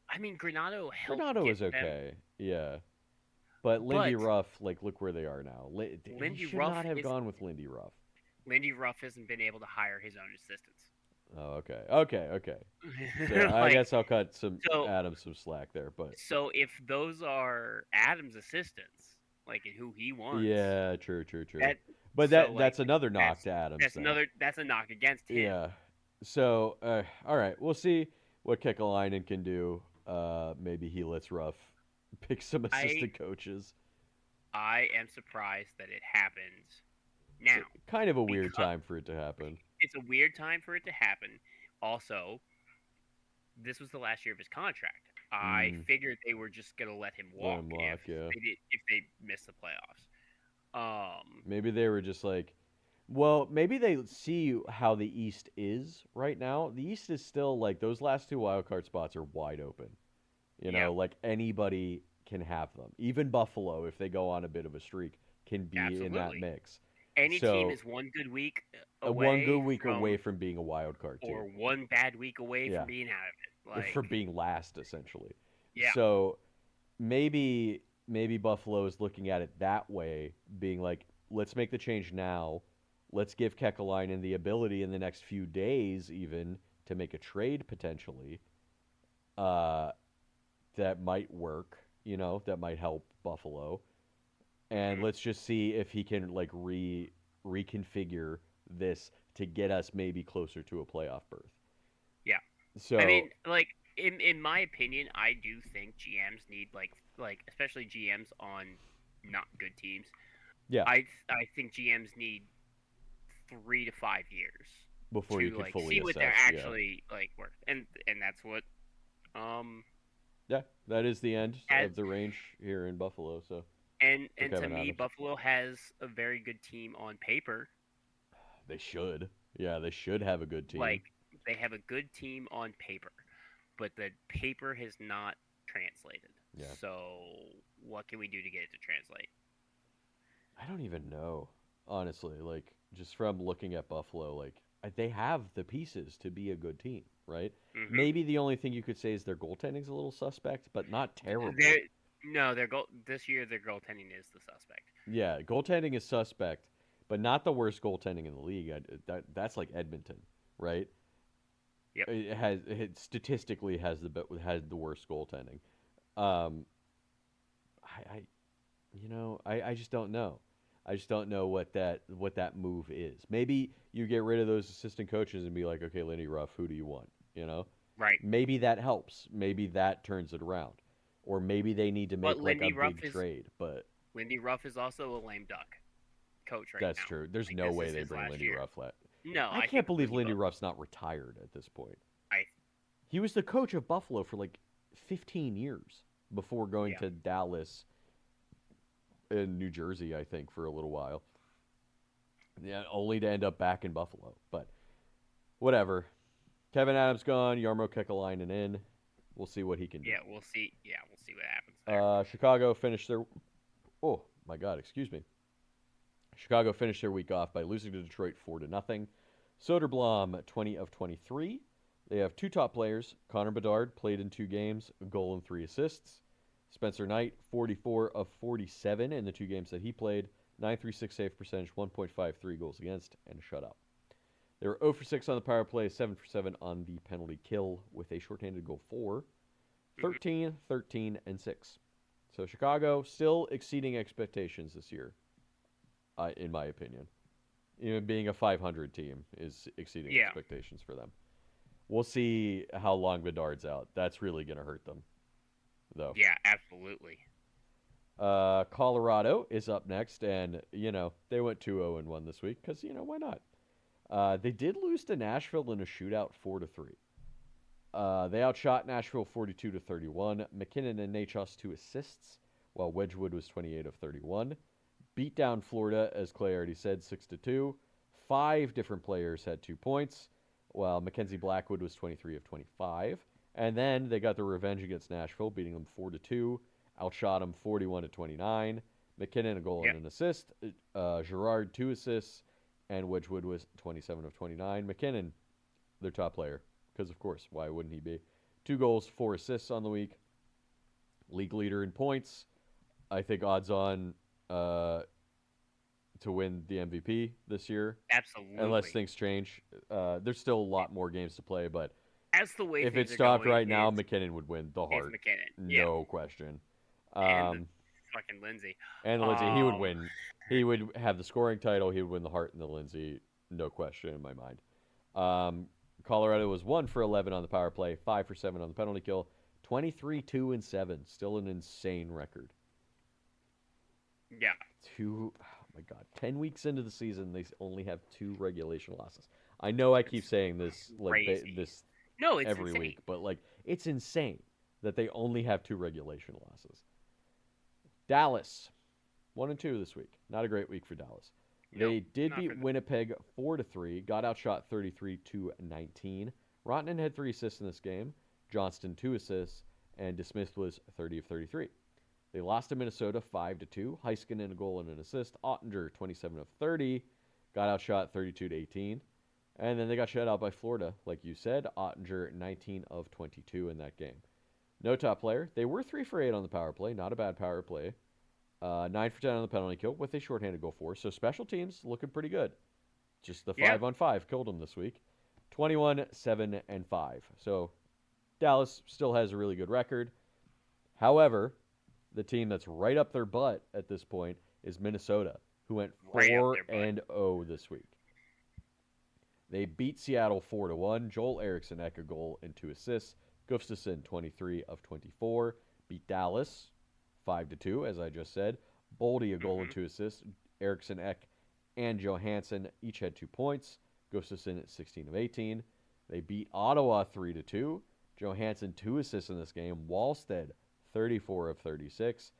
[SPEAKER 2] I mean Granado helped
[SPEAKER 1] Granado
[SPEAKER 2] get
[SPEAKER 1] was
[SPEAKER 2] them,
[SPEAKER 1] okay, yeah, but Lindy
[SPEAKER 2] but
[SPEAKER 1] Ruff, like, look where they are now. He
[SPEAKER 2] Lindy
[SPEAKER 1] should not
[SPEAKER 2] Ruff
[SPEAKER 1] have
[SPEAKER 2] is
[SPEAKER 1] gone with Lindy Ruff.
[SPEAKER 2] Lindy Ruff hasn't been able to hire his own assistants.
[SPEAKER 1] Oh, okay. So I
[SPEAKER 2] Like
[SPEAKER 1] guess I'll cut
[SPEAKER 2] so
[SPEAKER 1] Adams some slack there, but
[SPEAKER 2] so if those are Adam's assistants, like and who he wants,
[SPEAKER 1] yeah, true.
[SPEAKER 2] that
[SPEAKER 1] But
[SPEAKER 2] so like
[SPEAKER 1] that's another knock
[SPEAKER 2] that's
[SPEAKER 1] to Adams then.
[SPEAKER 2] that's a knock against him.
[SPEAKER 1] Yeah. So all right, we'll see what Kekalainen can do. Maybe he lets Ruff pick some
[SPEAKER 2] I
[SPEAKER 1] assistant coaches.
[SPEAKER 2] I am surprised that it happened now
[SPEAKER 1] Kind of a weird
[SPEAKER 2] because
[SPEAKER 1] time for it to happen.
[SPEAKER 2] it's a weird time for it to happen. Also, this was the last year of his contract. I
[SPEAKER 1] Mm,
[SPEAKER 2] figured they were just gonna let him
[SPEAKER 1] let
[SPEAKER 2] walk
[SPEAKER 1] him walk, yeah.
[SPEAKER 2] if they missed the playoffs. Um,
[SPEAKER 1] Maybe they were just like, well, maybe they see how the East is right now. The East is still like those last two wild card spots are wide open.
[SPEAKER 2] yeah,
[SPEAKER 1] Like anybody can have them. Even Buffalo, if they go on a bit of a streak, can be in that
[SPEAKER 2] absolutely.
[SPEAKER 1] mix.
[SPEAKER 2] Any team
[SPEAKER 1] So
[SPEAKER 2] is one good week
[SPEAKER 1] one good
[SPEAKER 2] away
[SPEAKER 1] week away
[SPEAKER 2] from,
[SPEAKER 1] from being a wild card team.
[SPEAKER 2] or one bad week away
[SPEAKER 1] Yeah,
[SPEAKER 2] from being out of it.
[SPEAKER 1] for
[SPEAKER 2] Like,
[SPEAKER 1] being last essentially.
[SPEAKER 2] yeah,
[SPEAKER 1] So maybe Buffalo is looking at it that way, being like, let's make the change now. Let's give Kekalainen the ability in the next few days, even to make a trade potentially. Uh, that might work. That might help Buffalo. And
[SPEAKER 2] hmm
[SPEAKER 1] let's just see if he can like reconfigure this to get us maybe closer to a playoff berth.
[SPEAKER 2] yeah. I
[SPEAKER 1] So
[SPEAKER 2] mean, like in my opinion, I do think GMs need like especially GMs on not good teams.
[SPEAKER 1] yeah,
[SPEAKER 2] I think GMs need 3 to 5 years
[SPEAKER 1] before you
[SPEAKER 2] to
[SPEAKER 1] could
[SPEAKER 2] like
[SPEAKER 1] fully
[SPEAKER 2] see what they're
[SPEAKER 1] assess, yeah.
[SPEAKER 2] actually like worth, and that's what um
[SPEAKER 1] Yeah, that is the end
[SPEAKER 2] as
[SPEAKER 1] of the range here in Buffalo. So for
[SPEAKER 2] and to
[SPEAKER 1] Kevin
[SPEAKER 2] me,
[SPEAKER 1] Adams,
[SPEAKER 2] Buffalo has a very good team on paper.
[SPEAKER 1] they should. Yeah, they should have a good team.
[SPEAKER 2] Like they have a good team on paper, but the paper has not translated.
[SPEAKER 1] Yeah,
[SPEAKER 2] So what can we do to get it to translate?
[SPEAKER 1] I don't even know honestly. Like just from looking at Buffalo, like they have the pieces to be a good team, right?
[SPEAKER 2] hmm
[SPEAKER 1] Maybe the only thing you could say is their goaltending's a little suspect, but not
[SPEAKER 2] They're
[SPEAKER 1] terrible.
[SPEAKER 2] no, their goal this year. Their goaltending is the suspect.
[SPEAKER 1] Yeah, goaltending is suspect, but not the worst goaltending in the league. That's like Edmonton, right?
[SPEAKER 2] Yep.
[SPEAKER 1] It statistically has the worst goaltending. Um, I I just don't know. I just don't know what that move is. Maybe you get rid of those assistant coaches and be like, okay, Lindy Ruff, who do you want? You know,
[SPEAKER 2] Right.
[SPEAKER 1] maybe that helps. Maybe that turns it around, or maybe they need to
[SPEAKER 2] But
[SPEAKER 1] make like a big trade. But
[SPEAKER 2] Lindy Ruff is also a lame duck coach right
[SPEAKER 1] that's
[SPEAKER 2] now.
[SPEAKER 1] true. There's
[SPEAKER 2] Like
[SPEAKER 1] no
[SPEAKER 2] this
[SPEAKER 1] way
[SPEAKER 2] is
[SPEAKER 1] they
[SPEAKER 2] his
[SPEAKER 1] bring
[SPEAKER 2] last
[SPEAKER 1] Lindy
[SPEAKER 2] year.
[SPEAKER 1] Ruff.
[SPEAKER 2] No,
[SPEAKER 1] I
[SPEAKER 2] I
[SPEAKER 1] can't
[SPEAKER 2] think
[SPEAKER 1] believe Lindy Ruff's not retired at this point.
[SPEAKER 2] I
[SPEAKER 1] He was the coach of Buffalo for like 15 years before going
[SPEAKER 2] yeah.
[SPEAKER 1] to Dallas and New Jersey, I think, for a little while. Yeah, only to end up back in Buffalo. But whatever. Kevin Adams gone. Jarmo Kekalainen in. We'll see what he can do.
[SPEAKER 2] Yeah, we'll see. Yeah, we'll see what happens there.
[SPEAKER 1] Chicago finished their. Oh my God! Excuse me. Chicago finished their week off by losing to Detroit 4-0. Soderblom 20 of 23. They have two top players. Connor Bedard played in 2 games, a goal and 3 assists. Spencer Knight 44 of 47 in the 2 games that he played. 936 save percentage, 1.53 goals against, and a shutout. They were 0 for 6 on the power play, 7 for 7 on the penalty kill with a shorthanded goal for 13, 13, and 6. So Chicago still exceeding expectations this year, in my opinion. Even being a 500 team is exceeding expectations for them. We'll see how long Bedard's out. That's really going to hurt them, though.
[SPEAKER 2] Yeah, absolutely.
[SPEAKER 1] Colorado is up next, and, they went 2-0-1 this week because, why not? They did lose to Nashville in a shootout 4-3. They outshot Nashville 42-31. McKinnon and Nachos 2 assists, while Wedgwood was 28 of 31. Beat down Florida, as Clay already said, 6-2. 5 different players had 2 points, while Mackenzie Blackwood was 23 of 25. And then they got their revenge against Nashville, beating them 4-2. Outshot them 41-29. McKinnon a goal and an assist. Girard 2 assists, and Wedgwood was 27 of 29. McKinnon, their top player, because of course, why wouldn't he be? 2 goals, 4 assists on the week. League leader in points. I think odds on to win the MVP this year.
[SPEAKER 2] Absolutely.
[SPEAKER 1] Unless things change. There's still a lot more games to play, but
[SPEAKER 2] as the way
[SPEAKER 1] if it stopped right now, McKinnon would win the Hart. No question.
[SPEAKER 2] And fucking Lindsay.
[SPEAKER 1] And Lindsay, he would win. He would have the scoring title. He would win the Hart and the Lindsay. No question in my mind. Colorado was 1 for 11 on the power play, 5 for 7 on the penalty kill, 23-2-7. Still an insane record.
[SPEAKER 2] Yeah.
[SPEAKER 1] Oh my God. 10 weeks into the season, they only have 2 regulation losses. I know I keep saying this
[SPEAKER 2] it's
[SPEAKER 1] every
[SPEAKER 2] insane.
[SPEAKER 1] week, but it's insane that they only have 2 regulation losses. Dallas, 1-2 this week. Not a great week for Dallas. They did beat Winnipeg 4-3, got outshot 33-19. Rantanen had 3 assists in this game, Johnston 2 assists, and DeSmith was 30 of 33. They lost to Minnesota 5-2. Heiskanen a goal and an assist. Ottinger 27 of 30, got outshot 32-18. And then they got shut out by Florida, like you said. Ottinger 19 of 22 in that game. No top player. They were 3 for 8 on the power play. Not a bad power play. 9 for 10 on the penalty kill with a shorthanded goal for. So special teams looking pretty good. Just the 5-on-5 killed them this week. 21-7-5. So Dallas still has a really good record. However, the team that's right up their butt at this point is Minnesota, who went 4-0 this week. They beat Seattle 4-1. Joel Eriksson Ek a goal and 2 assists. Gustafsson 23 of 24. Beat Dallas 5-2, as I just said. Boldy a goal and 2 assists. Eriksson Ek and Johansson each had 2 points. Gustafsson at 16 of 18. They beat Ottawa 3-2. Johansson 2 assists in this game. Wallstead 34 of 36.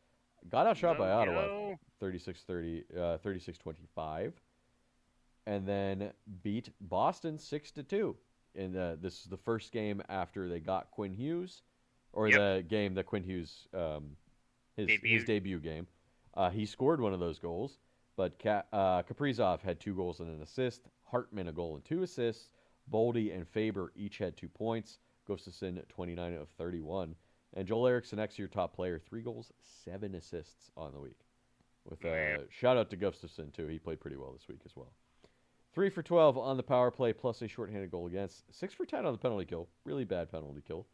[SPEAKER 1] Got outshot by Ottawa 36-25. And then beat Boston 6-2. And this is the first game after they got Quinn Hughes, or the game that Quinn Hughes, his debut game. He scored one of those goals, but Kaprizov had 2 goals and an assist. Hartman a goal and 2 assists. Boldy and Faber each had 2 points. Gustafsson 29 of 31. And Joel Eriksson, your top player, 3 goals, 7 assists on the week. With
[SPEAKER 2] Yeah.
[SPEAKER 1] shout out to Gustafson too. He played pretty well this week as well. 3 for 12 on the power play, plus a shorthanded goal against. 6 for 10 on the penalty kill. Really bad penalty kill.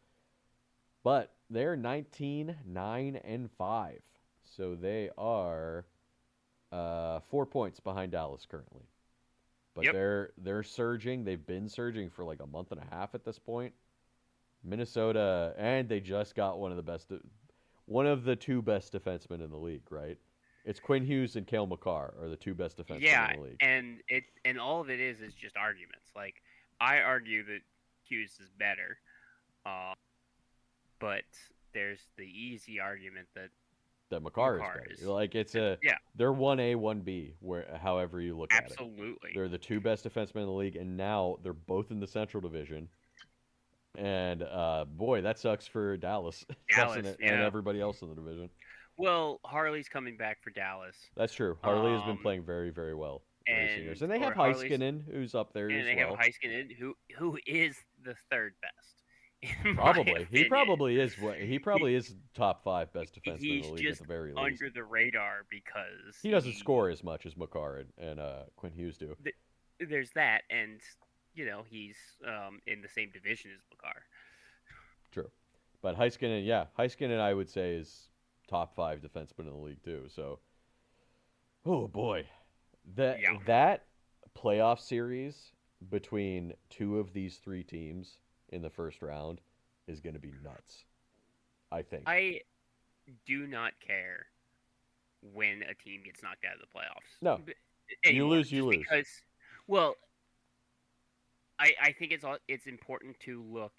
[SPEAKER 1] But they're 19, 9, and 5. So they are 4 points behind Dallas currently. But
[SPEAKER 2] Yep.
[SPEAKER 1] they're surging. They've been surging for like a month and a half at this point. Minnesota, and they just got one of the two best defensemen in the league, right? It's Quinn Hughes and Cale Makar are the two best defensemen
[SPEAKER 2] Yeah,
[SPEAKER 1] in the league.
[SPEAKER 2] and all of it is just arguments. Like I argue that Hughes is better, but there's the easy argument that
[SPEAKER 1] Makar is
[SPEAKER 2] Makar
[SPEAKER 1] better.
[SPEAKER 2] is-
[SPEAKER 1] Like
[SPEAKER 2] yeah,
[SPEAKER 1] they're 1A, 1B, however you look at it.
[SPEAKER 2] absolutely.
[SPEAKER 1] They're the two best defensemen in the league, and now they're both in the Central Division. And boy, that sucks for Dallas, doesn't it? And
[SPEAKER 2] yeah.
[SPEAKER 1] everybody else in the division.
[SPEAKER 2] Well, Harley's coming back for Dallas,
[SPEAKER 1] That's true. Harley has been playing very, very well in recent years. And they have
[SPEAKER 2] Harley's-
[SPEAKER 1] Heiskanen, who's up there
[SPEAKER 2] and
[SPEAKER 1] as
[SPEAKER 2] they
[SPEAKER 1] well.
[SPEAKER 2] have Heiskanen, who is the third best. in my
[SPEAKER 1] Probably. He
[SPEAKER 2] opinion.
[SPEAKER 1] probably is. He probably is top 5 best defenseman in
[SPEAKER 2] He's
[SPEAKER 1] the league
[SPEAKER 2] just
[SPEAKER 1] at the very least.
[SPEAKER 2] under the radar because
[SPEAKER 1] He doesn't score as much as Makar and Quinn Hughes do.
[SPEAKER 2] There's that, and he's in the same division as Makar.
[SPEAKER 1] True. But Heiskanen I would say is top 5 defenseman in the league too. So, oh boy, that playoff series between two of these 3 teams in the first round is going to be nuts. I think.
[SPEAKER 2] I do not care when a team gets knocked out of the playoffs.
[SPEAKER 1] No.
[SPEAKER 2] Anymore,
[SPEAKER 1] you lose.
[SPEAKER 2] Because, well, I think it's important to look,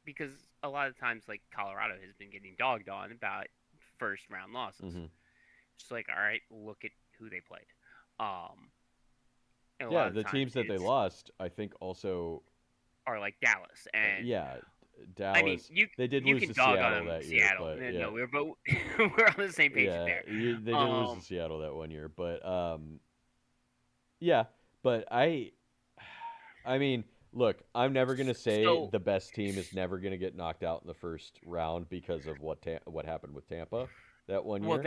[SPEAKER 2] because a lot of times, like, Colorado has been getting dogged on about first round losses.
[SPEAKER 1] Mm-hmm.
[SPEAKER 2] Just like, all right, look at who they played. And a
[SPEAKER 1] Yeah,
[SPEAKER 2] lot of
[SPEAKER 1] the
[SPEAKER 2] times
[SPEAKER 1] teams that they lost, I think, also
[SPEAKER 2] are like Dallas and
[SPEAKER 1] Dallas.
[SPEAKER 2] I mean,
[SPEAKER 1] they did
[SPEAKER 2] you
[SPEAKER 1] lose
[SPEAKER 2] can
[SPEAKER 1] to
[SPEAKER 2] dog
[SPEAKER 1] Seattle
[SPEAKER 2] on
[SPEAKER 1] that
[SPEAKER 2] Seattle.
[SPEAKER 1] year. But,
[SPEAKER 2] No, we're on the same page there.
[SPEAKER 1] They did lose to Seattle that one year, but but I mean, look, I'm never gonna say the best team is never gonna get knocked out in the first round because of what happened with Tampa that one year.
[SPEAKER 2] Well,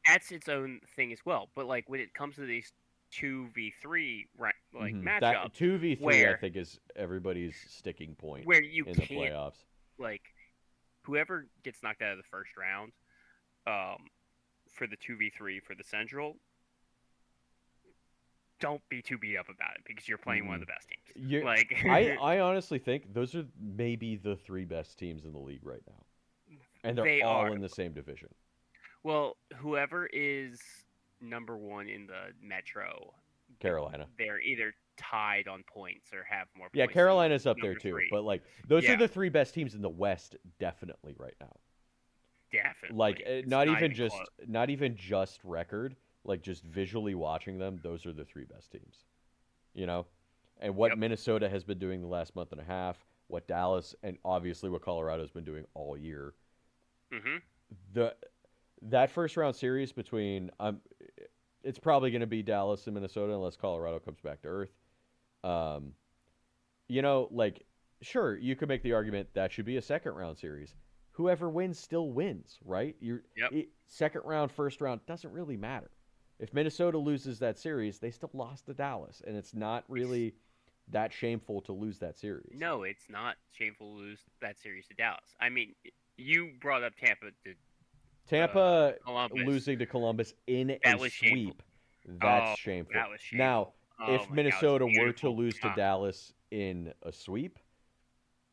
[SPEAKER 2] that's its own thing as well. But like when it comes to these 2v3 matchups,
[SPEAKER 1] that 2v3 I think is everybody's sticking point
[SPEAKER 2] where you
[SPEAKER 1] in
[SPEAKER 2] can't,
[SPEAKER 1] the playoffs.
[SPEAKER 2] Like whoever gets knocked out of the first round, for the 2v3 for the Central, don't be too beat up about it because you're playing one of the best teams.
[SPEAKER 1] I honestly think those are maybe the 3 best teams in the league right now, and they're all in the same division.
[SPEAKER 2] Well, whoever is number 1 in the Metro,
[SPEAKER 1] Carolina,
[SPEAKER 2] they're either tied on points or have more points.
[SPEAKER 1] Yeah, Carolina's up there too,
[SPEAKER 2] 3.
[SPEAKER 1] but like those are the 3 best teams in the West, definitely right now.
[SPEAKER 2] Definitely,
[SPEAKER 1] like not even just record, like just visually watching them, those are the 3 best teams. And what Minnesota has been doing the last month and a half, what Dallas, and obviously what Colorado's been doing all year.
[SPEAKER 2] Mm-hmm.
[SPEAKER 1] That first round series between it's probably going to be Dallas and Minnesota unless Colorado comes back to earth. Sure, you could make the argument that should be a second round series. Whoever wins still wins, right? Second round, first round doesn't really matter. If Minnesota loses that series, they still lost to Dallas, and it's not really that shameful to lose that series.
[SPEAKER 2] No, it's not shameful to lose that series to Dallas. I mean, you brought up Tampa
[SPEAKER 1] losing to Columbus in a sweep.
[SPEAKER 2] Shameful.
[SPEAKER 1] That's shameful.
[SPEAKER 2] That was shameful.
[SPEAKER 1] Now, if Minnesota were to lose to
[SPEAKER 2] God.
[SPEAKER 1] Dallas in a sweep,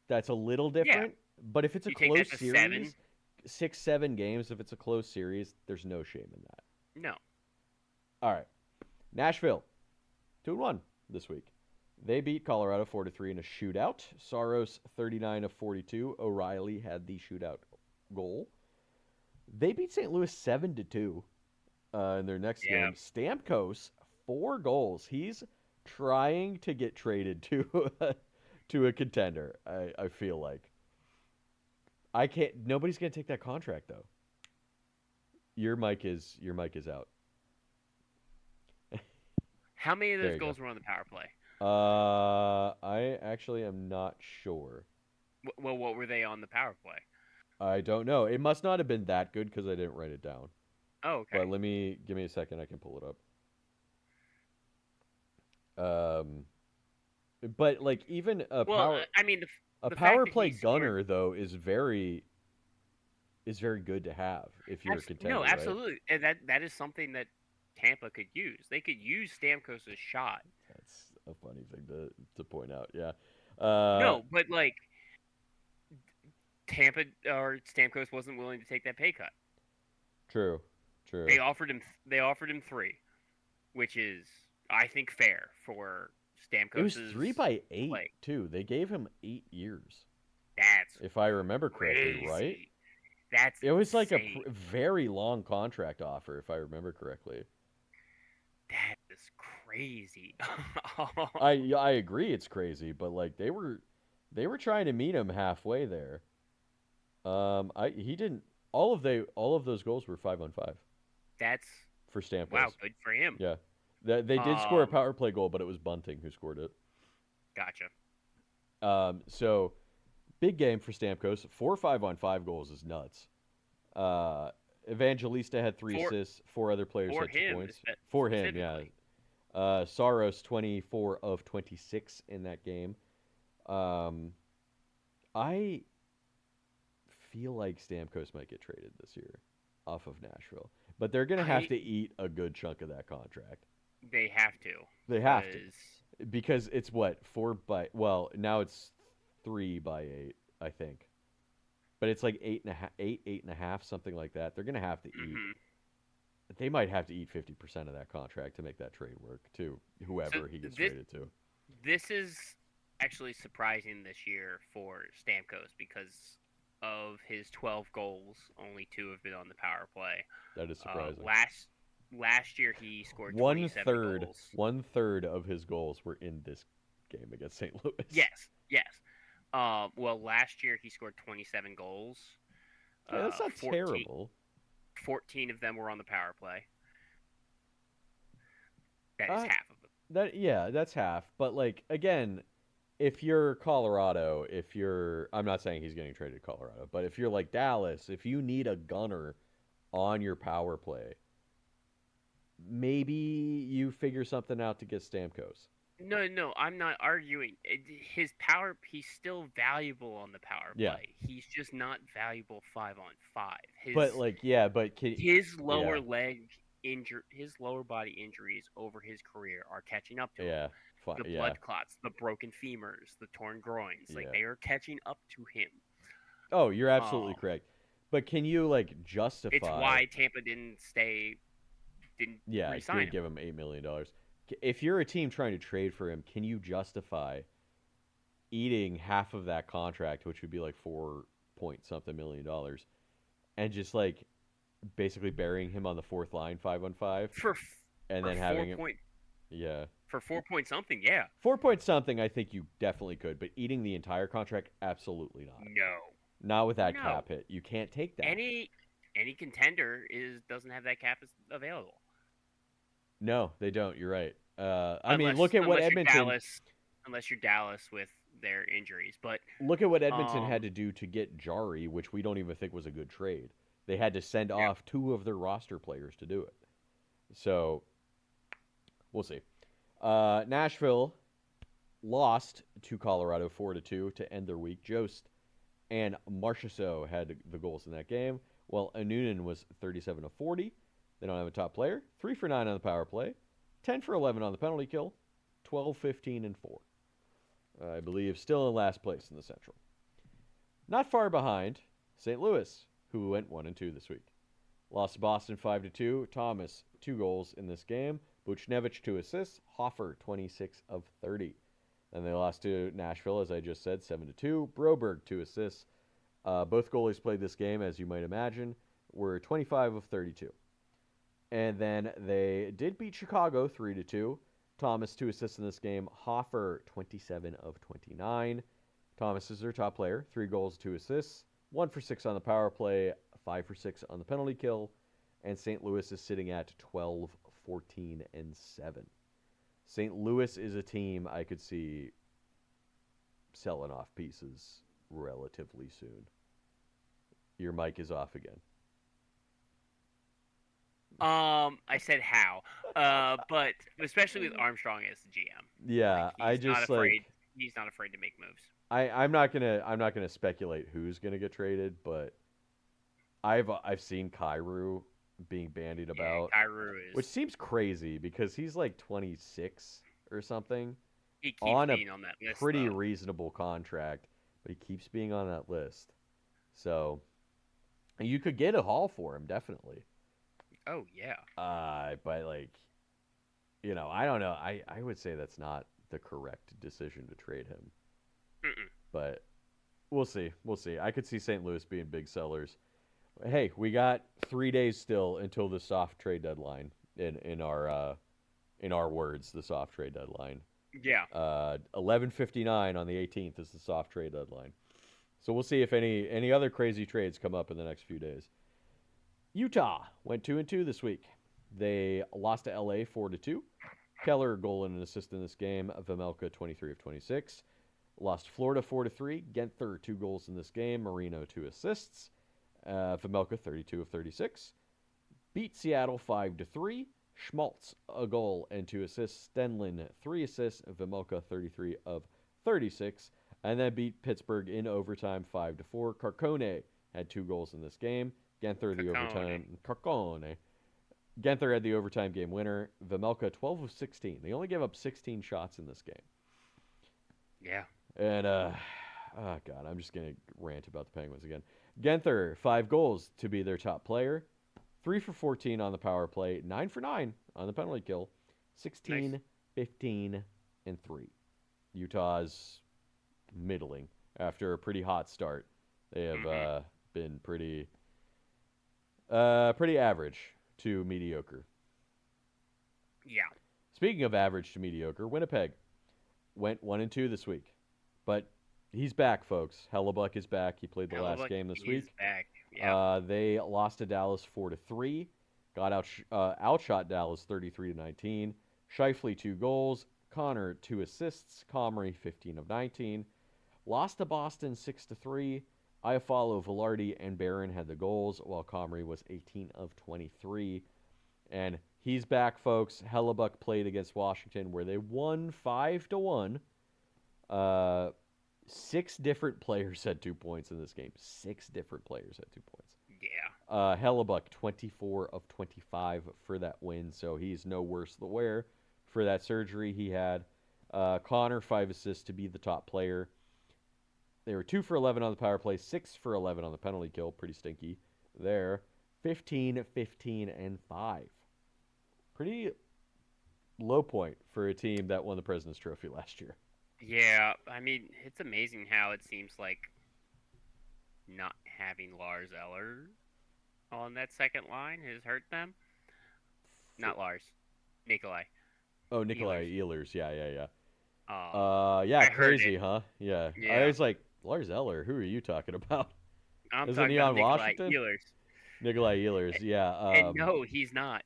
[SPEAKER 1] that's a little different. But if it's a close series, 6-7 games, if it's a close series, there's no shame in that.
[SPEAKER 2] No.
[SPEAKER 1] All right. Nashville, 2-1 this week. They beat Colorado 4-3 in a shootout. Saros 39 of 42. O'Reilly had the shootout goal. They beat St. Louis 7-2 in their next game. Stamkos 4 goals. He's trying to get traded to a contender. I feel like. I can't. Nobody's gonna take that contract though. Your mic is out.
[SPEAKER 2] How many of those goals were on the power play?
[SPEAKER 1] I actually am not sure.
[SPEAKER 2] Well, what were they on the power play?
[SPEAKER 1] I don't know. It must not have been that good because I didn't write it down.
[SPEAKER 2] Oh, okay.
[SPEAKER 1] But give me a second. I can pull it up. But like even
[SPEAKER 2] Well, I mean,
[SPEAKER 1] a
[SPEAKER 2] the fact
[SPEAKER 1] power
[SPEAKER 2] that
[SPEAKER 1] play
[SPEAKER 2] he scored.
[SPEAKER 1] gunner though is very good to have if you're a
[SPEAKER 2] No,
[SPEAKER 1] contender, right?
[SPEAKER 2] absolutely, and that is something that Tampa could use. They could use Stamkos' shot.
[SPEAKER 1] That's a funny thing to point out. Yeah.
[SPEAKER 2] No, but like Tampa or Stamkos wasn't willing to take that pay cut.
[SPEAKER 1] True. True.
[SPEAKER 2] They offered him. They offered him three, which is, I think, fair for
[SPEAKER 1] It was
[SPEAKER 2] Stamkos's
[SPEAKER 1] 3 by 8
[SPEAKER 2] play.
[SPEAKER 1] too. They gave him 8 years,
[SPEAKER 2] That's
[SPEAKER 1] if I remember correctly, right?
[SPEAKER 2] crazy. That's
[SPEAKER 1] It was like a
[SPEAKER 2] insane.
[SPEAKER 1] very long contract offer, if I remember correctly.
[SPEAKER 2] That is crazy.
[SPEAKER 1] I agree, it's crazy, but like they were trying to meet him halfway there. I he didn't. All of those goals were 5-on-5
[SPEAKER 2] That's
[SPEAKER 1] for
[SPEAKER 2] wow.
[SPEAKER 1] Stamkos.
[SPEAKER 2] Good for him.
[SPEAKER 1] Yeah, they did score a
[SPEAKER 2] Um,
[SPEAKER 1] power play goal, but it was Bunting who scored it.
[SPEAKER 2] gotcha.
[SPEAKER 1] So big game for Stamkos. 4 5-on-5 goals is nuts. Uh, Evangelista had three
[SPEAKER 2] For
[SPEAKER 1] assists. Four other players
[SPEAKER 2] for
[SPEAKER 1] had 2
[SPEAKER 2] him
[SPEAKER 1] points for him. Yeah.
[SPEAKER 2] specifically.
[SPEAKER 1] Saros 24 of 26 in that game. Um, I feel like Stamkos might get traded this year off of Nashville, but they're gonna have
[SPEAKER 2] I
[SPEAKER 1] to eat a good chunk of that contract.
[SPEAKER 2] They have to
[SPEAKER 1] They have to
[SPEAKER 2] because
[SPEAKER 1] because it's what 4 by now it's 3 by 8 I think, but it's like 8.5, 8.5, something like that. They're gonna have to eat.
[SPEAKER 2] mhm.
[SPEAKER 1] They might have to eat 50% of that contract to make that trade work to
[SPEAKER 2] So
[SPEAKER 1] whoever he gets
[SPEAKER 2] this
[SPEAKER 1] traded to.
[SPEAKER 2] this is actually surprising this year for Stamkos because of his 12 goals, only two have been on the power play.
[SPEAKER 1] That is surprising.
[SPEAKER 2] Last year he scored
[SPEAKER 1] One
[SPEAKER 2] 27
[SPEAKER 1] third,
[SPEAKER 2] goals.
[SPEAKER 1] one third of his goals were in this game against St. Louis.
[SPEAKER 2] Yes, yes. Well, last year he scored 27 goals.
[SPEAKER 1] Yeah, that's not
[SPEAKER 2] 14,
[SPEAKER 1] terrible.
[SPEAKER 2] 14 of them were on the power play. That is
[SPEAKER 1] Uh,
[SPEAKER 2] half of them.
[SPEAKER 1] that's half. But like again, if you're Colorado, if you're I'm not saying he's getting traded to Colorado, but if you're like Dallas, if you need a gunner on your power play, maybe you figure something out to get Stamkos.
[SPEAKER 2] No, no, I'm not arguing. His power, he's still valuable on the power
[SPEAKER 1] Yeah.
[SPEAKER 2] play. He's just not valuable 5-on-5.
[SPEAKER 1] But like yeah, but
[SPEAKER 2] His
[SPEAKER 1] yeah.
[SPEAKER 2] lower leg his lower body injuries over his career are catching up to him.
[SPEAKER 1] Yeah.
[SPEAKER 2] The
[SPEAKER 1] Yeah.
[SPEAKER 2] blood clots, the broken femurs, the torn groins, like
[SPEAKER 1] Yeah.
[SPEAKER 2] they are catching up to him.
[SPEAKER 1] Oh, you're absolutely
[SPEAKER 2] Um,
[SPEAKER 1] correct. But can you like
[SPEAKER 2] it's
[SPEAKER 1] justify?
[SPEAKER 2] why Tampa didn't
[SPEAKER 1] Yeah,
[SPEAKER 2] re-sign
[SPEAKER 1] didn't
[SPEAKER 2] him.
[SPEAKER 1] give him $8 million. If you're a team trying to trade for him, can you justify eating half of that contract, which would be like 4 point something $1 million, and just like basically burying him on the fourth line 5-on-5,
[SPEAKER 2] For
[SPEAKER 1] and
[SPEAKER 2] for
[SPEAKER 1] then
[SPEAKER 2] four
[SPEAKER 1] having him?
[SPEAKER 2] point
[SPEAKER 1] Yeah,
[SPEAKER 2] for 4 point something, yeah.
[SPEAKER 1] 4 point something. I think you definitely could, but eating the entire contract, absolutely not.
[SPEAKER 2] No.
[SPEAKER 1] Not with that
[SPEAKER 2] No.
[SPEAKER 1] cap hit. You can't take that.
[SPEAKER 2] Any contender doesn't have that cap available.
[SPEAKER 1] No, they don't. You're right. I mean,
[SPEAKER 2] Unless unless you're Dallas, with their injuries. But
[SPEAKER 1] look at what Edmonton
[SPEAKER 2] um
[SPEAKER 1] had to do to get Jari, which we don't even think was a good trade. They had to send
[SPEAKER 2] yeah.
[SPEAKER 1] off 2 of their roster players to do it. So we'll see. Nashville lost to Colorado 4-2 to end their week. Jost and Marchessault had the goals in that game. Well, Anunin was 37 of 40. They don't have a top player. 3 for 9 on the power play, 10 for 11 on the penalty kill, 12, 15, and 4. I believe still in last place in the Central. Not far behind St. Louis, who went 1-2 this week. Lost to Boston 5-2. Thomas 2 goals in this game. Buchnevich 2 assists. Hoffer 26 of 30. Then they lost to Nashville, as I just said, 7-2. Broberg 2 assists. Both goalies played this game, as you might imagine, were 25 of 32. And then they did beat Chicago 3-2. Thomas 2 assists in this game. Hoffer 27 of 29. Thomas is their top player. 3 goals, 2 assists. 1 for 6 on the power play. 5 for 6 on the penalty kill. And St. Louis is sitting at 12, 14, and 7. St. Louis is a team I could see selling off pieces relatively soon. Your mic is off again.
[SPEAKER 2] I said how. But especially with Armstrong as the GM, like
[SPEAKER 1] Yeah, I just like
[SPEAKER 2] he's not afraid to make moves.
[SPEAKER 1] I'm not gonna speculate who's gonna get traded, but I've seen Kairu being bandied
[SPEAKER 2] Yeah,
[SPEAKER 1] about,
[SPEAKER 2] Kairu
[SPEAKER 1] which
[SPEAKER 2] is
[SPEAKER 1] seems crazy because he's like 26 or something
[SPEAKER 2] he keeps
[SPEAKER 1] on a
[SPEAKER 2] being on that list
[SPEAKER 1] pretty
[SPEAKER 2] though.
[SPEAKER 1] reasonable contract, but he keeps being on that list. So you could get a haul for him definitely.
[SPEAKER 2] Oh yeah.
[SPEAKER 1] But like I don't know. I would say that's not the correct decision to trade him,
[SPEAKER 2] Mm-mm.
[SPEAKER 1] but we'll see. We'll see. I could see St. Louis being big sellers. Hey, we got 3 days still until the soft trade deadline. In our words, the soft trade deadline.
[SPEAKER 2] Yeah.
[SPEAKER 1] 11:59 on the 18th is the soft trade deadline. So we'll see if any other crazy trades come up in the next few days. Utah went 2-2 this week. They lost to LA 4-2. Keller goal and an assist in this game. Vemelka 23 of 26. Lost Florida 4-3. Genther 2 goals in this game. Marino 2 assists. Vemelka 32 of 36. Beat Seattle 5-3. Schmaltz a goal and 2 assists. Stenlin 3 assists. Vemelka 33 of 36. And then beat Pittsburgh in overtime 5-4. Carcone had 2 goals in this game. Genther the overtime. Carcone. Genther had the overtime game winner. Vemelka 12 of 16. They only gave up 16 shots in this game.
[SPEAKER 2] Yeah.
[SPEAKER 1] And oh god, I'm just gonna rant about the Penguins again. Genther 5 goals to be their top player. 3 for 14 on the power play. 9 for 9 on the penalty kill. 16,
[SPEAKER 2] Nice.
[SPEAKER 1] 15, and 3. Utah's middling after a pretty hot start. They have been pretty average to mediocre.
[SPEAKER 2] Yeah.
[SPEAKER 1] Speaking of average to mediocre, Winnipeg went 1-2 this week, but he's back, folks. Hellebuck is back. He played the last game this week.
[SPEAKER 2] Back. Yeah.
[SPEAKER 1] They lost to Dallas 4-3. Got outshot Dallas 33-19. Scheifele 2 goals. Connor 2 assists. Comrie 15 of 19. Lost to Boston 6-3. Iafallo, Velarde, and Barron had the goals, while Comrie was 18 of 23. And he's back, folks. Hellebuck played against Washington, where they won 5-1. 6 different players had 2 points in this game. 6 different players had 2 points.
[SPEAKER 2] Yeah.
[SPEAKER 1] Hellebuck, 24 of 25 for that win, so he's no worse the wear for that surgery he had. Connor, 5 assists to be the top player. They were 2 for 11 on the power play, 6 for 11 on the penalty kill. Pretty stinky there. 15, 15, and 5. Pretty low point for a team that won the President's Trophy last year.
[SPEAKER 2] Yeah. I mean, it's amazing how it seems like not having Lars Eller on that second line has hurt them. Not Lars. Nikolai.
[SPEAKER 1] Oh, Nikolai Ehlers. Yeah.
[SPEAKER 2] I
[SPEAKER 1] Crazy, huh? Yeah.
[SPEAKER 2] Yeah.
[SPEAKER 1] I was like, Lars Eller, who are you talking about?
[SPEAKER 2] I'm
[SPEAKER 1] Isn't
[SPEAKER 2] talking
[SPEAKER 1] he
[SPEAKER 2] about
[SPEAKER 1] on
[SPEAKER 2] Nikolai
[SPEAKER 1] Washington?
[SPEAKER 2] Ehlers.
[SPEAKER 1] Nikolai Ehlers, yeah.
[SPEAKER 2] And no, he's not.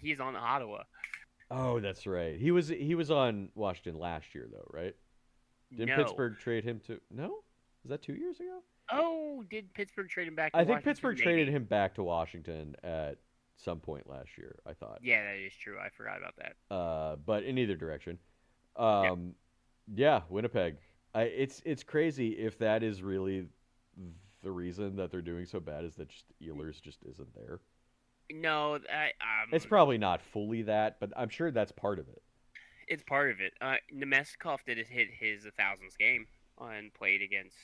[SPEAKER 2] He's on Ottawa.
[SPEAKER 1] Oh, that's right. He was on Washington last year, though, right? Didn't
[SPEAKER 2] No.
[SPEAKER 1] Pittsburgh trade him to? No, was that 2 years ago?
[SPEAKER 2] Oh, did Pittsburgh trade him back? To
[SPEAKER 1] I think
[SPEAKER 2] Washington?
[SPEAKER 1] Pittsburgh
[SPEAKER 2] Maybe.
[SPEAKER 1] traded him back to Washington at some point last year. I thought.
[SPEAKER 2] Yeah, that is true. I forgot about that.
[SPEAKER 1] But in either direction,
[SPEAKER 2] Yeah.
[SPEAKER 1] yeah, Winnipeg. It's crazy if that is really the reason that they're doing so bad is that just Ehlers just isn't there.
[SPEAKER 2] No,
[SPEAKER 1] It's probably not fully that, but I'm sure that's part of it.
[SPEAKER 2] it's part of it. Nemestikov did hit his 1,000th game and played against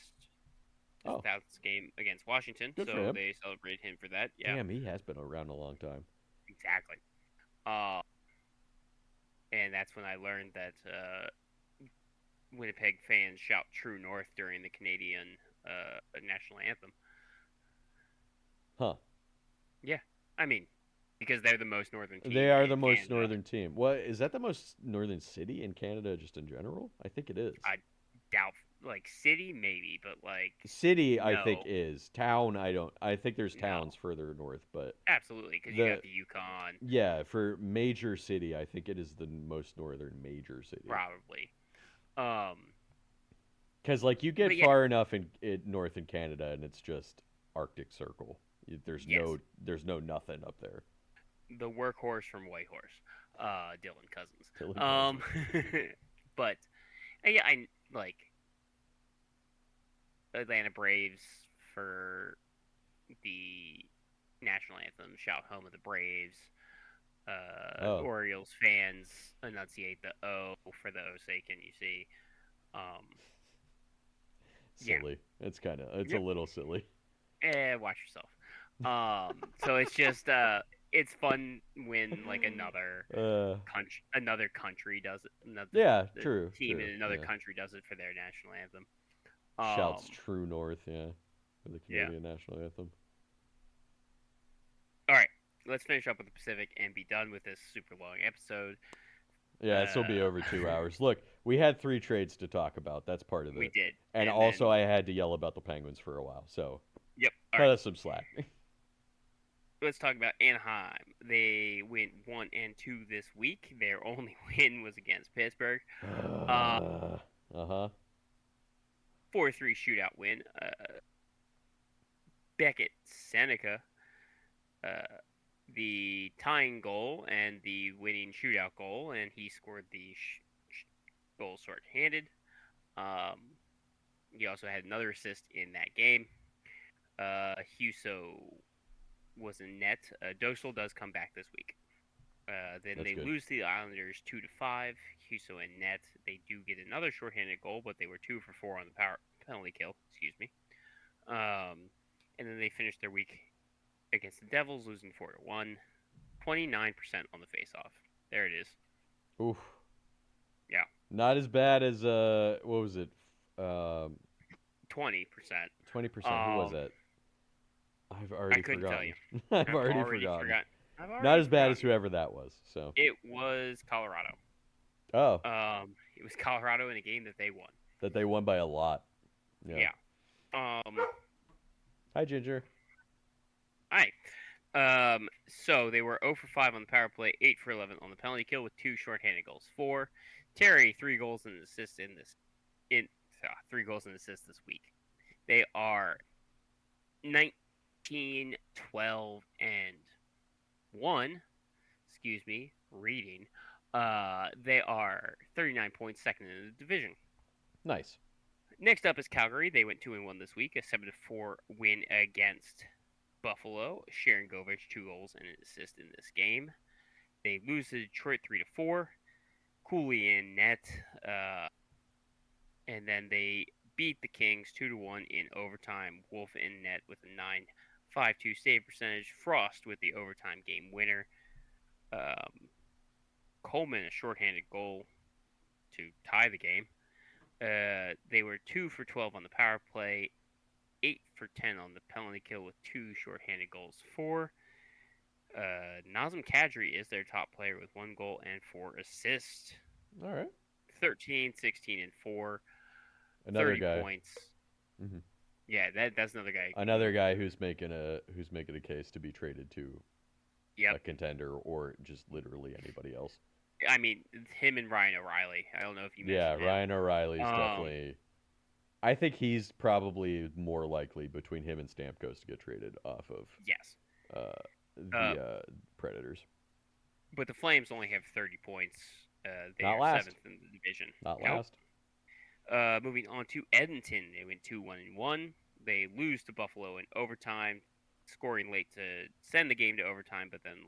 [SPEAKER 2] his 1,000th game against Washington,
[SPEAKER 1] Good for
[SPEAKER 2] so
[SPEAKER 1] him.
[SPEAKER 2] they celebrate him for that. Yeah,
[SPEAKER 1] Damn, he has been around a long time.
[SPEAKER 2] exactly. And that's when I learned that Winnipeg fans shout "True North" during the Canadian national anthem.
[SPEAKER 1] Huh.
[SPEAKER 2] Yeah, I mean, because they're the most northern team.
[SPEAKER 1] They are the
[SPEAKER 2] in
[SPEAKER 1] most
[SPEAKER 2] Canada.
[SPEAKER 1] northern team. What is that the most northern city in Canada just in general? I think it is.
[SPEAKER 2] I doubt, like city maybe, but like
[SPEAKER 1] City, I think
[SPEAKER 2] no.
[SPEAKER 1] is. Town, I don't. I think there's
[SPEAKER 2] No.
[SPEAKER 1] towns further north, but
[SPEAKER 2] absolutely because you
[SPEAKER 1] The-
[SPEAKER 2] got the Yukon
[SPEAKER 1] yeah, for major city, I think it is the most northern major city.
[SPEAKER 2] probably.
[SPEAKER 1] Because like you get
[SPEAKER 2] But yeah.
[SPEAKER 1] far enough in north in Canada, and it's just Arctic Circle. There's
[SPEAKER 2] Yes.
[SPEAKER 1] no nothing up there.
[SPEAKER 2] the workhorse from Whitehorse, Dylan Cousins.
[SPEAKER 1] Dylan
[SPEAKER 2] Um,
[SPEAKER 1] Cousins.
[SPEAKER 2] but yeah, I like Atlanta Braves for the national anthem. Shout home of the Braves.
[SPEAKER 1] Oh,
[SPEAKER 2] Orioles fans enunciate the O for the O say can you see. Um, yeah.
[SPEAKER 1] silly. It's a
[SPEAKER 2] Yep.
[SPEAKER 1] little silly.
[SPEAKER 2] Watch yourself. So it's just it's fun when like
[SPEAKER 1] Uh,
[SPEAKER 2] another country does it, another
[SPEAKER 1] yeah,
[SPEAKER 2] the
[SPEAKER 1] true,
[SPEAKER 2] team
[SPEAKER 1] true.
[SPEAKER 2] in another
[SPEAKER 1] Yeah.
[SPEAKER 2] country does it for their national anthem.
[SPEAKER 1] Shouts
[SPEAKER 2] Um,
[SPEAKER 1] True North, yeah, for the
[SPEAKER 2] yeah.
[SPEAKER 1] Canadian national anthem.
[SPEAKER 2] All right, let's finish up with the Pacific and be done with this super long episode.
[SPEAKER 1] Yeah, this will be
[SPEAKER 2] Uh,
[SPEAKER 1] over 2 hours. Look, we had three trades to talk about. That's part of
[SPEAKER 2] we
[SPEAKER 1] it.
[SPEAKER 2] did,
[SPEAKER 1] And
[SPEAKER 2] and
[SPEAKER 1] also,
[SPEAKER 2] then
[SPEAKER 1] I had to yell about the Penguins for a while, so
[SPEAKER 2] yep. All
[SPEAKER 1] cut
[SPEAKER 2] right,
[SPEAKER 1] us some slack.
[SPEAKER 2] let's talk about Anaheim. They went 1-2 this week. Their only win was against Pittsburgh. Uh,
[SPEAKER 1] Uh-huh.
[SPEAKER 2] 4-3 shootout win. Beckett Seneca, uh, the tying goal and the winning shootout goal, and he scored the goal short-handed. Um, he also had another assist in that game. Huso was in net. Dostal does come back this week. Then
[SPEAKER 1] That's
[SPEAKER 2] they
[SPEAKER 1] good.
[SPEAKER 2] lose to the Islanders 2-5. Huso in net. They do get another shorthanded goal, but they were 2 for 4 on the power penalty kill. Excuse me. And then they finished their week against the Devils, losing 4-1. 29% on the faceoff. There it is.
[SPEAKER 1] Oof.
[SPEAKER 2] Yeah.
[SPEAKER 1] Not as bad as what was it?
[SPEAKER 2] 20%.
[SPEAKER 1] 20%. Who was that? I've
[SPEAKER 2] I
[SPEAKER 1] already
[SPEAKER 2] couldn't tell
[SPEAKER 1] forgotten.
[SPEAKER 2] you.
[SPEAKER 1] I've
[SPEAKER 2] I've
[SPEAKER 1] already
[SPEAKER 2] already
[SPEAKER 1] forgotten.
[SPEAKER 2] forgotten. I've
[SPEAKER 1] Not
[SPEAKER 2] already
[SPEAKER 1] as bad as
[SPEAKER 2] forgotten.
[SPEAKER 1] whoever that was. So.
[SPEAKER 2] It was Colorado.
[SPEAKER 1] Oh,
[SPEAKER 2] It was Colorado in a game that they won.
[SPEAKER 1] that they won by a lot. Yeah.
[SPEAKER 2] Yeah.
[SPEAKER 1] Hi, Ginger.
[SPEAKER 2] All right. So they were 0 for 5 on the power play, 8 for 11 on the penalty kill with 2 shorthanded goals. For Terry, 3 goals and assists in 3 goals and assists this week. They are 19, 12, and 1. Excuse me, reading. They are 39 points second in the division.
[SPEAKER 1] Nice.
[SPEAKER 2] Next up is Calgary. They went 2-1 this week, a 7-4 win against Buffalo. Sharon Govich, 2 goals and an assist in this game. They lose to Detroit 3-4. Cooley in net, and then they beat the Kings 2-1 in overtime. Wolf in net with a 9.52 save percentage. Frost with the overtime game winner. Coleman a shorthanded goal to tie the game. They were 2 for 12 on the power play, 8 for 10 on the penalty kill with 2 shorthanded goals. For Nazem Kadri is their top player with 1 goal and 4 assists.
[SPEAKER 1] All right.
[SPEAKER 2] 13, 16, and 4.
[SPEAKER 1] Another
[SPEAKER 2] 30
[SPEAKER 1] guy.
[SPEAKER 2] points.
[SPEAKER 1] Mm-hmm.
[SPEAKER 2] Yeah, that's another guy.
[SPEAKER 1] Another guy who's making a case to be traded to
[SPEAKER 2] Yep.
[SPEAKER 1] a contender or just literally anybody else.
[SPEAKER 2] I mean, him and Ryan O'Reilly. I don't know if you mentioned him.
[SPEAKER 1] Ryan O'Reilly's definitely. I think he's probably more likely between him and Stamkos to get traded off of
[SPEAKER 2] Yes.
[SPEAKER 1] the Predators.
[SPEAKER 2] But the Flames only have 30 points. They
[SPEAKER 1] Not
[SPEAKER 2] are
[SPEAKER 1] last.
[SPEAKER 2] 7th in the division.
[SPEAKER 1] Not
[SPEAKER 2] Nope.
[SPEAKER 1] last.
[SPEAKER 2] Moving on to Edmonton, they went 2-1. They lose to Buffalo in overtime, scoring late to send the game to overtime, but then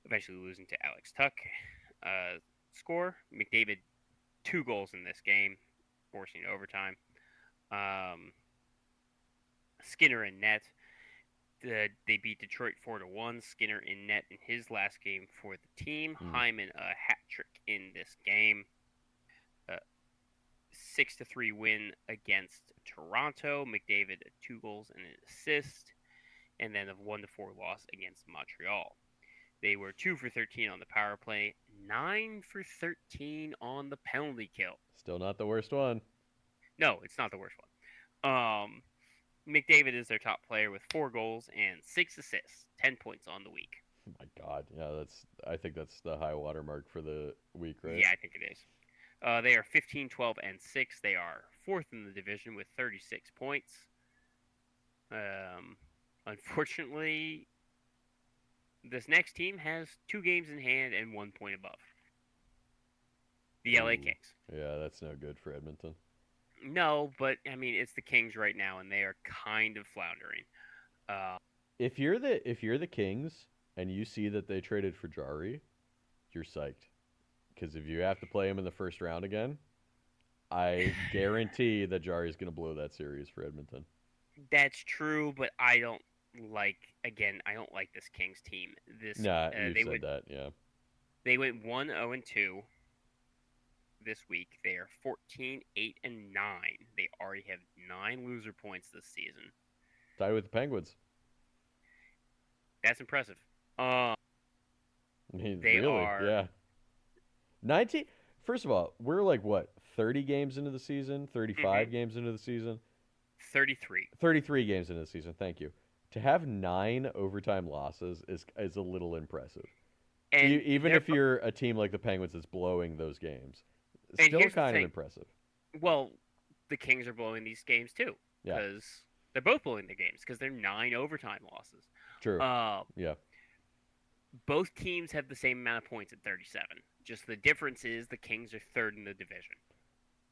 [SPEAKER 2] eventually losing to Alex Tuck. Score, McDavid, 2 goals in this game, forcing overtime. Skinner in net. They beat Detroit 4-1. Skinner in net in his last game for the team. Hyman a hat trick in this game. 6-3 win against Toronto. McDavid 2 goals and an assist, and then a 1-4 loss against Montreal. They were 2 for 13 on the power play, 9 for 13 on the penalty kill.
[SPEAKER 1] Still not the worst one.
[SPEAKER 2] No, it's not the worst one. McDavid is their top player with 4 goals and 6 assists, 10 points on the week.
[SPEAKER 1] Oh my God, yeah, I think that's the high water mark for the week, right?
[SPEAKER 2] Yeah, I think it is. They are 15, 12, and 6. They are 4th in the division with 36 points. Unfortunately, This next team has 2 games in hand and 1 point above. The LA
[SPEAKER 1] Ooh.
[SPEAKER 2] Kings.
[SPEAKER 1] Yeah, that's no good for Edmonton.
[SPEAKER 2] No, but I mean it's the Kings right now, and they are kind of floundering. Uh,
[SPEAKER 1] If you're the Kings and you see that they traded for Jari, you're psyched. Because if you have to play him in the first round again, I guarantee that Jari's going to blow that series for Edmonton.
[SPEAKER 2] that's true, but I don't like. Again, I don't like this Kings team. This
[SPEAKER 1] Nah, you've
[SPEAKER 2] they
[SPEAKER 1] said
[SPEAKER 2] went
[SPEAKER 1] that, yeah.
[SPEAKER 2] they went 1-0-2 this week. They are 14-8-9. They already have 9 loser points this season.
[SPEAKER 1] Tied with the Penguins.
[SPEAKER 2] That's impressive. Uh,
[SPEAKER 1] I mean,
[SPEAKER 2] they
[SPEAKER 1] really,
[SPEAKER 2] are
[SPEAKER 1] yeah. 19. First of all, we're like what, 30 games into the season, 35
[SPEAKER 2] mhm,
[SPEAKER 1] games into the season,
[SPEAKER 2] 33.
[SPEAKER 1] 33 games into the season. Thank you. To have 9 overtime losses is a little impressive.
[SPEAKER 2] And
[SPEAKER 1] Even
[SPEAKER 2] they're
[SPEAKER 1] if you're a team like the Penguins that's blowing those games,
[SPEAKER 2] and
[SPEAKER 1] still
[SPEAKER 2] here's the
[SPEAKER 1] kind of
[SPEAKER 2] thing.
[SPEAKER 1] impressive.
[SPEAKER 2] Well, the Kings are blowing these games too
[SPEAKER 1] Yeah,
[SPEAKER 2] because they're both blowing the games because they're 9 overtime losses.
[SPEAKER 1] true.
[SPEAKER 2] Uh,
[SPEAKER 1] Yeah,
[SPEAKER 2] both teams have the same amount of points at 37. Just the difference is the Kings are third in the division.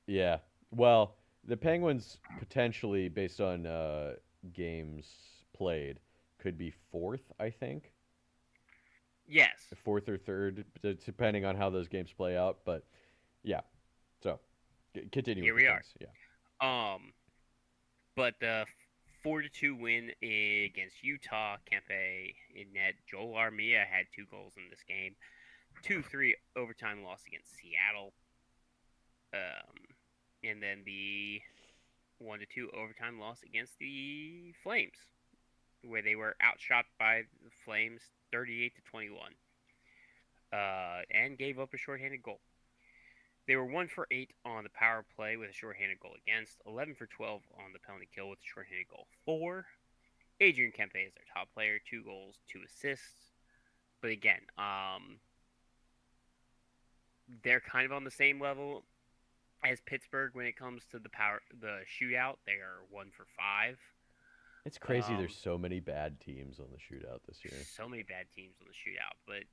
[SPEAKER 1] yeah. Well, the Penguins potentially, based on games played, could be fourth. I think
[SPEAKER 2] Yes,
[SPEAKER 1] fourth or third, depending on how those games play out. But yeah, so continue with
[SPEAKER 2] here
[SPEAKER 1] the
[SPEAKER 2] we are.
[SPEAKER 1] Kings. Yeah,
[SPEAKER 2] But the 4-2 win against Utah, Kempe in net. Joel Armia had 2 goals in this game. 2-3 overtime loss against Seattle. And then the 1-2 overtime loss against the Flames, where they were outshot by the Flames 38-21, and gave up a shorthanded goal. They were 1 for 8 on the power play with a shorthanded goal against, 11 for 12 on the penalty kill with a shorthanded goal for. Adrian Kempe is their top player, 2 goals, 2 assists. But again, they're kind of on the same level as Pittsburgh when it comes to the shootout. They are 1 for 5.
[SPEAKER 1] it's crazy. There's so many bad teams on the shootout this year.
[SPEAKER 2] So many bad teams on the shootout, but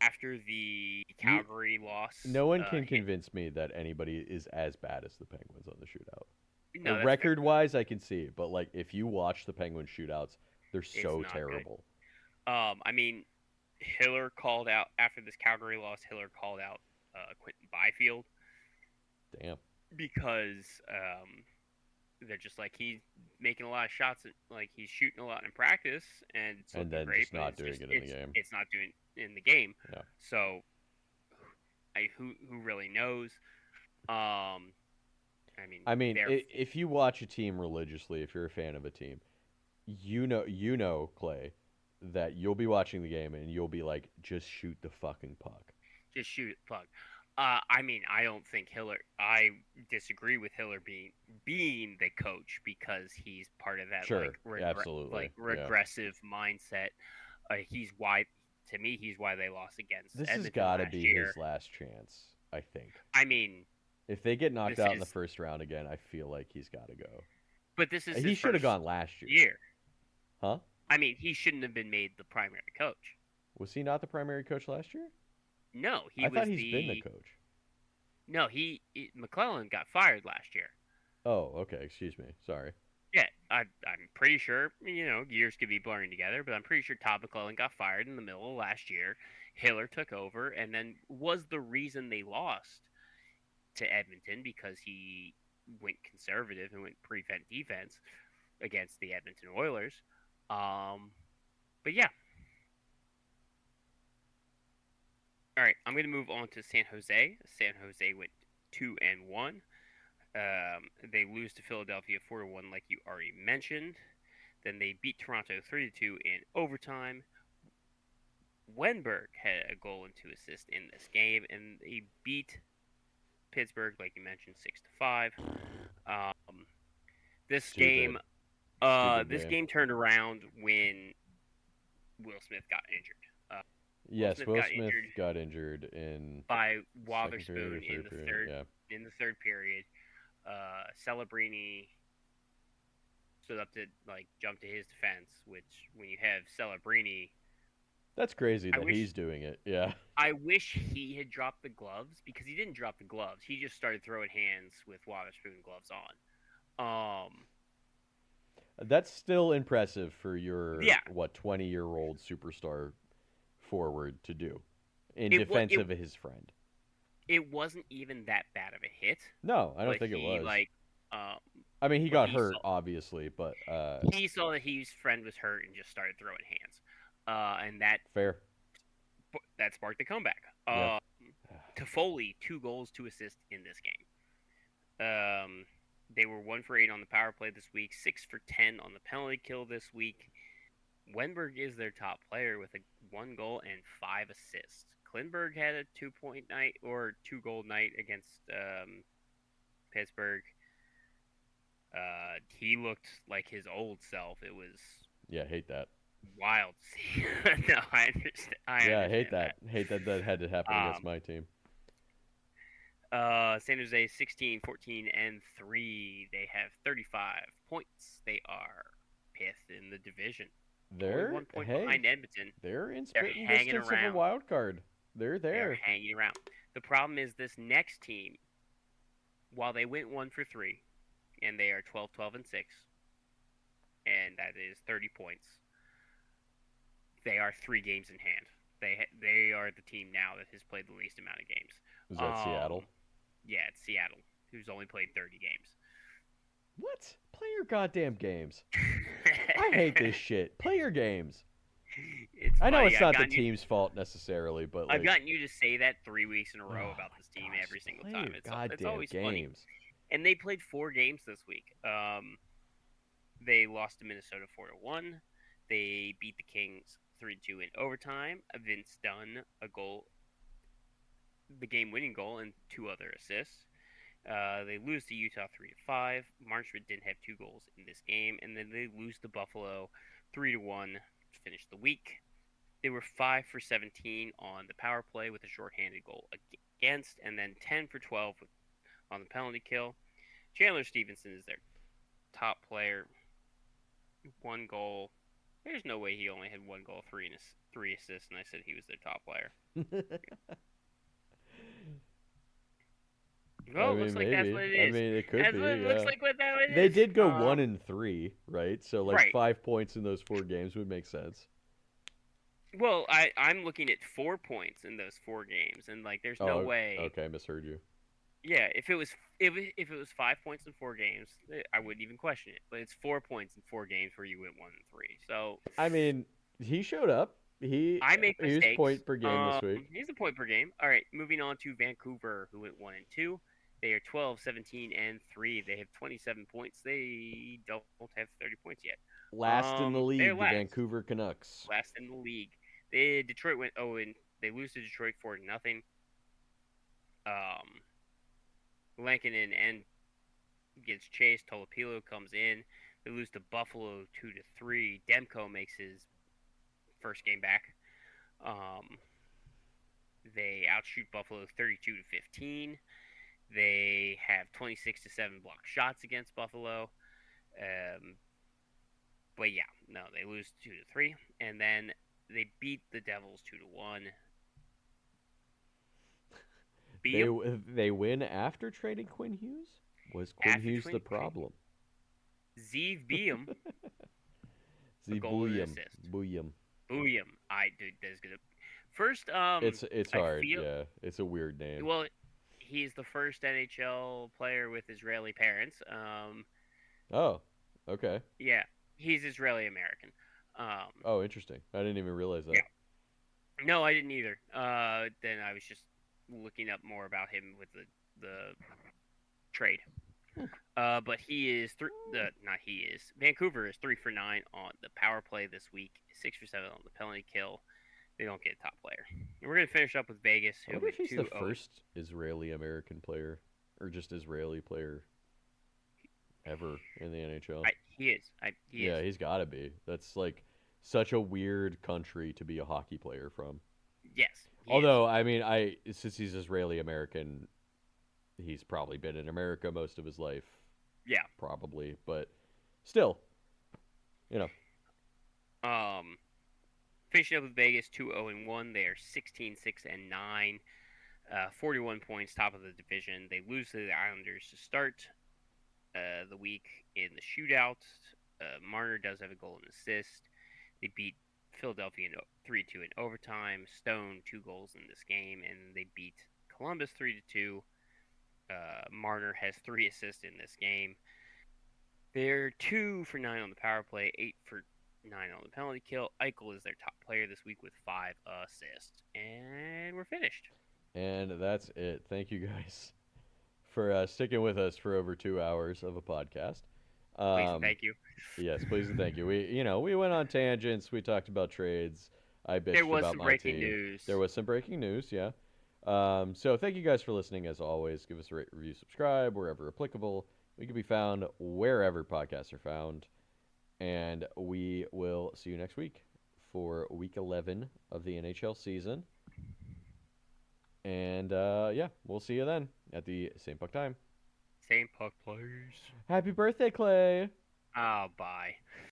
[SPEAKER 2] after the Calgary loss,
[SPEAKER 1] No one can convince me that anybody is as bad as the Penguins on the shootout.
[SPEAKER 2] no,
[SPEAKER 1] Record wise, I can see it, but like if you watch the Penguins shootouts, they're so
[SPEAKER 2] not good.
[SPEAKER 1] terrible.
[SPEAKER 2] I mean, Hiller called out after this Calgary loss. Hiller called out Quentin Byfield.
[SPEAKER 1] Damn.
[SPEAKER 2] Because they're just like he's making a lot of shots, like he's shooting a lot in practice, and it's looking
[SPEAKER 1] then
[SPEAKER 2] great,
[SPEAKER 1] just not doing it in the game.
[SPEAKER 2] It's not doing in the game.
[SPEAKER 1] Yeah.
[SPEAKER 2] So, who really knows? I
[SPEAKER 1] mean, if you watch a team religiously, if you're a fan of a team, you know, Clay, that you'll be watching the game and you'll be like, just shoot the fucking puck.
[SPEAKER 2] Just shoot it, puck. I mean, I don't think Hiller. I disagree with Hiller being the coach because he's part of that
[SPEAKER 1] absolutely
[SPEAKER 2] regressive mindset. He's why they lost against
[SPEAKER 1] this
[SPEAKER 2] Edmonton
[SPEAKER 1] has got to be
[SPEAKER 2] year.
[SPEAKER 1] his last chance. I think.
[SPEAKER 2] I mean,
[SPEAKER 1] if they get knocked out in the first round again, I feel like he's got to go.
[SPEAKER 2] But this is
[SPEAKER 1] he should have gone last year. Huh?
[SPEAKER 2] I mean, he shouldn't have been made the primary coach.
[SPEAKER 1] Was he not the primary coach last year?
[SPEAKER 2] No,
[SPEAKER 1] I thought he's been the coach.
[SPEAKER 2] No, McClellan got fired last year.
[SPEAKER 1] Oh, okay. Excuse me. Sorry.
[SPEAKER 2] Yeah, I'm pretty sure. Years could be blurring together, but I'm pretty sure Todd McClellan got fired in the middle of last year. Hiller took over, and then was the reason they lost to Edmonton because he went conservative and went prevent defense against the Edmonton Oilers. But yeah. All right, I'm going to move on to San Jose. San Jose went 2-1. They lose to Philadelphia 4-1, like you already mentioned. Then they beat Toronto 3-2 in overtime. Wenberg had a goal and 2 assists in this game, and they beat Pittsburgh, like you mentioned, 6-5. This game turned around when Will Smith got injured.
[SPEAKER 1] Yes, Will Smith got injured
[SPEAKER 2] by Wotherspoon in the third period. Celebrini stood up to like jump to his defense. Which when you have Celebrini,
[SPEAKER 1] That's crazy
[SPEAKER 2] I
[SPEAKER 1] that
[SPEAKER 2] wish
[SPEAKER 1] he's doing it. Yeah.
[SPEAKER 2] I wish he had dropped the gloves because he didn't drop the gloves. He just started throwing hands with Waterspoon gloves on.
[SPEAKER 1] That's still impressive for your
[SPEAKER 2] Yeah,
[SPEAKER 1] 20-year-old superstar forward to do in
[SPEAKER 2] it was
[SPEAKER 1] defense of his friend.
[SPEAKER 2] it wasn't even that bad of a hit,
[SPEAKER 1] No, I don't
[SPEAKER 2] but
[SPEAKER 1] think it
[SPEAKER 2] he
[SPEAKER 1] was.
[SPEAKER 2] like um
[SPEAKER 1] I mean, he
[SPEAKER 2] but
[SPEAKER 1] got hurt obviously, but
[SPEAKER 2] he saw that his friend was hurt and just started throwing hands. And
[SPEAKER 1] fair.
[SPEAKER 2] that sparked the comeback.
[SPEAKER 1] Yeah.
[SPEAKER 2] Toffoli 2 goals, 2 assists in this game. They were 1 for 8 on the power play this week, 6 for 10 on the penalty kill this week. Wenberg is their top player with a 1 goal and 5 assists. Klinberg had a 2 point night or 2 goal night against Pittsburgh. He looked like his old self. It was
[SPEAKER 1] Yeah, hate that.
[SPEAKER 2] wild to see. No, I understand.
[SPEAKER 1] Yeah, I hate that. Hate that had to happen against my team.
[SPEAKER 2] San Jose 16, 14, and 3. They have 35 points. They are 5th in the division.
[SPEAKER 1] They're
[SPEAKER 2] 1 point
[SPEAKER 1] hey,
[SPEAKER 2] behind Edmonton.
[SPEAKER 1] they're in
[SPEAKER 2] They're
[SPEAKER 1] spitting
[SPEAKER 2] hanging
[SPEAKER 1] distance
[SPEAKER 2] around.
[SPEAKER 1] of a wild card. They're
[SPEAKER 2] They're
[SPEAKER 1] there.
[SPEAKER 2] hanging around. The problem is this next team, while they went 1 for 3, and they are 12, 12, and 6, and that is 30 points, they are 3 games in hand. They are the team now that has played the least amount of games.
[SPEAKER 1] Is that Seattle?
[SPEAKER 2] Yeah, it's Seattle, who's only played 30 games.
[SPEAKER 1] What? Play your goddamn games. I hate this shit. Play your games.
[SPEAKER 2] It's
[SPEAKER 1] I know
[SPEAKER 2] funny.
[SPEAKER 1] it's not the team's fault necessarily, but like,
[SPEAKER 2] I've gotten you to say that 3 weeks in a row about this team
[SPEAKER 1] gosh,
[SPEAKER 2] every single
[SPEAKER 1] play
[SPEAKER 2] time.
[SPEAKER 1] your
[SPEAKER 2] It's
[SPEAKER 1] goddamn
[SPEAKER 2] always funny.
[SPEAKER 1] games.
[SPEAKER 2] And they played 4 games this week. They lost to Minnesota 4-1. They beat the Kings 3-2 in overtime. Vince Dunn a goal, the game-winning goal, and 2 other assists. They lose to Utah 3-5. Marchment didn't have 2 goals in this game, and then they lose to Buffalo 3-1 to finish the week. They were 5 for 17 on the power play with a shorthanded goal against, and then 10 for 12 on the penalty kill. Chandler Stevenson is their top player. 1 goal. There's no way he only had 1 goal, 3 assists, and I said he was their top player. Well,
[SPEAKER 1] I mean,
[SPEAKER 2] looks like
[SPEAKER 1] maybe.
[SPEAKER 2] that's what it is.
[SPEAKER 1] I mean, it could be.
[SPEAKER 2] Looks like what that is.
[SPEAKER 1] They did go 1-3, right? So like
[SPEAKER 2] right.
[SPEAKER 1] 5 points in those 4 games would make sense.
[SPEAKER 2] Well, I'm looking at 4 points in those 4 games, and like, there's no way.
[SPEAKER 1] Okay, I misheard you.
[SPEAKER 2] Yeah, if it was 5 points in 4 games, I wouldn't even question it. But it's 4 points in 4 games where you went 1-3. So
[SPEAKER 1] I mean, he showed up.
[SPEAKER 2] I make mistakes.
[SPEAKER 1] He was point per game this week.
[SPEAKER 2] He's a point per game. All right, moving on to Vancouver, who went 1-2. They are 12, 17, and 3. They have 27 points. They don't have 30 points yet.
[SPEAKER 1] Last in the league, the
[SPEAKER 2] last.
[SPEAKER 1] Vancouver Canucks.
[SPEAKER 2] Last in the league. Detroit went 0 and they lose to Detroit 4-0. Lankinen and gets chased. Tolopilo comes in. They lose to Buffalo 2-3. Demko makes his first game back. They outshoot Buffalo 32-15. They have 26-7 blocked shots against Buffalo. But yeah, no, they lose 2-3, and then they beat the Devils 2-1.
[SPEAKER 1] They win after trading Quinn Hughes? Was Quinn Hughes the problem?
[SPEAKER 2] Zeev Beam.
[SPEAKER 1] Booyam.
[SPEAKER 2] Booyam. Dude, that's good. First,
[SPEAKER 1] it's hard. Yeah, it's a weird name.
[SPEAKER 2] Well, he's the first NHL player with Israeli parents.
[SPEAKER 1] Oh, okay.
[SPEAKER 2] Yeah, he's Israeli American.
[SPEAKER 1] Oh, interesting. I didn't even realize that.
[SPEAKER 2] Yeah. No, I didn't either. Then I was just looking up more about him with the trade. But Vancouver is 3 for 9 on the power play this week, 6 for 7 on the penalty kill. They don't get a top player. And we're gonna finish up with Vegas.
[SPEAKER 1] I wonder if he's the first Israeli American player, or just Israeli player ever in the NHL.
[SPEAKER 2] He is.
[SPEAKER 1] Yeah, he's got to be. That's like such a weird country to be a hockey player from.
[SPEAKER 2] Yes.
[SPEAKER 1] Although, I mean, since he's Israeli American, he's probably been in America most of his life.
[SPEAKER 2] Yeah.
[SPEAKER 1] Probably, but still, you know,
[SPEAKER 2] Um, finishing up with Vegas 2-0-1. They are 16-6-9. 41 points, top of the division. They lose to the Islanders to start the week in the shootout. Marner does have a goal and assist. They beat Philadelphia 3-2 in overtime. Stone 2 goals in this game, and they beat Columbus 3-2. Marner has 3 assists in this game. They're 2 for 9 on the power play, 8 for 9 on the penalty kill. Eichel is their top player this week with 5 assists, and we're finished.
[SPEAKER 1] and that's it. Thank you guys for sticking with us for over 2 hours of a podcast.
[SPEAKER 2] Please and
[SPEAKER 1] Um,
[SPEAKER 2] thank you.
[SPEAKER 1] yes, please and thank you. We went on tangents. We talked about trades. I
[SPEAKER 2] There
[SPEAKER 1] bitched
[SPEAKER 2] was
[SPEAKER 1] about
[SPEAKER 2] some
[SPEAKER 1] my
[SPEAKER 2] breaking
[SPEAKER 1] team.
[SPEAKER 2] news.
[SPEAKER 1] There was some breaking news. Yeah. So thank you guys for listening. As always, give us a rate, review, subscribe wherever applicable. We can be found wherever podcasts are found, and we will see you next week for week 11 of the NHL season. And yeah, we'll see you then at the same puck time.
[SPEAKER 2] Same puck players.
[SPEAKER 1] Happy birthday, Clay!
[SPEAKER 2] Oh, bye.